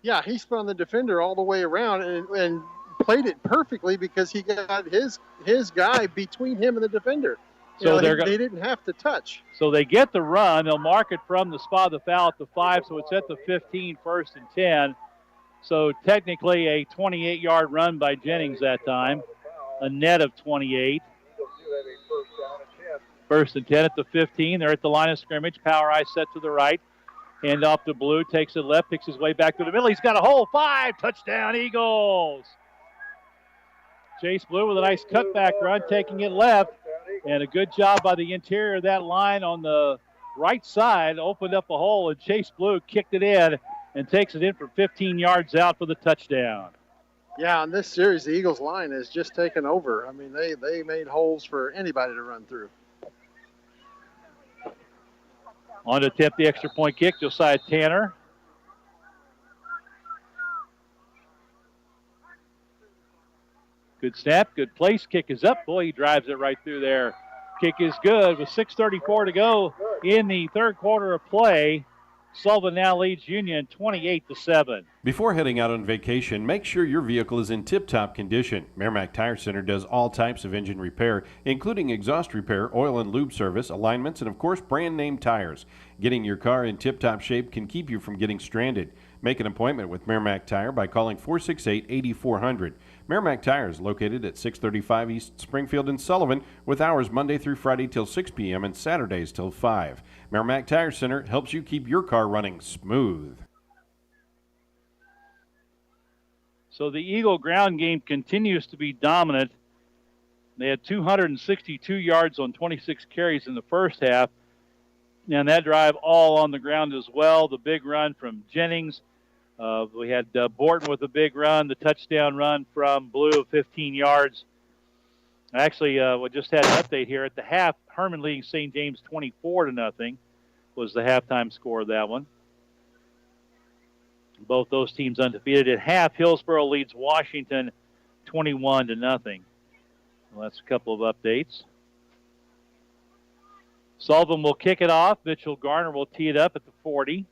Yeah, he spun the defender all the way around and played it perfectly because he got his guy between him and the defender. So they didn't have to touch. So they get the run. They'll mark it from the spot of the foul at the 5, so it's at the 15, 1st and 10. So technically a 28-yard run by Jennings that time, a net of 28. 1st and 10 at the 15. They're at the line of scrimmage. Power eye set to the right. Hand off to Blue, takes it left, picks his way back to the middle. He's got a hole. 5, touchdown Eagles. Chase Blue with a nice cutback run, taking it left. And a good job by the interior of that line on the right side. Opened up a hole, and Chase Blue kicked it in and takes it in from 15 yards out for the touchdown. Yeah, in this series, the Eagles line has just taken over. I mean, they made holes for anybody to run through. On to attempt the extra point kick, Josiah Tanner. Good snap, good place. Kick is up. Boy, he drives it right through there. Kick is good with 6:34 to go in the third quarter of play. Sullivan now leads Union 28-7. Before heading out on vacation, make sure your vehicle is in tip-top condition. Merrimack Tire Center does all types of engine repair, including exhaust repair, oil and lube service, alignments, and of course brand name tires. Getting your car in tip-top shape can keep you from getting stranded. Make an appointment with Merrimack Tire by calling 468-8400. Merrimack Tire is located at 635 East Springfield in Sullivan, with hours Monday through Friday till 6 p.m. and Saturdays till 5. Merrimack Tire Center helps you keep your car running smooth. So the Eagle ground game continues to be dominant. They had 262 yards on 26 carries in the first half, and that drive all on the ground as well. The big run from Jennings. We had Borton with a big run, the touchdown run from Blue of 15 yards. Actually, we just had an update here. At the half, Herman leading St. James 24-0 was the halftime score of that one. Both those teams undefeated. At half, Hillsboro leads Washington 21-0. Well, that's a couple of updates. Sullivan will kick it off. Mitchell Garner will tee it up at the 40.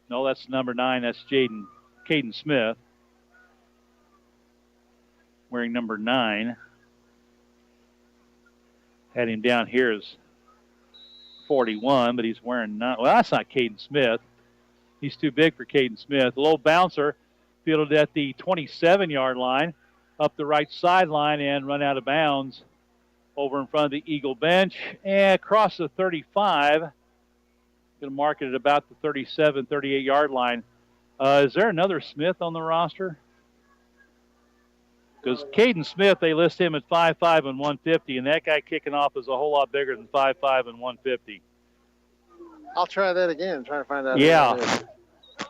No, that's number 9. That's Caden Smith. Wearing number 9. Had him down here as 41, but he's wearing 9. Well, that's not Caden Smith. He's too big for Caden Smith. Low bouncer fielded at the 27-yard line, up the right sideline and run out of bounds over in front of the Eagle bench and across the 35. Going to mark it at about the 37, 38-yard line. Is there another Smith on the roster? Because Caden Smith, they list him at 5'5" and 150, and that guy kicking off is a whole lot bigger than 5'5" and 150. I'll try that again, try to find out. Yeah. All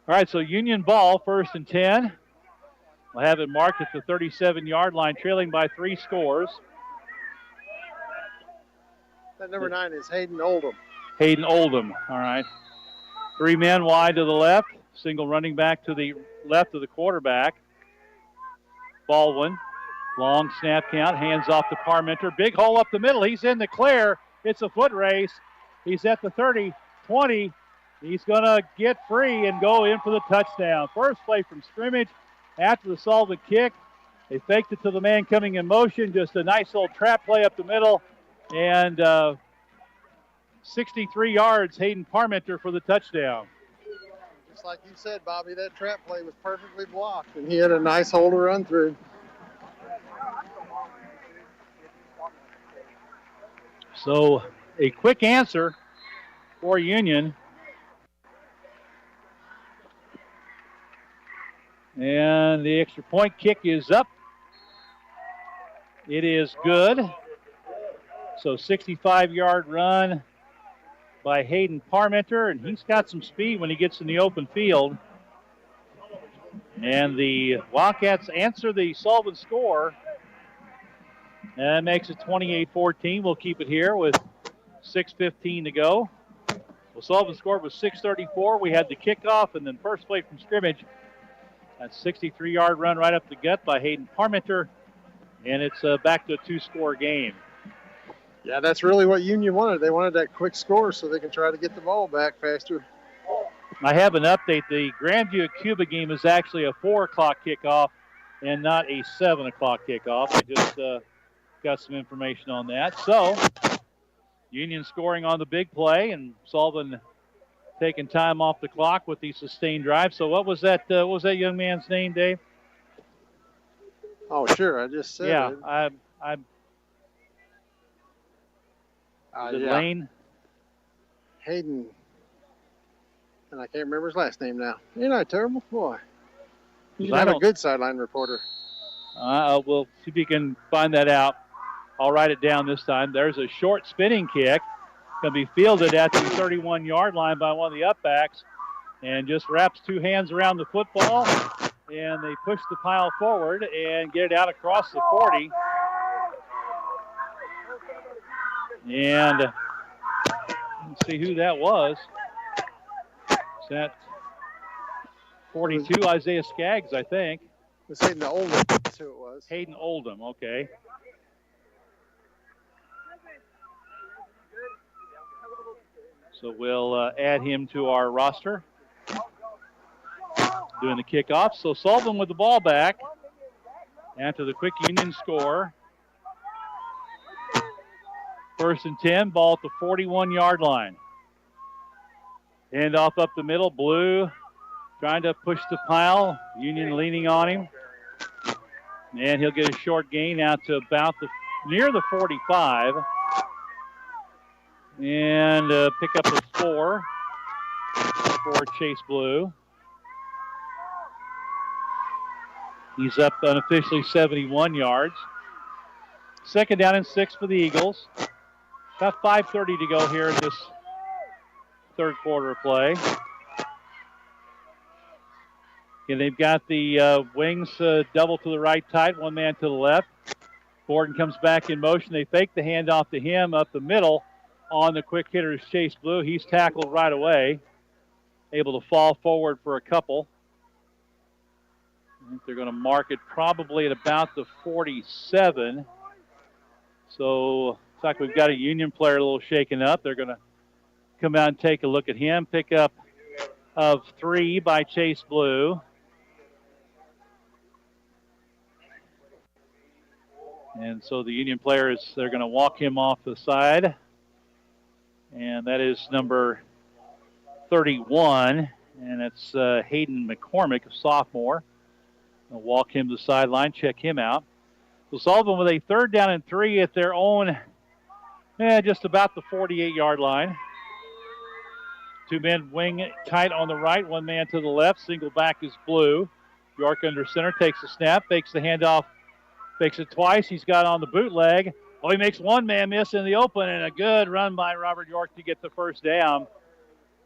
right, so Union ball, 1st and 10. We'll have it marked at the 37-yard line, trailing by 3 scores. That number 9 is Hayden Oldham. Hayden Oldham, all right. 3 men wide to the left, single running back to the left of the quarterback. Baldwin, long snap count, hands off to Parmenter. Big hole up the middle. He's in the clear. It's a foot race. He's at the 30, 20. He's going to get free and go in for the touchdown. First play from scrimmage after the Sullivan kick. They faked it to the man coming in motion. Just a nice little trap play up the middle. And 63 yards, Hayden Parmenter for the touchdown. Just like you said, Bobby, that trap play was perfectly blocked, and he had a nice hole to run through. So a quick answer for Union. And the extra point kick is up. It is good. So 65-yard run by Hayden Parmenter, and he's got some speed when he gets in the open field. And the Wildcats answer the Sullivan score. And that makes it 28-14. We'll keep it here with 6:15 to go. Well, Sullivan scored with 6:34. We had the kickoff and then first play from scrimmage. That 63-yard run right up the gut by Hayden Parmenter. And it's back to a 2-score game. Yeah, that's really what Union wanted. They wanted that quick score so they can try to get the ball back faster. I have an update. The Grandview Cuba game is actually a 4 o'clock kickoff and not a 7 o'clock kickoff. I just got some information on that. So, Union scoring on the big play and Sullivan taking time off the clock with the sustained drive. So what was that young man's name, Dave? Oh, sure. I just said yeah, it. Yeah. Lane? Hayden. And I can't remember his last name now. Ain't I terrible? Boy. He's not a good sideline reporter. We'll see if you can find that out. I'll write it down this time. There's a short spinning kick. Going to be fielded at the 31-yard line by one of the upbacks. And just wraps 2 hands around the football. And they push the pile forward and get it out across the 40. And let's see who that was. Is that 42, Isaiah Skaggs, I think. It was Hayden Oldham. That's who it was. Hayden Oldham, okay. So we'll add him to our roster. Doing the kickoff. So Sullivan with the ball back after the quick Union score. 1st and 10, ball at the 41-yard line. Hand off up the middle. Blue trying to push the pile. Union leaning on him. And he'll get a short gain out to about near the 45. And pick up the 4 for Chase Blue. He's up unofficially 71 yards. 2nd down and 6 for the Eagles. About 5:30 to go here in this third quarter of play. And they've got the wings double to the right tight, one man to the left. Borden comes back in motion. They fake the handoff to him up the middle. On the quick hitter is Chase Blue. He's tackled right away. Able to fall forward for a couple. I think they're going to mark it probably at about the 47. So looks like we've got a Union player a little shaken up. They're going to come out and take a look at him. Pick up of 3 by Chase Blue. And so the Union player they're going to walk him off the side. And that is number 31. And it's Hayden McCormick, a sophomore. They'll walk him to the sideline, check him out. So Sullivan with a 3rd down and 3 at their own, just about the 48-yard line. 2 men wing tight on the right, 1 man to the left. Single back is Blue. York under center, takes the snap, fakes the handoff, fakes it twice. He's got on the bootleg. Oh, he makes 1 man miss in the open, and a good run by Robert York to get the 1st down.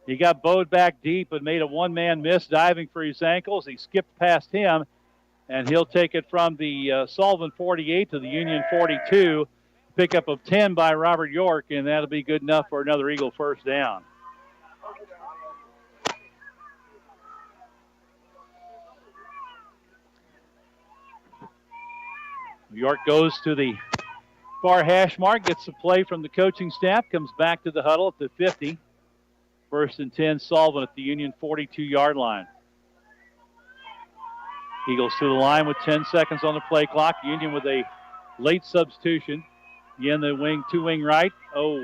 He got bowed back deep and made a 1-man miss diving for his ankles. He skipped past him, and he'll take it from the Sullivan 48 to the Union 42. Pickup of 10 by Robert York, and that'll be good enough for another Eagle 1st down. York goes to the far hash mark, gets a play from the coaching staff, comes back to the huddle at the 50. 1st and 10, Sullivan at the Union 42-yard line. Eagles to the line with 10 seconds on the play clock. Union with a late substitution. Again, the wing, 2-wing right. Oh,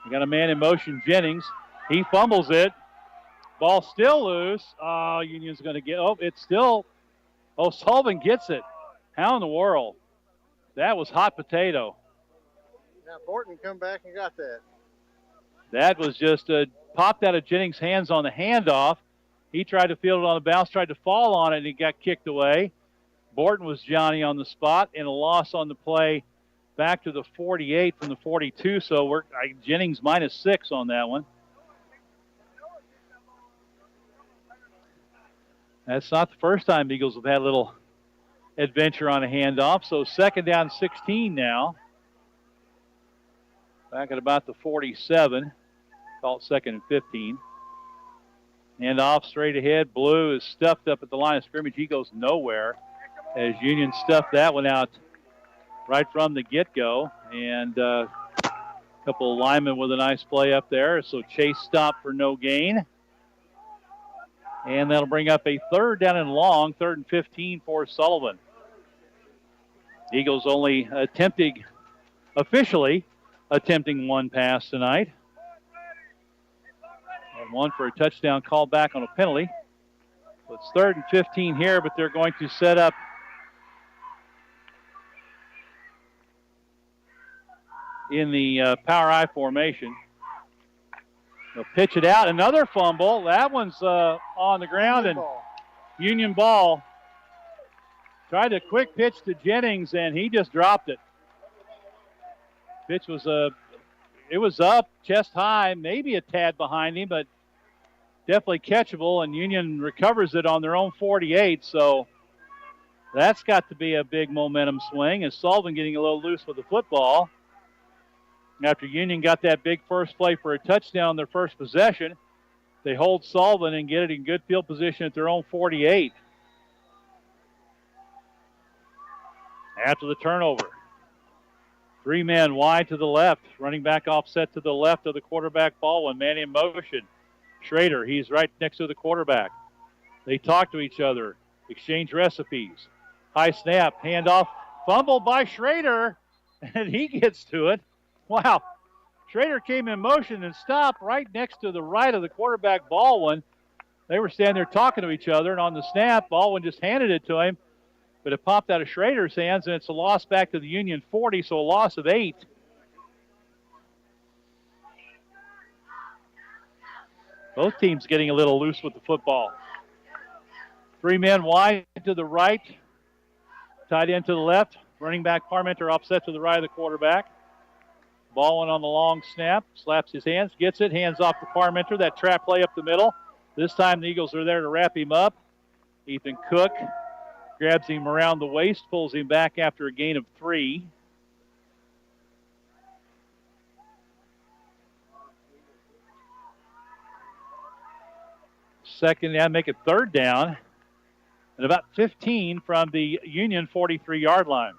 we got a man in motion, Jennings. He fumbles it. Ball still loose. Oh, Union's going to get, Sullivan gets it. How in the world? That was hot potato. Now, Borton come back and got that. That was just popped out of Jennings' hands on the handoff. He tried to field it on the bounce, tried to fall on it, and he got kicked away. Borton was Johnny on the spot, and a loss on the play back to the 48 from the 42, so Jennings -6 on that one. That's not the first time Eagles have had a little adventure on a handoff, so 2nd down 16 now. Back at about the 47, call it 2nd and 15. And off straight ahead. Blue is stuffed up at the line of scrimmage. He goes nowhere as Union stuffed that one out right from the get-go. And a couple of linemen with a nice play up there. So Chase stopped for no gain. And that'll bring up a 3rd down and long, 3rd and 15 for Sullivan. Eagles only officially attempting 1 pass tonight. And 1 for a touchdown called back on a penalty. So it's 3rd and 15 here, but they're going to set up in the power I formation. They'll pitch it out. Another fumble. That one's on the ground, and Union ball. Tried a quick pitch to Jennings, and he just dropped it. Pitch was it was up, chest high, maybe a tad behind him, but definitely catchable, and Union recovers it on their own 48, so that's got to be a big momentum swing, as Sullivan getting a little loose with the football. After Union got that big first play for a touchdown, their first possession, They hold Sullivan and get it in good field position at their own 48. After the turnover. 3 men wide to the left. Running back offset to the left of the quarterback ball. 1 man in motion. Schrader, he's right next to the quarterback. They talk to each other, exchange recipes. High snap, handoff, fumbled by Schrader, and he gets to it. Wow. Schrader came in motion and stopped right next to the right of the quarterback Baldwin. They were standing there talking to each other, and on the snap, Baldwin just handed it to him, but it popped out of Schrader's hands, and it's a loss back to the Union 40, so a loss of 8. Both teams getting a little loose with the football. 3 men wide to the right, tight end to the left, running back Parmenter offset to the right of the quarterback. Baldwin on the long snap, slaps his hands, gets it, hands off to Parmenter. That trap play up the middle. This time the Eagles are there to wrap him up. Ethan Cook grabs him around the waist, pulls him back after a gain of 3. Second down, make it third down. And about 15 from the Union 43-yard line.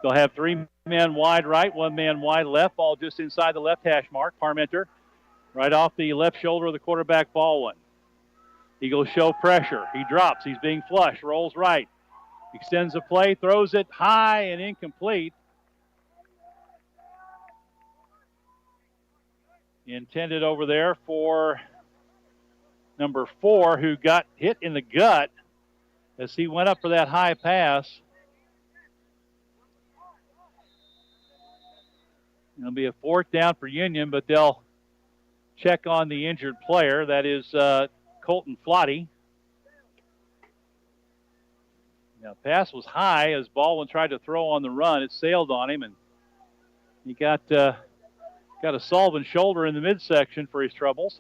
They'll have 3 men wide right, 1 man wide left. Ball just inside the left hash mark. Parmenter right off the left shoulder of the quarterback Baldwin. Eagles show pressure. He drops. He's being flushed. Rolls right. Extends the play. Throws it high and incomplete. Intended over there for number 4, who got hit in the gut as he went up for that high pass. It'll be a 4th down for Union, but they'll check on the injured player. That is Colton Flotty. Now, pass was high as Baldwin tried to throw on the run. It sailed on him, and he got a Sullivan shoulder in the midsection for his troubles.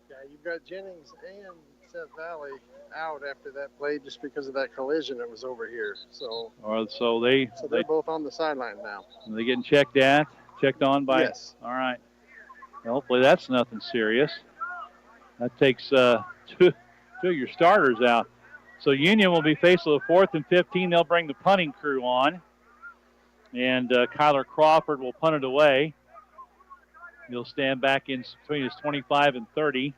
Yeah, you've got Jennings and Seth Valley out after that play just because of that collision that was over here. So they're both on the sideline now. Are they getting checked on by? Yes. All right. Well, hopefully that's nothing serious. That takes two of your starters out. So Union will be faced with a 4th and 15. They'll bring the punting crew on. And Kyler Crawford will punt it away. He'll stand back in between his 25 and 30.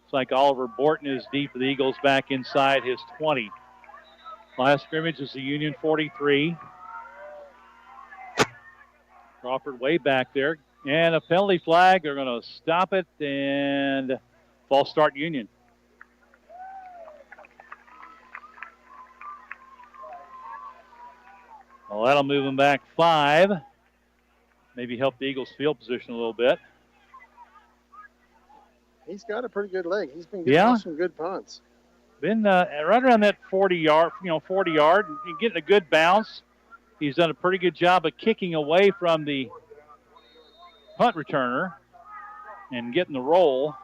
Looks like Oliver Borton is deep for the Eagles back inside his 20. Last scrimmage is the Union 43. Crawford way back there. And a penalty flag. They're going to stop it and false start Union. Well, that'll move them back 5. Maybe help the Eagles' field position a little bit. He's got a pretty good leg. He's been getting some good punts. Been right around that 40-yard, 40-yard, getting a good bounce. He's done a pretty good job of kicking away from the punt returner and getting the roll.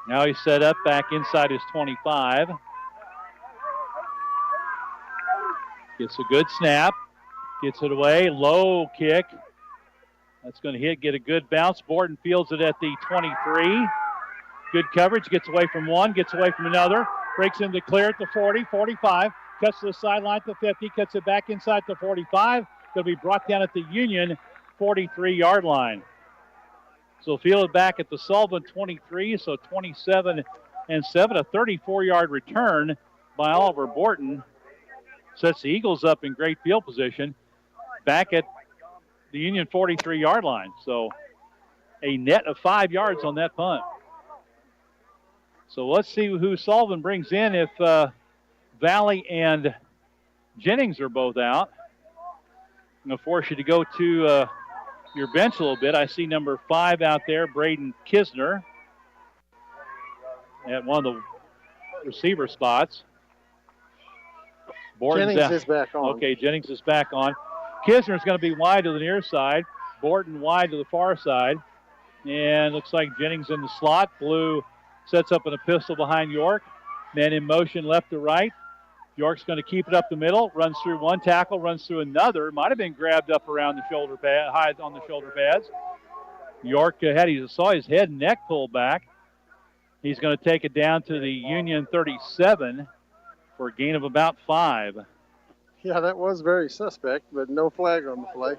Now he's set up back inside his 25. Gets a good snap. Gets it away. Low kick. That's going to get a good bounce. Borton fields it at the 23. Good coverage. Gets away from one. Gets away from another. Breaks into clear at the 40, 45. Cuts to the sideline to the 50. Cuts it back inside the 45. Going to be brought down at the Union 43-yard line. So field it back at the Sullivan 23. So 27 and 7. A 34-yard return by Oliver Borton sets the Eagles up in great field position back at the Union 43-yard line. So a net of 5 yards on that punt. So let's see who Sullivan brings in if Valley and Jennings are both out. I'm going to force you to go to your bench a little bit. I see number 5 out there, Braden Kisner, at one of the receiver spots. Jennings is back on. Okay, Jennings is back on. Kisner is going to be wide to the near side. Borton wide to the far side. And looks like Jennings in the slot. Blue sets up in a pistol behind York. Man in motion left to right. York's going to keep it up the middle. Runs through one tackle, runs through another. Might have been grabbed up around the shoulder pad, high on the shoulder pads. York saw his head and neck pulled back. He's going to take it down to the Union 37 for a gain of about 5. Yeah, that was very suspect, but no flag on the play.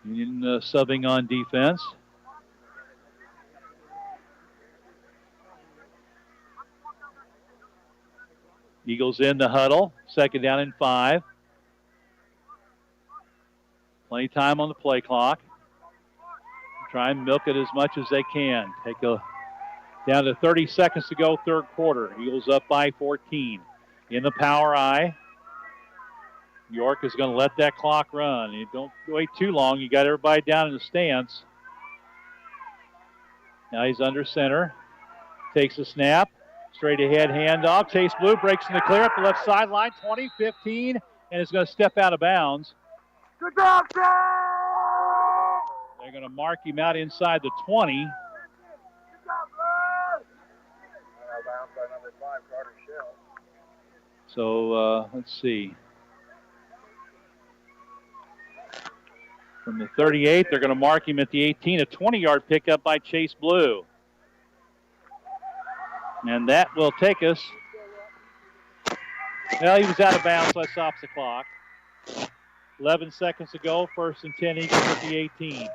Union subbing on defense. Eagles in the huddle. 2nd down and 5. Plenty time on the play clock. Try and milk it as much as they can. Down to 30 seconds to go, 3rd quarter. Eagles up by 14. In the power I. York is going to let that clock run. You don't wait too long. You got everybody down in the stance. Now he's under center. Takes a snap. Straight ahead handoff. Chase Blue breaks in the clear up the left sideline. 20, 15, and is going to step out of bounds. Good job, Chase! They're going to mark him out inside the 20. So let's see. From the 38, they're going to mark him at the 18. A 20-yard pickup by Chase Blue. And that will take us. Well, he was out of bounds, so that stops the clock. 11 seconds to go. 1st and 10, Eagles at the 18.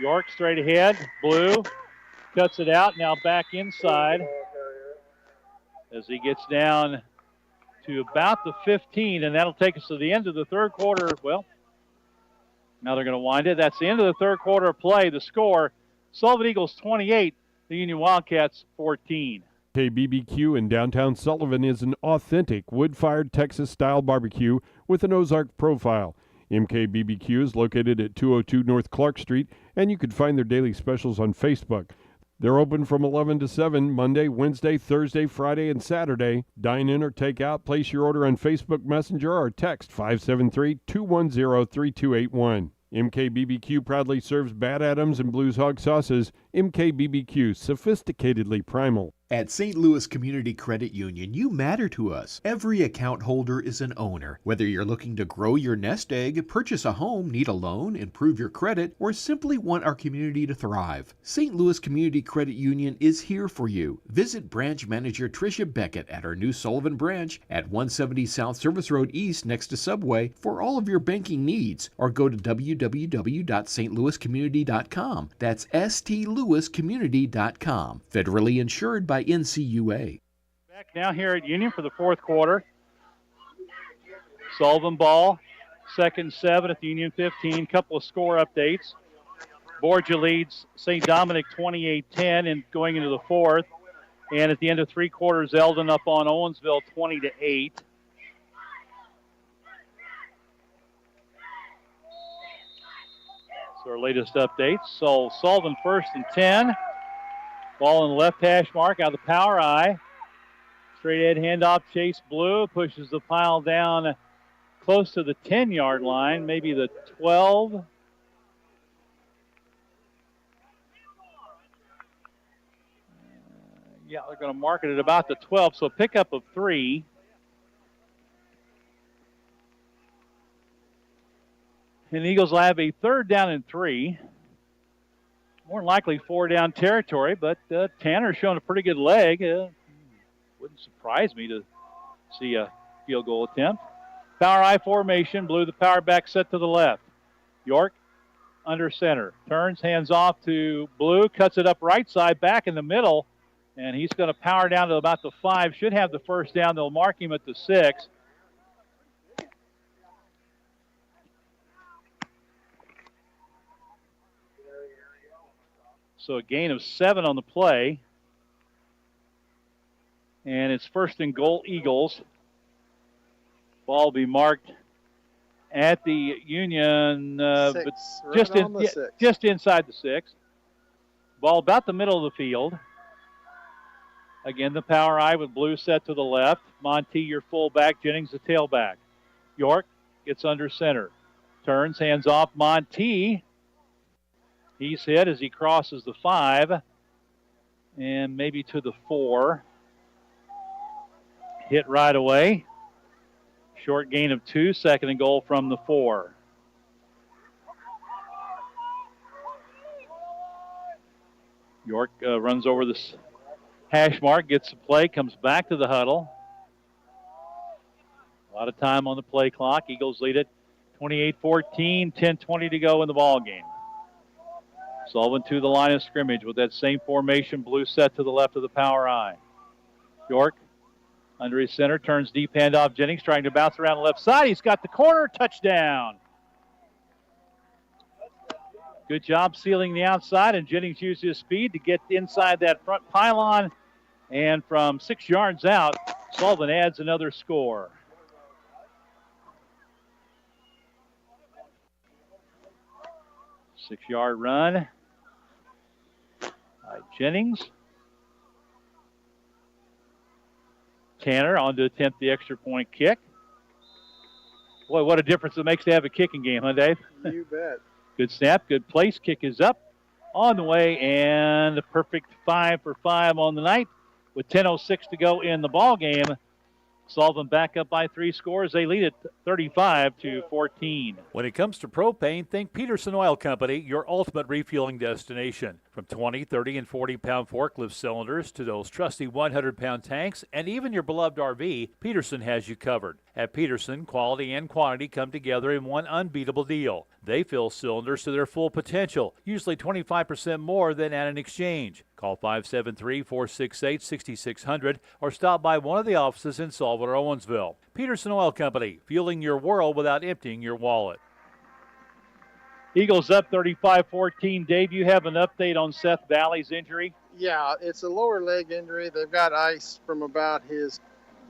York straight ahead. Blue cuts it out. Now back inside as he gets down to about the 15, and that'll take us to the end of the 3rd quarter. Well, now they're going to wind it. That's the end of the 3rd quarter of play. The score, Sullivan Eagles 28, the Union Wildcats 14. KBBQ in downtown Sullivan is an authentic wood-fired Texas-style barbecue with an Ozark profile. MKBBQ is located at 202 North Clark Street, and you can find their daily specials on Facebook. They're open from 11 to 7, Monday, Wednesday, Thursday, Friday, and Saturday. Dine in or take out. Place your order on Facebook Messenger or text 573-210-3281. MKBBQ proudly serves Bad Adams and Blues Hog sauces. MKBBQ, sophisticatedly primal. At St. Louis Community Credit Union, you matter to us. Every account holder is an owner. Whether you're looking to grow your nest egg, purchase a home, need a loan, improve your credit, or simply want our community to thrive, St. Louis Community Credit Union is here for you. Visit branch manager Tricia Beckett at our new Sullivan branch at 170 South Service Road East next to Subway for all of your banking needs, or go to www.stlouiscommunity.com. That's stlouiscommunity.com. Federally insured by NCUA. Back now here at Union for the 4th quarter. Sullivan ball, 2nd and 7 at the Union 15. Couple of score updates. Borgia leads St. Dominic 28-10 and going into the 4th. And at the end of 3 quarters, Eldon up on Owensville 20-8. So our latest updates. So Sullivan 1st and 10. Ball in the left hash mark out of the power I. Straight ahead handoff, Chase Blue pushes the pile down close to the 10-yard line, maybe the 12. Yeah, they're going to mark it at about the 12, so pickup of 3. And the Eagles will have a 3rd down and 3. More than likely 4-down territory, but Tanner's shown a pretty good leg. Wouldn't surprise me to see a field goal attempt. Power I formation, Blue the power back set to the left. York under center. Turns, hands off to Blue, cuts it up right side, back in the middle, and he's going to power down to about the 5. Should have the 1st down. They'll mark him at the 6. So a gain of 7 on the play. And it's 1st and goal, Eagles. Ball will be marked at the Union, but just inside the 6. Ball about the middle of the field. Again, the power I with Blue set to the left. Monty, your fullback. Jennings, the tailback. York gets under center. Turns, hands off. Monty. He's hit as he crosses the 5 and maybe to the 4. Hit right away. Short gain of 2, 2nd and goal from the 4. York runs over this hash mark, gets the play, comes back to the huddle. A lot of time on the play clock. Eagles lead it 28-14, 10:20 to go in the ball game. Sullivan to the line of scrimmage with that same formation, blue set to the left of the power I. York under his center, turns deep handoff. Jennings trying to bounce around the left side. He's got the corner, touchdown. Good job sealing the outside, and Jennings used his speed to get inside that front pylon. And from 6 yards out, Sullivan adds another score. Six-yard run by Jennings. Tanner on to attempt the extra point kick. Boy, what a difference it makes to have a kicking game, huh, Dave? You bet. Good snap, good place. Kick is up on the way, and a perfect 5 for 5 on the night with 10:06 to go in the ball game. Sullivan back up by 3 scores. They lead it 35-14. When it comes to propane, think Peterson Oil Company, your ultimate refueling destination. From 20, 30, and 40-pound forklift cylinders to those trusty 100-pound tanks and even your beloved RV, Peterson has you covered. At Peterson, quality and quantity come together in one unbeatable deal. They fill cylinders to their full potential, usually 25% more than at an exchange. Call 573-468-6600 or stop by one of the offices in Sullivan or Owensville. Peterson Oil Company, fueling your world without emptying your wallet. Eagles up 35-14. Dave, you have an update on Seth Valley's injury? Yeah, it's a lower leg injury. They've got ice from about his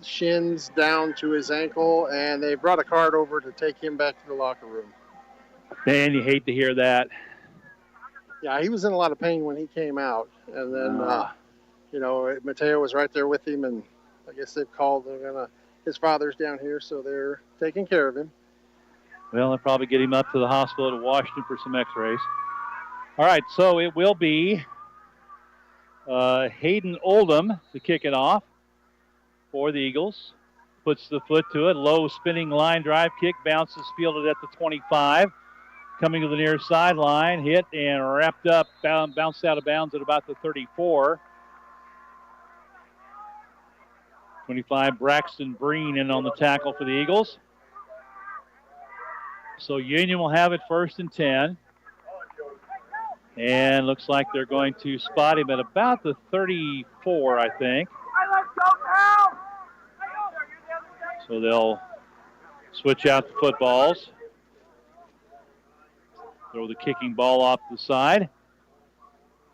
shins down to his ankle, and they brought a cart over to take him back to the locker room. Man, you hate to hear that. Yeah, he was in a lot of pain when he came out. And then, Mateo was right there with him, and I guess they've called. His father's down here, so they're taking care of him. Well, they'll probably get him up to the hospital to Washington for some x-rays. All right, so it will be Hayden Oldham to kick it off for the Eagles. Puts the foot to it. Low spinning line drive kick. Bounces fielded at the 25. Coming to the near sideline. Hit and wrapped up. Bounced out of bounds at about the 34. 25, Braxton Breen in on the tackle for the Eagles. So Union will have it 1st and 10. And looks like they're going to spot him at about the 34, I think. So they'll switch out the footballs. Throw the kicking ball off the side.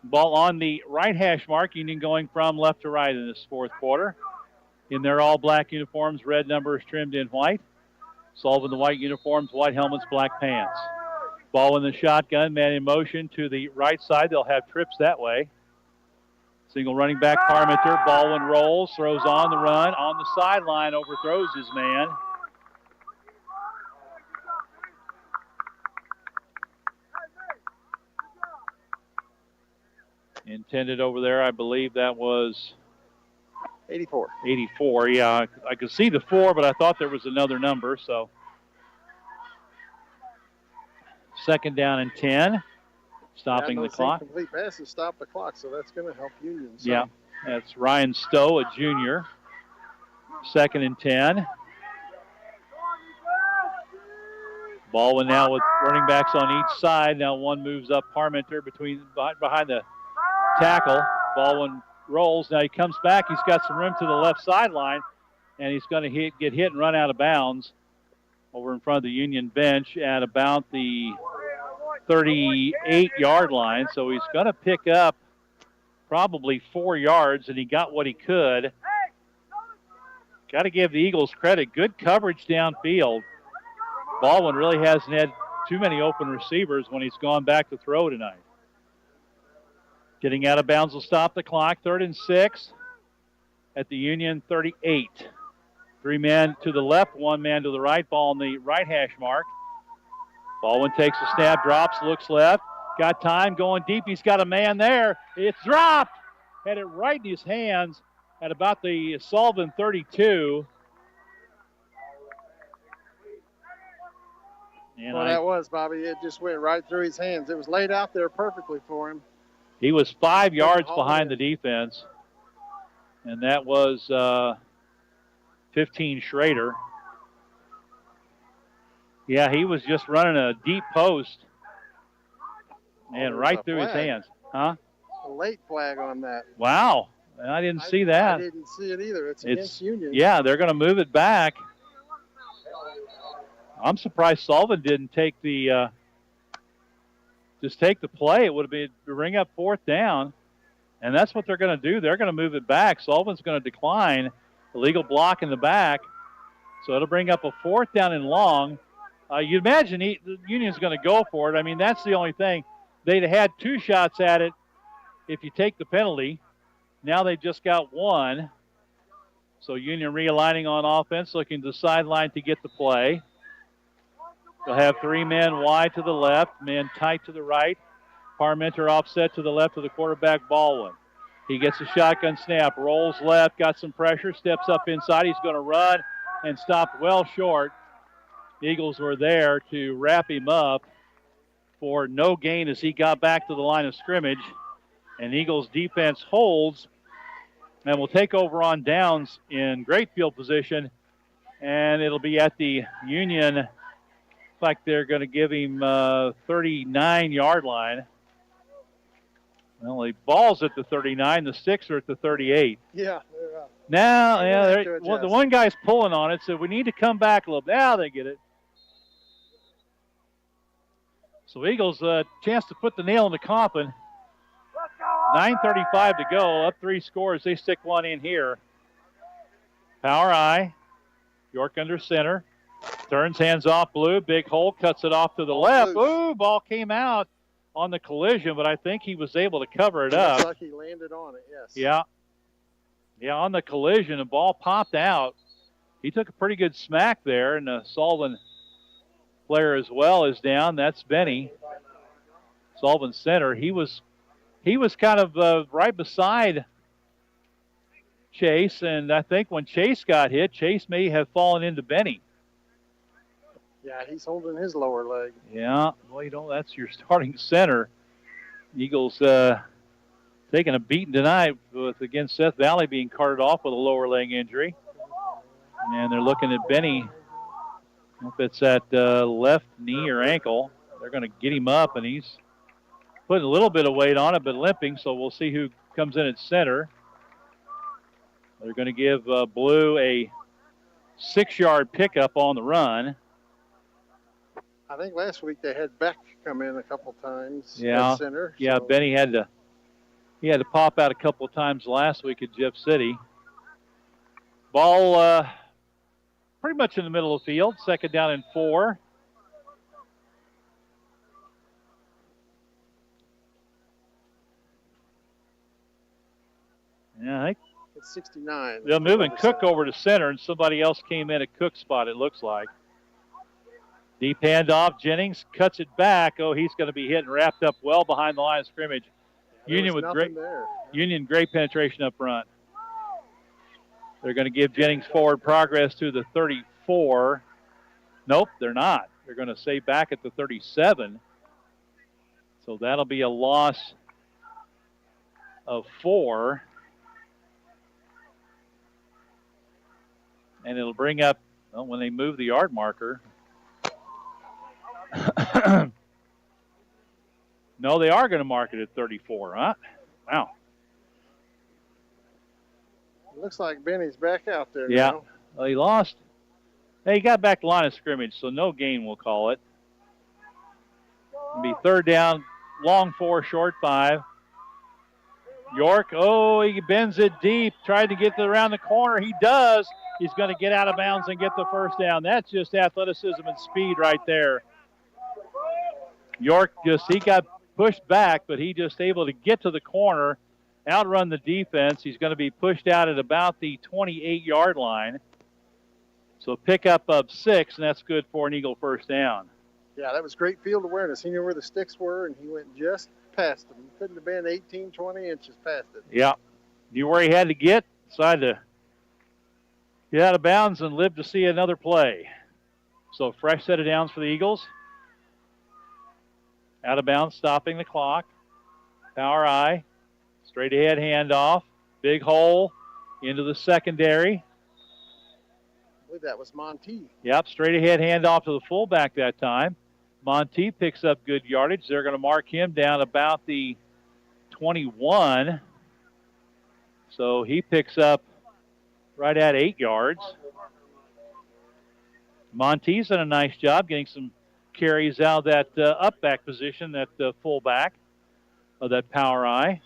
Ball on the right hash mark. Union going from left to right in this 4th quarter. In their all-black uniforms, red numbers trimmed in white. Sullivan the white uniforms, white helmets, black pants. Ball in the shotgun, man in motion to the right side. They'll have trips that way. Single running back Parmenter. Baldwin rolls, throws on the run, on the sideline, overthrows his man. Intended over there, I believe that was 84. 84, yeah. I could see the 4, but I thought there was another number, so. 2nd down and 10. Stopping the clock. Complete passes stop the clock, so that's going to help Union. So. Yeah, that's Ryan Stowe, a junior. 2nd and 10. Baldwin now with running backs on each side. Now one moves up Parmenter behind the tackle. Baldwin rolls. Now he comes back. He's got some room to the left sideline, and he's going to get hit and run out of bounds over in front of the Union bench at about the 38-yard line. So he's going to pick up probably 4 yards, and he got what he could. Got to give the Eagles credit. Good coverage downfield. Baldwin really hasn't had too many open receivers when he's gone back to throw tonight. Getting out of bounds will stop the clock. 3rd and 6 at the Union 38. 3 men to the left, 1 man to the right. Ball on the right hash mark. Baldwin takes a snap, drops, looks left. Got time, going deep. He's got a man there. It's dropped. Had it right in his hands at about the Sullivan 32. And that was, Bobby. It just went right through his hands. It was laid out there perfectly for him. He was 5 yards behind the defense, and that was 15 Schrader. Yeah, he was just running a deep post and right through his hands. Huh? A late flag on that. Wow. I didn't see that. I didn't see it either. It's against Union. Yeah, they're going to move it back. I'm surprised Sullivan didn't take the just take the play. It would have been ring up 4th down, and that's what they're going to do. They're going to move it back. Sullivan's going to decline. Illegal block in the back, so it'll bring up a 4th down and long. You'd imagine the Union's going to go for it. I mean, that's the only thing. They'd have had 2 shots at it if you take the penalty. Now they just got 1. So Union realigning on offense, looking to the sideline to get the play. They'll have 3 men wide to the left, men tight to the right. Parmenter offset to the left of the quarterback, Baldwin. He gets a shotgun snap, rolls left, got some pressure, steps up inside. He's going to run and stopped well short. Eagles were there to wrap him up for no gain as he got back to the line of scrimmage. And Eagles defense holds and will take over on downs in great field position. And it'll be at the Union, looks like they're going to give him 39-yard line. Well, the ball's at the 39, the sticks are at the 38. Yeah. Now, the one guy's pulling on it, so we need to come back a little bit. Now they get it. So Eagles, chance to put the nail in the coffin. 9:35 to go, up 3 scores. They stick one in here. Power I. York under center. Turns, hands off Blue. Big hole, cuts it off to the left. Ooh, ball came out on the collision, but I think he was able to cover it up. Looks like he landed on it, yes. Yeah. Yeah, on the collision, the ball popped out. He took a pretty good smack there, and the Sullivan player as well is down. That's Benny. Sullivan center. He was kind of right beside Chase, and I think when Chase got hit, Chase may have fallen into Benny. Yeah, he's holding his lower leg. Yeah, well, that's your starting center. Eagles taking a beating tonight against Seth Valley being carted off with a lower leg injury. And they're looking at Benny. I don't know if it's at left knee or ankle. They're going to get him up, and he's putting a little bit of weight on it, but limping, so we'll see who comes in at center. They're going to give Blue a 6-yard pickup on the run. I think last week they had Beck come in a couple times at center. Yeah, so. Benny had to pop out a couple of times last week at Jeff City. Ball pretty much in the middle of the field, 2nd down and 4. Yeah, I think it's 69. They're moving Cook over to center, and somebody else came in at Cook's spot, it looks like. Deep handoff. Jennings cuts it back. Oh, he's going to be hit and wrapped up well behind the line of scrimmage. Union with great penetration up front. They're going to give Jennings forward progress to the 34. Nope, they're not. They're going to stay back at the 37. So that'll be a loss of 4. And it'll bring up, well, when they move the yard marker. No, they are going to mark it at 34, huh? Wow. It looks like Benny's back out there yeah. now. Well, he lost. Hey, he got back to line of scrimmage, so no gain, we'll call it. It'll be 3rd down, long 4, short 5. York, he bends it deep, tried to get around the corner. He does. He's going to get out of bounds and get the 1st down. That's just athleticism and speed right there. York he got pushed back, but he just able to get to the corner, outrun the defense. He's going to be pushed out at about the 28-yard line. So pickup of 6, and that's good for an Eagle 1st down. Yeah, that was great field awareness. He knew where the sticks were, and he went just past them. He couldn't have been 18, 20 inches past it. Yeah. Knew where he had to get, decided to get out of bounds and live to see another play. So fresh set of downs for the Eagles. Out of bounds, stopping the clock. Power I. Straight ahead handoff. Big hole into the secondary. I believe that was Monty. Yep, straight ahead handoff to the fullback that time. Monty picks up good yardage. They're going to mark him down about the 21. So he picks up right at 8 yards. Monty's done a nice job getting some carries out of that up back position, that fullback of that Power I.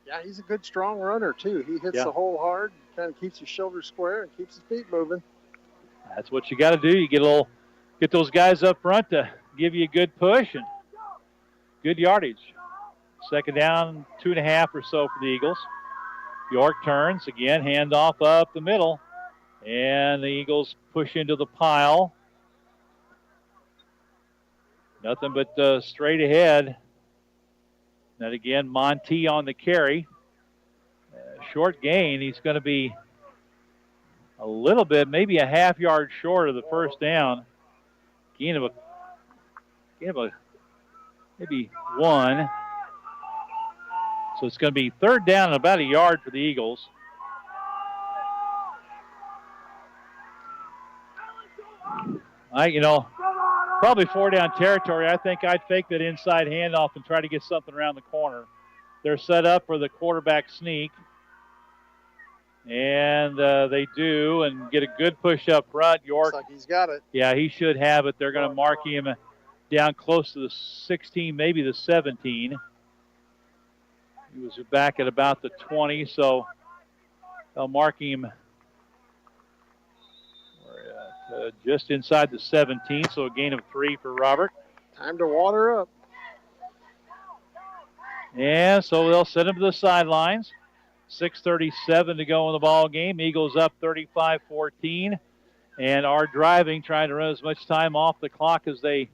Yeah, he's a good, strong runner, too. He hits the hole hard, kind of keeps his shoulders square and keeps his feet moving. That's what you got to do. You get those guys up front to give you a good push and good yardage. Second down, 2.5 or so for the Eagles. York turns again, handoff up the middle, and the Eagles push into the pile. Nothing but straight ahead. And again, Monty on the carry. Short gain. He's going to be a little bit, maybe a half yard short of the first down. Gain of maybe 1. So it's going to be third down and about a yard for the Eagles. Probably 4 down territory. I think I'd fake that inside handoff and try to get something around the corner. They're set up for the quarterback sneak. And they do, and get a good push up front. York. Looks like he's got it. Yeah, he should have it. They're going to mark him down close to the 16, maybe the 17. He was back at about the 20, so they'll mark him just inside the 17, so a gain of 3 for Robert. Time to water up. And so they'll send him to the sidelines. 6:37 to go in the ball game. Eagles up 35-14 and are driving, trying to run as much time off the clock as they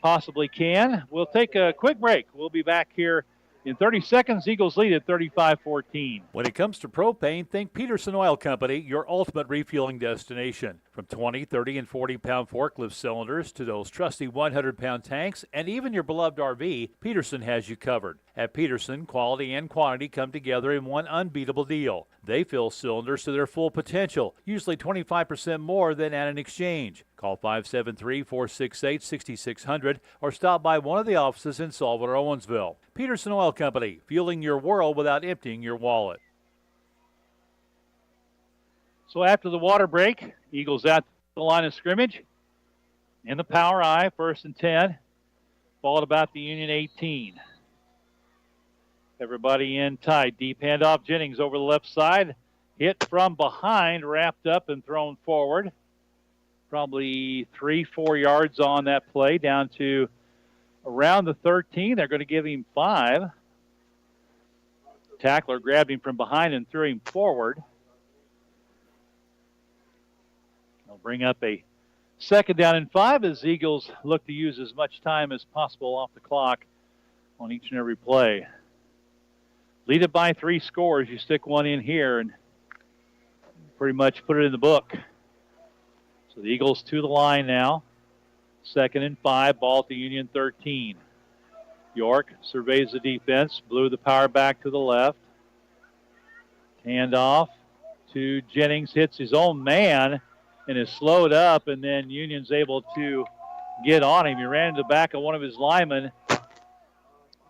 possibly can. We'll take a quick break. We'll be back here in 30 seconds. Eagles lead at 35-14. When it comes to propane, think Peterson Oil Company, your ultimate refueling destination. From 20, 30, and 40-pound forklift cylinders to those trusty 100-pound tanks and even your beloved RV, Peterson has you covered. At Peterson, quality and quantity come together in one unbeatable deal. They fill cylinders to their full potential, usually 25% more than at an exchange. Call 573-468-6600 or stop by one of the offices in Sullivan or Owensville. Peterson Oil Company, fueling your world without emptying your wallet. So after the water break, Eagles at the line of scrimmage. In the Power I, 1st and 10. Ball at about the Union 18. Everybody in tight. Deep handoff. Jennings over the left side. Hit from behind, wrapped up and thrown forward. Probably 3-4 yards on that play, down to around the 13. They're going to give him 5. Tackler grabbed him from behind and threw him forward. They'll bring up a 2nd down and 5 as Eagles look to use as much time as possible off the clock on each and every play. Lead it by 3 scores. You stick one in here and pretty much put it in the book. So the Eagles to the line now. 2nd and 5, ball at the Union 13. York surveys the defense, blew the power back to the left. Handoff to Jennings, hits his own man and is slowed up, and then Union's able to get on him. He ran into the back of one of his linemen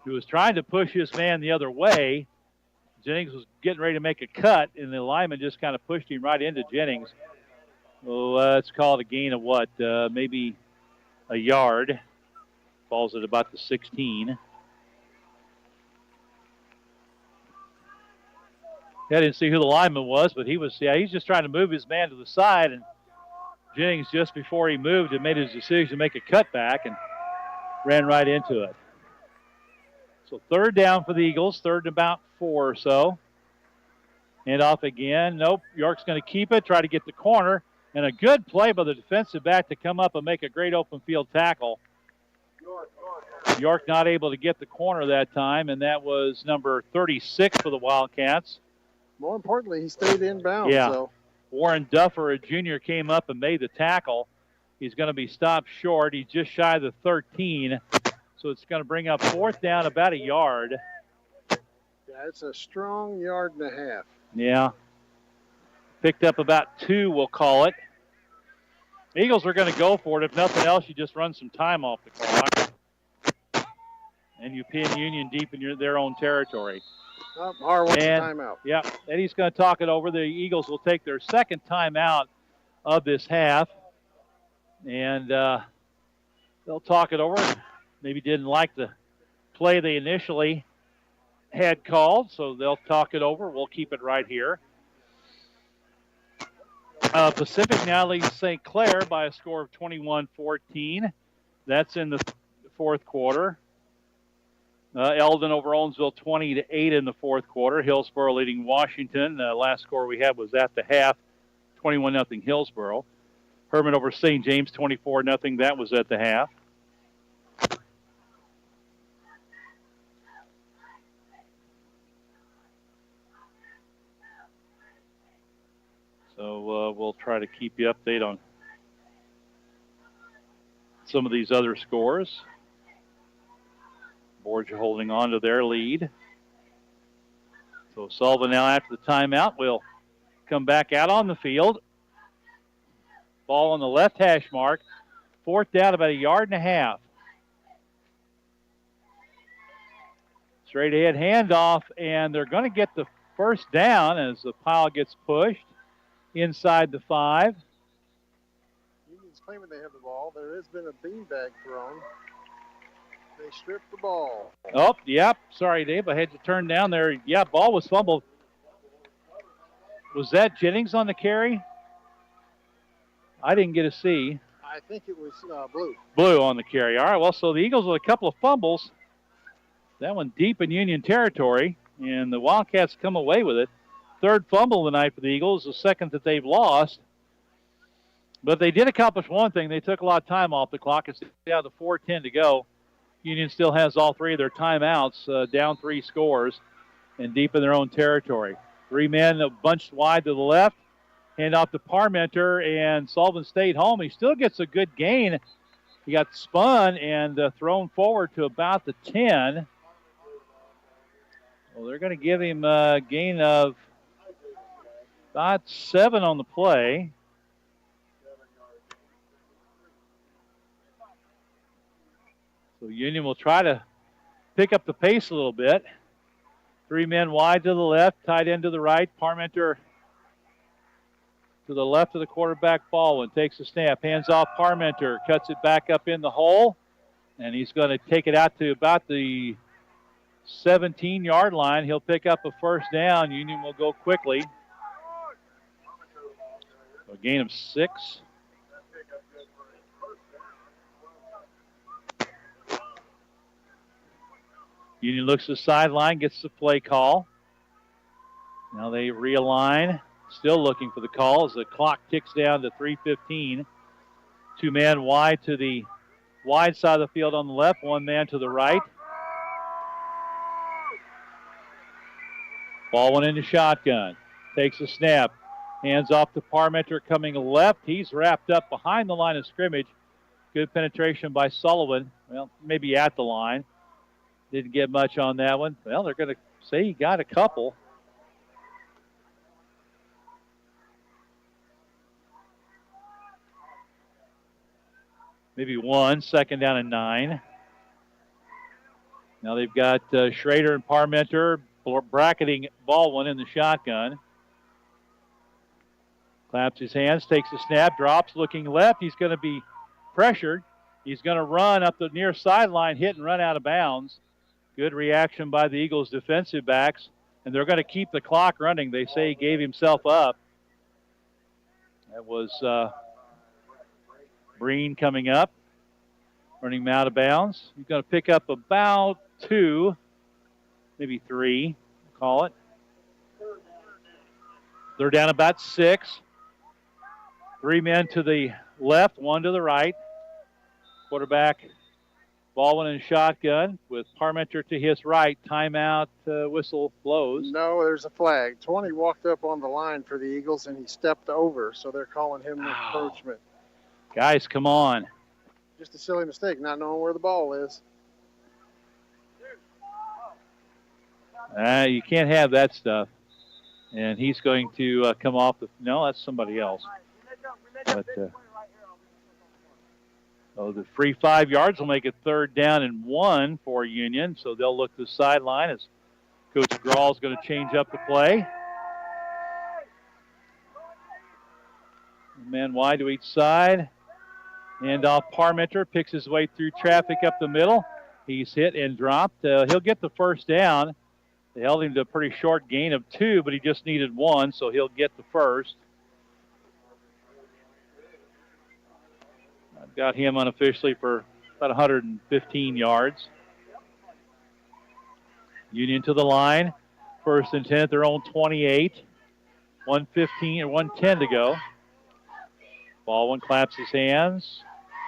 who was trying to push his man the other way. Jennings was getting ready to make a cut, and the lineman just kind of pushed him right into Jennings. So let's call it a gain of what? Maybe a yard. Falls at about the 16. I didn't see who the lineman was, but he's just trying to move his man to the side, and Jennings, just before he moved, had made his decision to make a cutback and ran right into it. So 3rd down for the Eagles, 3rd and about 4 or so. Hand off again. Nope. York's going to keep it, try to get the corner, and a good play by the defensive back to come up and make a great open field tackle. York not able to get the corner that time, and that was number 36 for the Wildcats. More importantly, he stayed inbound. Yeah. So. Warren Duffer, a junior, came up and made the tackle. He's going to be stopped short. He's just shy of the 13. So it's going to bring up 4th down, about a yard. Yeah, it's a strong 1.5 yards. Yeah. Picked up about 2, we'll call it. Eagles are going to go for it. If nothing else, you just run some time off the clock. And you pin Union deep in their own territory. Har wants a timeout. Yeah, Eddie's going to talk it over. The Eagles will take their second timeout of this half. And they'll talk it over. Maybe didn't like the play they initially had called, so they'll talk it over. We'll keep it right here. Pacific now leads St. Clair by a score of 21-14. That's in the fourth quarter. Eldon over Owensville 20-8 in the fourth quarter. Hillsboro leading Washington. Last score we had was at the half, 21-0 Hillsboro. Herman over St. James 24-0. That was at the half. So we'll try to keep you updated on some of these other scores. Borgia holding on to their lead. So Sullivan now after the timeout will come back out on the field. Ball on the left hash mark. Fourth down, about 1.5 yards. Straight ahead handoff, and they're going to get the first down as the pile gets pushed inside the 5. Union's claiming they have the ball. There has been a beanbag thrown. They stripped the ball. Oh, yep. Sorry, Dave. I had to turn down there. Yeah, ball was fumbled. Was that Jennings on the carry? I didn't get a see. I think it was Blue. Blue on the carry. All right, well, so the Eagles with a couple of fumbles. That one deep in Union territory, and the Wildcats come away with it. Third fumble of the night for the Eagles, the second that they've lost. But they did accomplish one thing. They took a lot of time off the clock. It's down to 4:10 to go. Union still has all 3 of their timeouts, down 3 scores, and deep in their own territory. 3 men bunched wide to the left. Hand off to Parmenter, and Sullivan stayed home. He still gets a good gain. He got spun and thrown forward to about the 10. Well, they're going to give him a gain of about 7 on the play. So Union will try to pick up the pace a little bit. 3 men wide to the left, tight end to the right. Parmenter to the left of the quarterback. Baldwin takes the snap, hands off Parmenter, cuts it back up in the hole, and he's going to take it out to about the 17-yard line. He'll pick up a first down. Union will go quickly. A gain of 6. Union looks to the sideline, gets the play call. Now they realign. Still looking for the call as the clock ticks down to 3:15. 2 men wide to the wide side of the field on the left, 1 man to the right. Baldwin in the shotgun. Takes a snap. Hands off to Parmenter coming left. He's wrapped up behind the line of scrimmage. Good penetration by Sullivan. Well, maybe at the line. Didn't get much on that one. Well, they're going to say he got a couple. Maybe 1, second down and 9. Now they've got Schrader and Parmenter bracketing Baldwin in the shotgun. Claps his hands, takes a snap, drops, looking left. He's going to be pressured. He's going to run up the near sideline, hit and run out of bounds. Good reaction by the Eagles defensive backs, and they're going to keep the clock running. They say he gave himself up. That was Breen coming up, running him out of bounds. He's going to pick up about 2, maybe 3, we'll call it. They're down about 6. 3 men to the left, 1 to the right. Quarterback Baldwin in shotgun with Parmenter to his right. Timeout whistle blows. No, there's a flag. 20 walked up on the line for the Eagles, and he stepped over, so they're calling him an encroachment. Guys, come on. Just a silly mistake, not knowing where the ball is. You can't have that stuff. And he's going to come off the. No, that's somebody else. But the free 5 yards will make it 3rd down and 1 for Union. So they'll look to the sideline as Coach Grawl is going to change up the play. Man wide to each side. And off Parmenter picks his way through traffic up the middle. He's hit and dropped. He'll get the 1st down. They held him to a pretty short gain of 2, but he just needed 1, so he'll get the 1st. I've got him unofficially for about 115 yards. Union to the line. 1st and 10 at their own 28. 1:15 or 1:10 to go. Baldwin claps his hands,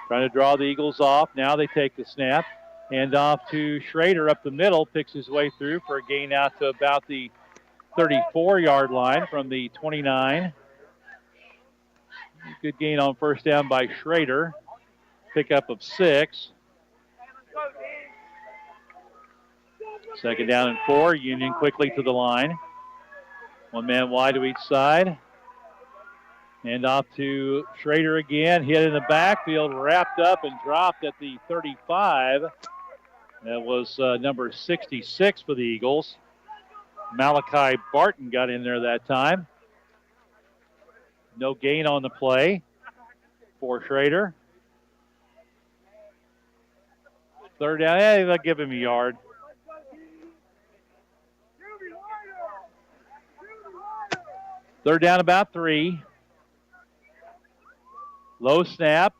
trying to draw the Eagles off. Now they take the snap. Hand off to Schrader up the middle, picks his way through for a gain out to about the 34-yard line from the 29. Good gain on 1st down by Schrader. Pickup of 6. 2nd down and 4. Union quickly to the line. 1 man wide to each side. And off to Schrader again. Hit in the backfield, wrapped up and dropped at the 35. That was number 66 for the Eagles. Malachi Barton got in there that time. No gain on the play for Schrader. 3rd down. Hey, they'll give him a yard. Third down about 3. Low snap.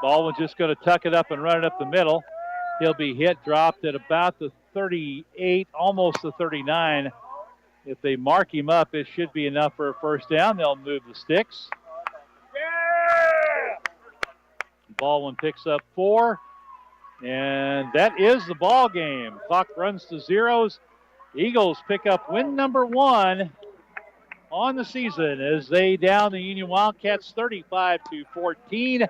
Baldwin's just going to tuck it up and run it up the middle. He'll be hit, dropped at about the 38, almost the 39. If they mark him up, it should be enough for a 1st down. They'll move the sticks. Baldwin picks up 4. And that is the ball game. Clock runs to zeros. Eagles pick up win number 1 on the season as they down the Union Wildcats 35-14.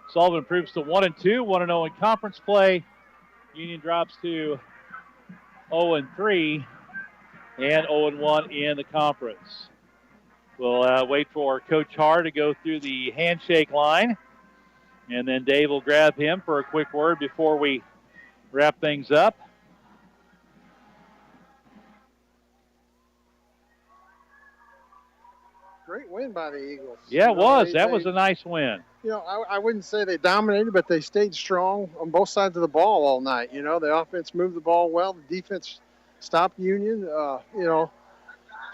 Sullivan improves to 1-2, 1-0 in conference play. Union drops to 0-3 and 0-1 in the conference. We'll wait for Coach Haar to go through the handshake line, and then Dave will grab him for a quick word before we wrap things up. Great win by the Eagles. Yeah, it was. That was a nice win. You know, I wouldn't say they dominated, but they stayed strong on both sides of the ball all night. You know, the offense moved the ball well. The defense stopped Union. You know,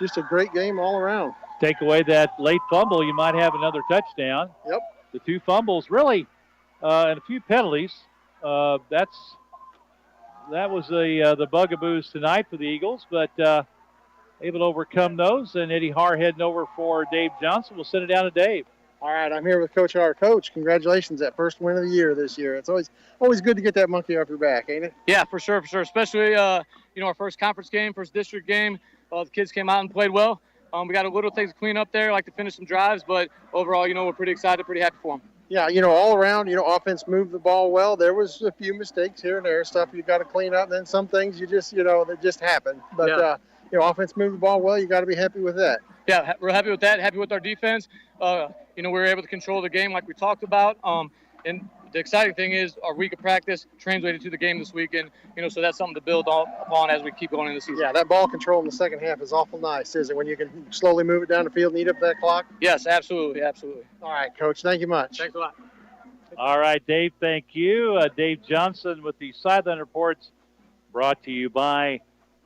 just a great game all around. Take away that late fumble, you might have another touchdown. Yep. The 2 fumbles, really, and a few penalties. That was the bugaboos tonight for the Eagles, but able to overcome those. And Eddie Haar heading over for Dave Johnson. We'll send it down to Dave. All right, I'm here with Coach Haar. Coach, congratulations, that first win of the year this year. It's always good to get that monkey off your back, ain't it? Yeah, for sure. Especially, our first conference game, first district game. The kids came out and played well. We got a little things to clean up there, like to finish some drives, but overall, we're pretty excited, pretty happy for them. Yeah, all around, offense moved the ball well. There was a few mistakes here and there, stuff you got to clean up, and then some things you just, that just happen. But, offense moved the ball well. You got to be happy with that. Yeah, we're happy with that, happy with our defense. We were able to control the game like we talked about. And the exciting thing is our week of practice translated to the game this weekend, so that's something to build upon as we keep going in the season. Yeah, that ball control in the second half is awful nice, isn't it, when you can slowly move it down the field and eat up that clock? Yes, absolutely. All right, Coach, thank you much. Thanks a lot. All right, Dave, thank you. Dave Johnson with the sideline reports brought to you by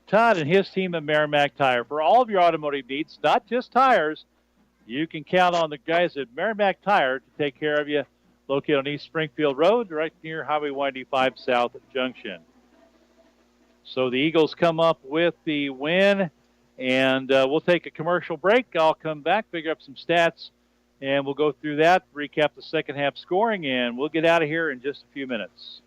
Todd and his team at Merrimack Tire. For all of your automotive needs, not just tires, you can count on the guys at Merrimack Tire to take care of you. Located on East Springfield Road, right near Highway 185 South Junction. So the Eagles come up with the win, and we'll take a commercial break. I'll come back, figure up some stats, and we'll go through that, recap the second half scoring, and we'll get out of here in just a few minutes.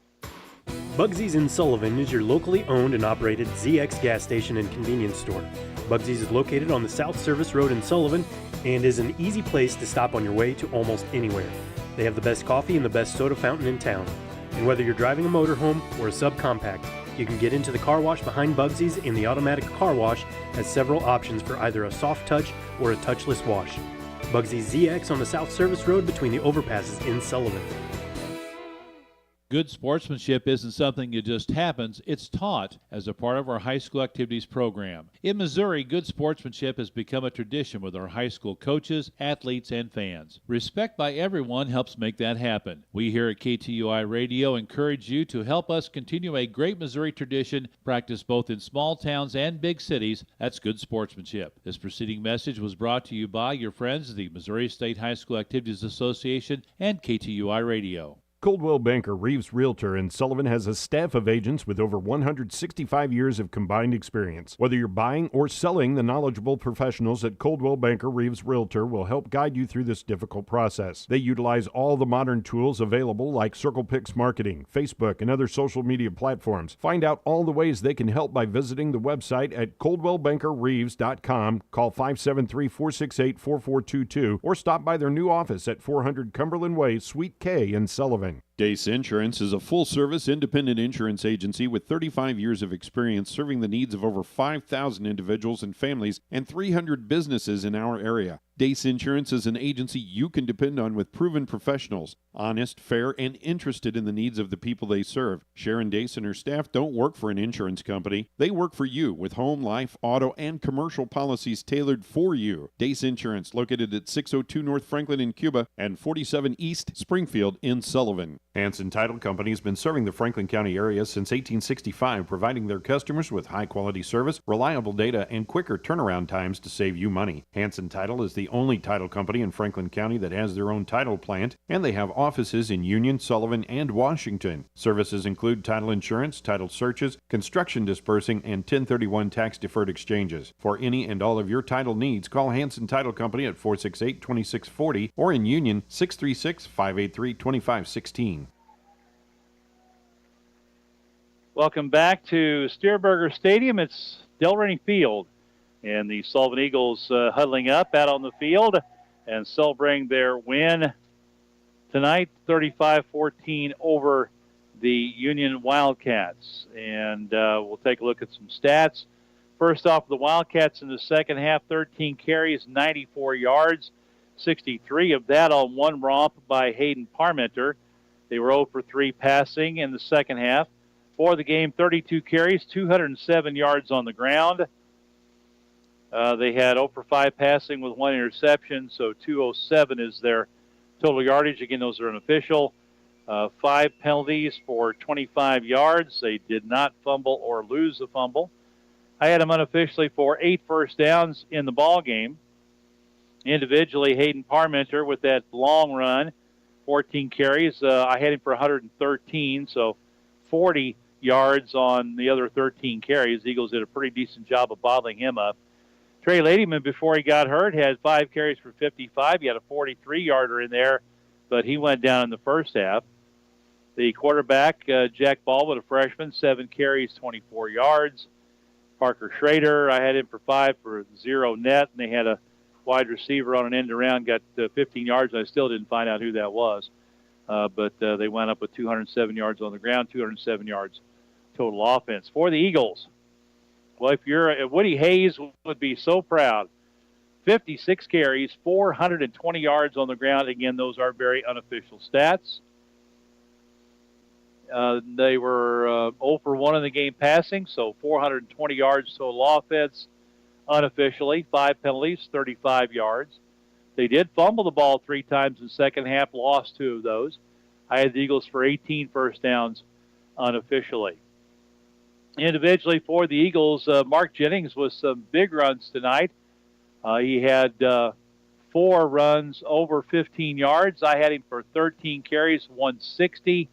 Bugsy's in Sullivan is your locally owned and operated ZX gas station and convenience store. Bugsy's is located on the South Service Road in Sullivan and is an easy place to stop on your way to almost anywhere. They have the best coffee and the best soda fountain in town. And whether you're driving a motorhome or a subcompact, You can get into the car wash behind Bugsy's, and the automatic car wash has several options for either a soft touch or a touchless wash. Bugsy's ZX on the South Service Road between the overpasses in Sullivan. Good sportsmanship isn't something that just happens, it's taught as a part of our high school activities program. In Missouri, good sportsmanship has become a tradition with our high school coaches, athletes, and fans. Respect by everyone helps make that happen. We here at KTUI Radio encourage you to help us continue a great Missouri tradition practiced both in small towns and big cities. That's good sportsmanship. This preceding message was brought to you by your friends of the Missouri State High School Activities Association and KTUI Radio. Coldwell Banker Reeves Realtor in Sullivan has a staff of agents with over 165 years of combined experience. Whether you're buying or selling, the knowledgeable professionals at Coldwell Banker Reeves Realtor will help guide you through this difficult process. They utilize all the modern tools available like CirclePix marketing, Facebook, and other social media platforms. Find out all the ways they can help by visiting the website at coldwellbankerreeves.com. Call 573-468-4422 or stop by their new office at 400 Cumberland Way, Suite K in Sullivan. Dace Insurance is a full-service independent insurance agency with 35 years of experience serving the needs of over 5,000 individuals and families and 300 businesses in our area. Dace Insurance is an agency you can depend on with proven professionals, honest, fair, and interested in the needs of the people they serve. Sharon Dace and her staff don't work for an insurance company. They work for you with home, life, auto, and commercial policies tailored for you. Dace Insurance, located at 602 North Franklin in Cuba and 47 East Springfield in Sullivan. Hanson Title Company has been serving the Franklin County area since 1865, providing their customers with high-quality service, reliable data, and quicker turnaround times to save you money. Hanson Title is the only title company in Franklin County that has their own title plant, and they have offices in Union, Sullivan, and Washington. Services include title insurance, title searches, construction dispersing, and 1031 tax-deferred exchanges. For any and all of your title needs, call Hanson Title Company at 468-2640 or in Union 636-583-2516. Welcome back to Steerberger Stadium. It's Delray Field, and the Sullivan Eagles huddling up out on the field and celebrating their win tonight, 35-14 over the Union Wildcats. And we'll take a look at some stats. First off, the Wildcats in the second half, 13 carries, 94 yards, 63 of that on one romp by Hayden Parmenter. They were 0 for 3 passing in the second half. For the game, 32 carries, 207 yards on the ground. They had 0 for 5 passing with 1 interception, so 207 is their total yardage. Again, those are unofficial. 5 penalties for 25 yards. They did not fumble or lose a fumble. I had them unofficially for 8 first downs in the ball game. Individually, Hayden Parmenter with that long run, 14 carries. I had him for 113, so 40 yards on the other 13 carries. The Eagles did a pretty decent job of bottling him up. Trey Ladyman, before he got hurt, had 5 carries for 55. He had a 43-yarder in there, but he went down in the first half. The quarterback, Jack Baldwin, a freshman, 7 carries, 24 yards. Parker Schrader, I had him for 5 for 0 net, and they had a wide receiver on an end around, got 15 yards. I still didn't find out who that was, but they went up with 207 yards on the ground, 207 yards total offense. For the Eagles, well, if Woody Hayes would be so proud. 56 carries, 420 yards on the ground. Again, those are very unofficial stats. They were 0 for 1 in the game passing, so 420 yards total offense unofficially. 5 penalties, 35 yards. They did fumble the ball 3 times in the second half, lost 2 of those. I had the Eagles for 18 first downs unofficially. Individually for the Eagles, Mark Jennings with some big runs tonight. He had 4 runs over 15 yards. I had him for 13 carries, 160.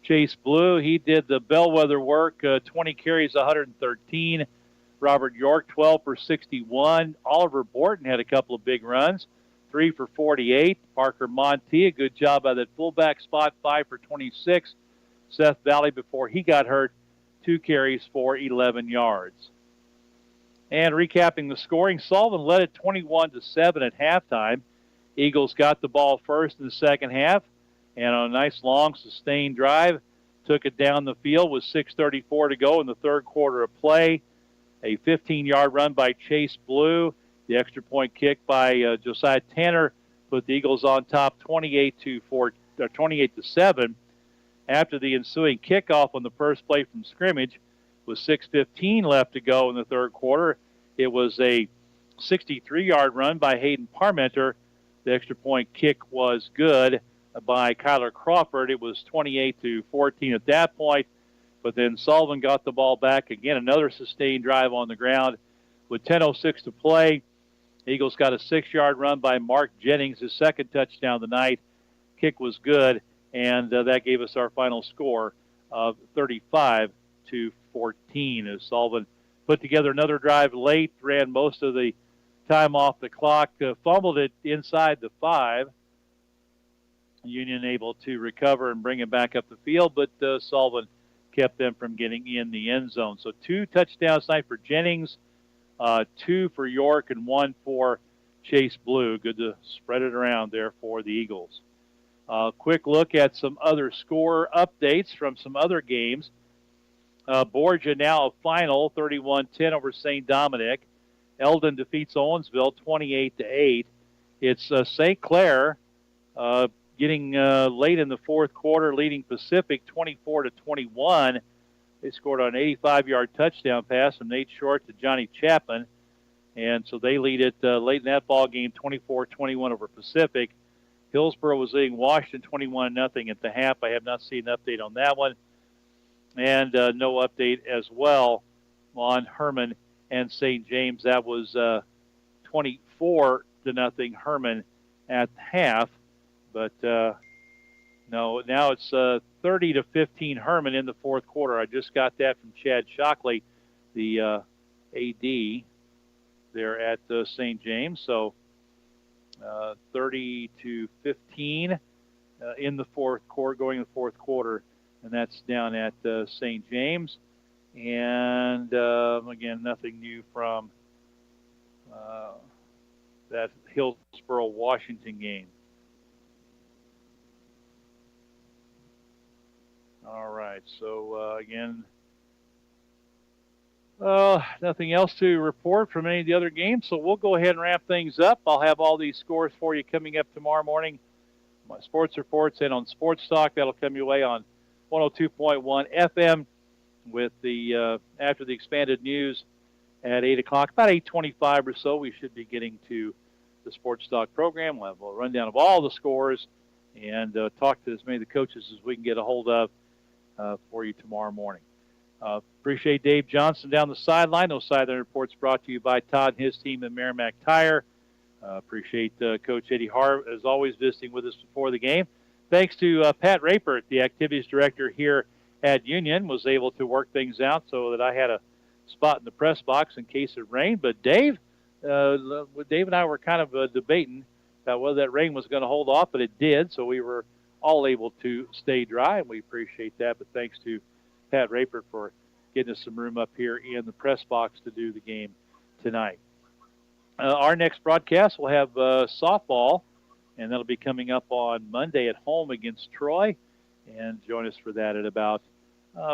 Chase Blue, he did the bellwether work, 20 carries, 113. Robert York, 12 for 61. Oliver Borton had a couple of big runs, 3 for 48. Parker Monty, a good job by that fullback spot, 5 for 26. Seth Valley, before he got hurt, 2 carries for 11 yards. And recapping the scoring, Sullivan led it 21-7 at halftime. Eagles got the ball first in the second half, and on a nice long sustained drive, took it down the field with 6:34 to go in the third quarter of play. A 15-yard run by Chase Blue. The extra point kick by Josiah Tanner put the Eagles on top 28-7. After the ensuing kickoff on the first play from scrimmage, with 6:15 left to go in the third quarter, it was a 63-yard run by Hayden Parmenter. The extra point kick was good by Kyler Crawford. It was 28-14 at that point, but then Sullivan got the ball back. Again, another sustained drive on the ground. With 10:06 to play, Eagles got a 6-yard run by Mark Jennings, his second touchdown of the night. Kick was good, and that gave us our final score of 35-14 as Sullivan put together another drive late, ran most of the time off the clock, fumbled it inside the 5. Union able to recover and bring it back up the field, but Sullivan kept them from getting in the end zone. So 2 touchdowns tonight for Jennings, 2 for York, and 1 for Chase Blue. Good to spread it around there for the Eagles. Quick look at some other score updates from some other games. Borgia now a final 31-10 over St. Dominic. Eldon defeats Owensville 28-8. It's St. Clair getting late in the fourth quarter, leading Pacific 24-21. They scored on an 85-yard touchdown pass from Nate Short to Johnny Chapman, and so they lead it late in that ball game 24-21 over Pacific. Hillsborough was leading Washington 21-0 at the half. I have not seen an update on that one, and no update as well on Herman and St. James. That was 24-0 Herman at half. But no, now it's 30-15 Herman in the fourth quarter. I just got that from Chad Shockley, the AD there at St. James. So 30-15 in the fourth quarter, going in the fourth quarter, and that's down at St. James. And again, nothing new from that Hillsborough-Washington game. All right, so again, nothing else to report from any of the other games, so we'll go ahead and wrap things up. I'll have all these scores for you coming up tomorrow morning. My sports reports and on Sports Talk, that'll come your way on 102.1 FM with the after the expanded news at 8 o'clock, about 8:25 or so, we should be getting to the Sports Talk program. We'll have a rundown of all the scores and talk to as many of the coaches as we can get a hold of for you tomorrow morning. Appreciate Dave Johnson down the sideline. Those sideline reports brought to you by Todd and his team at Merrimack Tire. Appreciate Coach Eddie Hart, as always, visiting with us before the game. Thanks to Pat Rapert, the activities director here at Union, was able to work things out so that I had a spot in the press box in case it rained. But Dave and I were kind of debating about whether that rain was going to hold off, but it did, so we were all able to stay dry, and we appreciate that. But thanks to Pat Rapert for getting us some room up here in the press box to do the game tonight. Our next broadcast will have softball, and that'll be coming up on Monday at home against Troy. And join us for that at about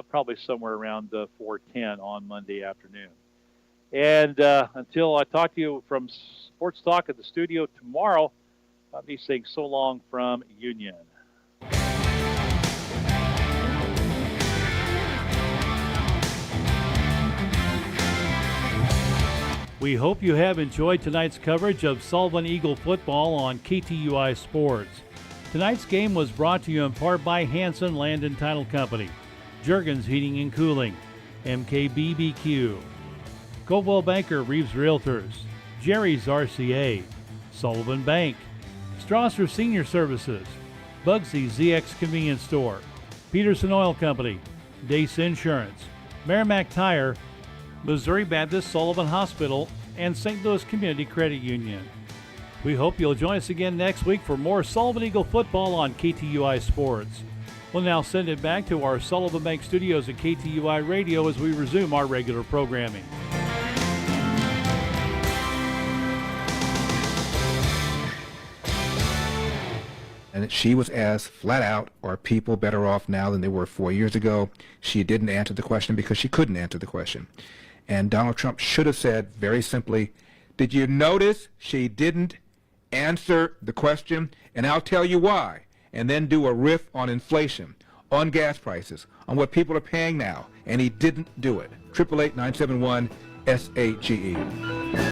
probably somewhere around 4:10 on Monday afternoon. And until I talk to you from Sports Talk at the studio tomorrow, I'll be saying so long from Union. We hope you have enjoyed tonight's coverage of Sullivan Eagle football on KTUI Sports. Tonight's game was brought to you in part by Hanson Land and Title Company, Juergens Heating and Cooling, MKBBQ, Coldwell Banker Reeves Realtors, Jerry's RCA, Sullivan Bank, Strasser Senior Services, Bugsy ZX Convenience Store, Peterson Oil Company, Dace Insurance, Merrimack Tire, Missouri Baptist Sullivan Hospital, and St. Louis Community Credit Union. We hope you'll join us again next week for more Sullivan Eagle football on KTUI Sports. We'll now send it back to our Sullivan Bank studios at KTUI Radio as we resume our regular programming. And she was asked flat out, are people better off now than they were 4 years ago? She didn't answer the question because she couldn't answer the question. And Donald Trump should have said very simply, did you notice she didn't answer the question? And I'll tell you why. And then do a riff on inflation, on gas prices, on what people are paying now. And he didn't do it. 888-971-SAGE.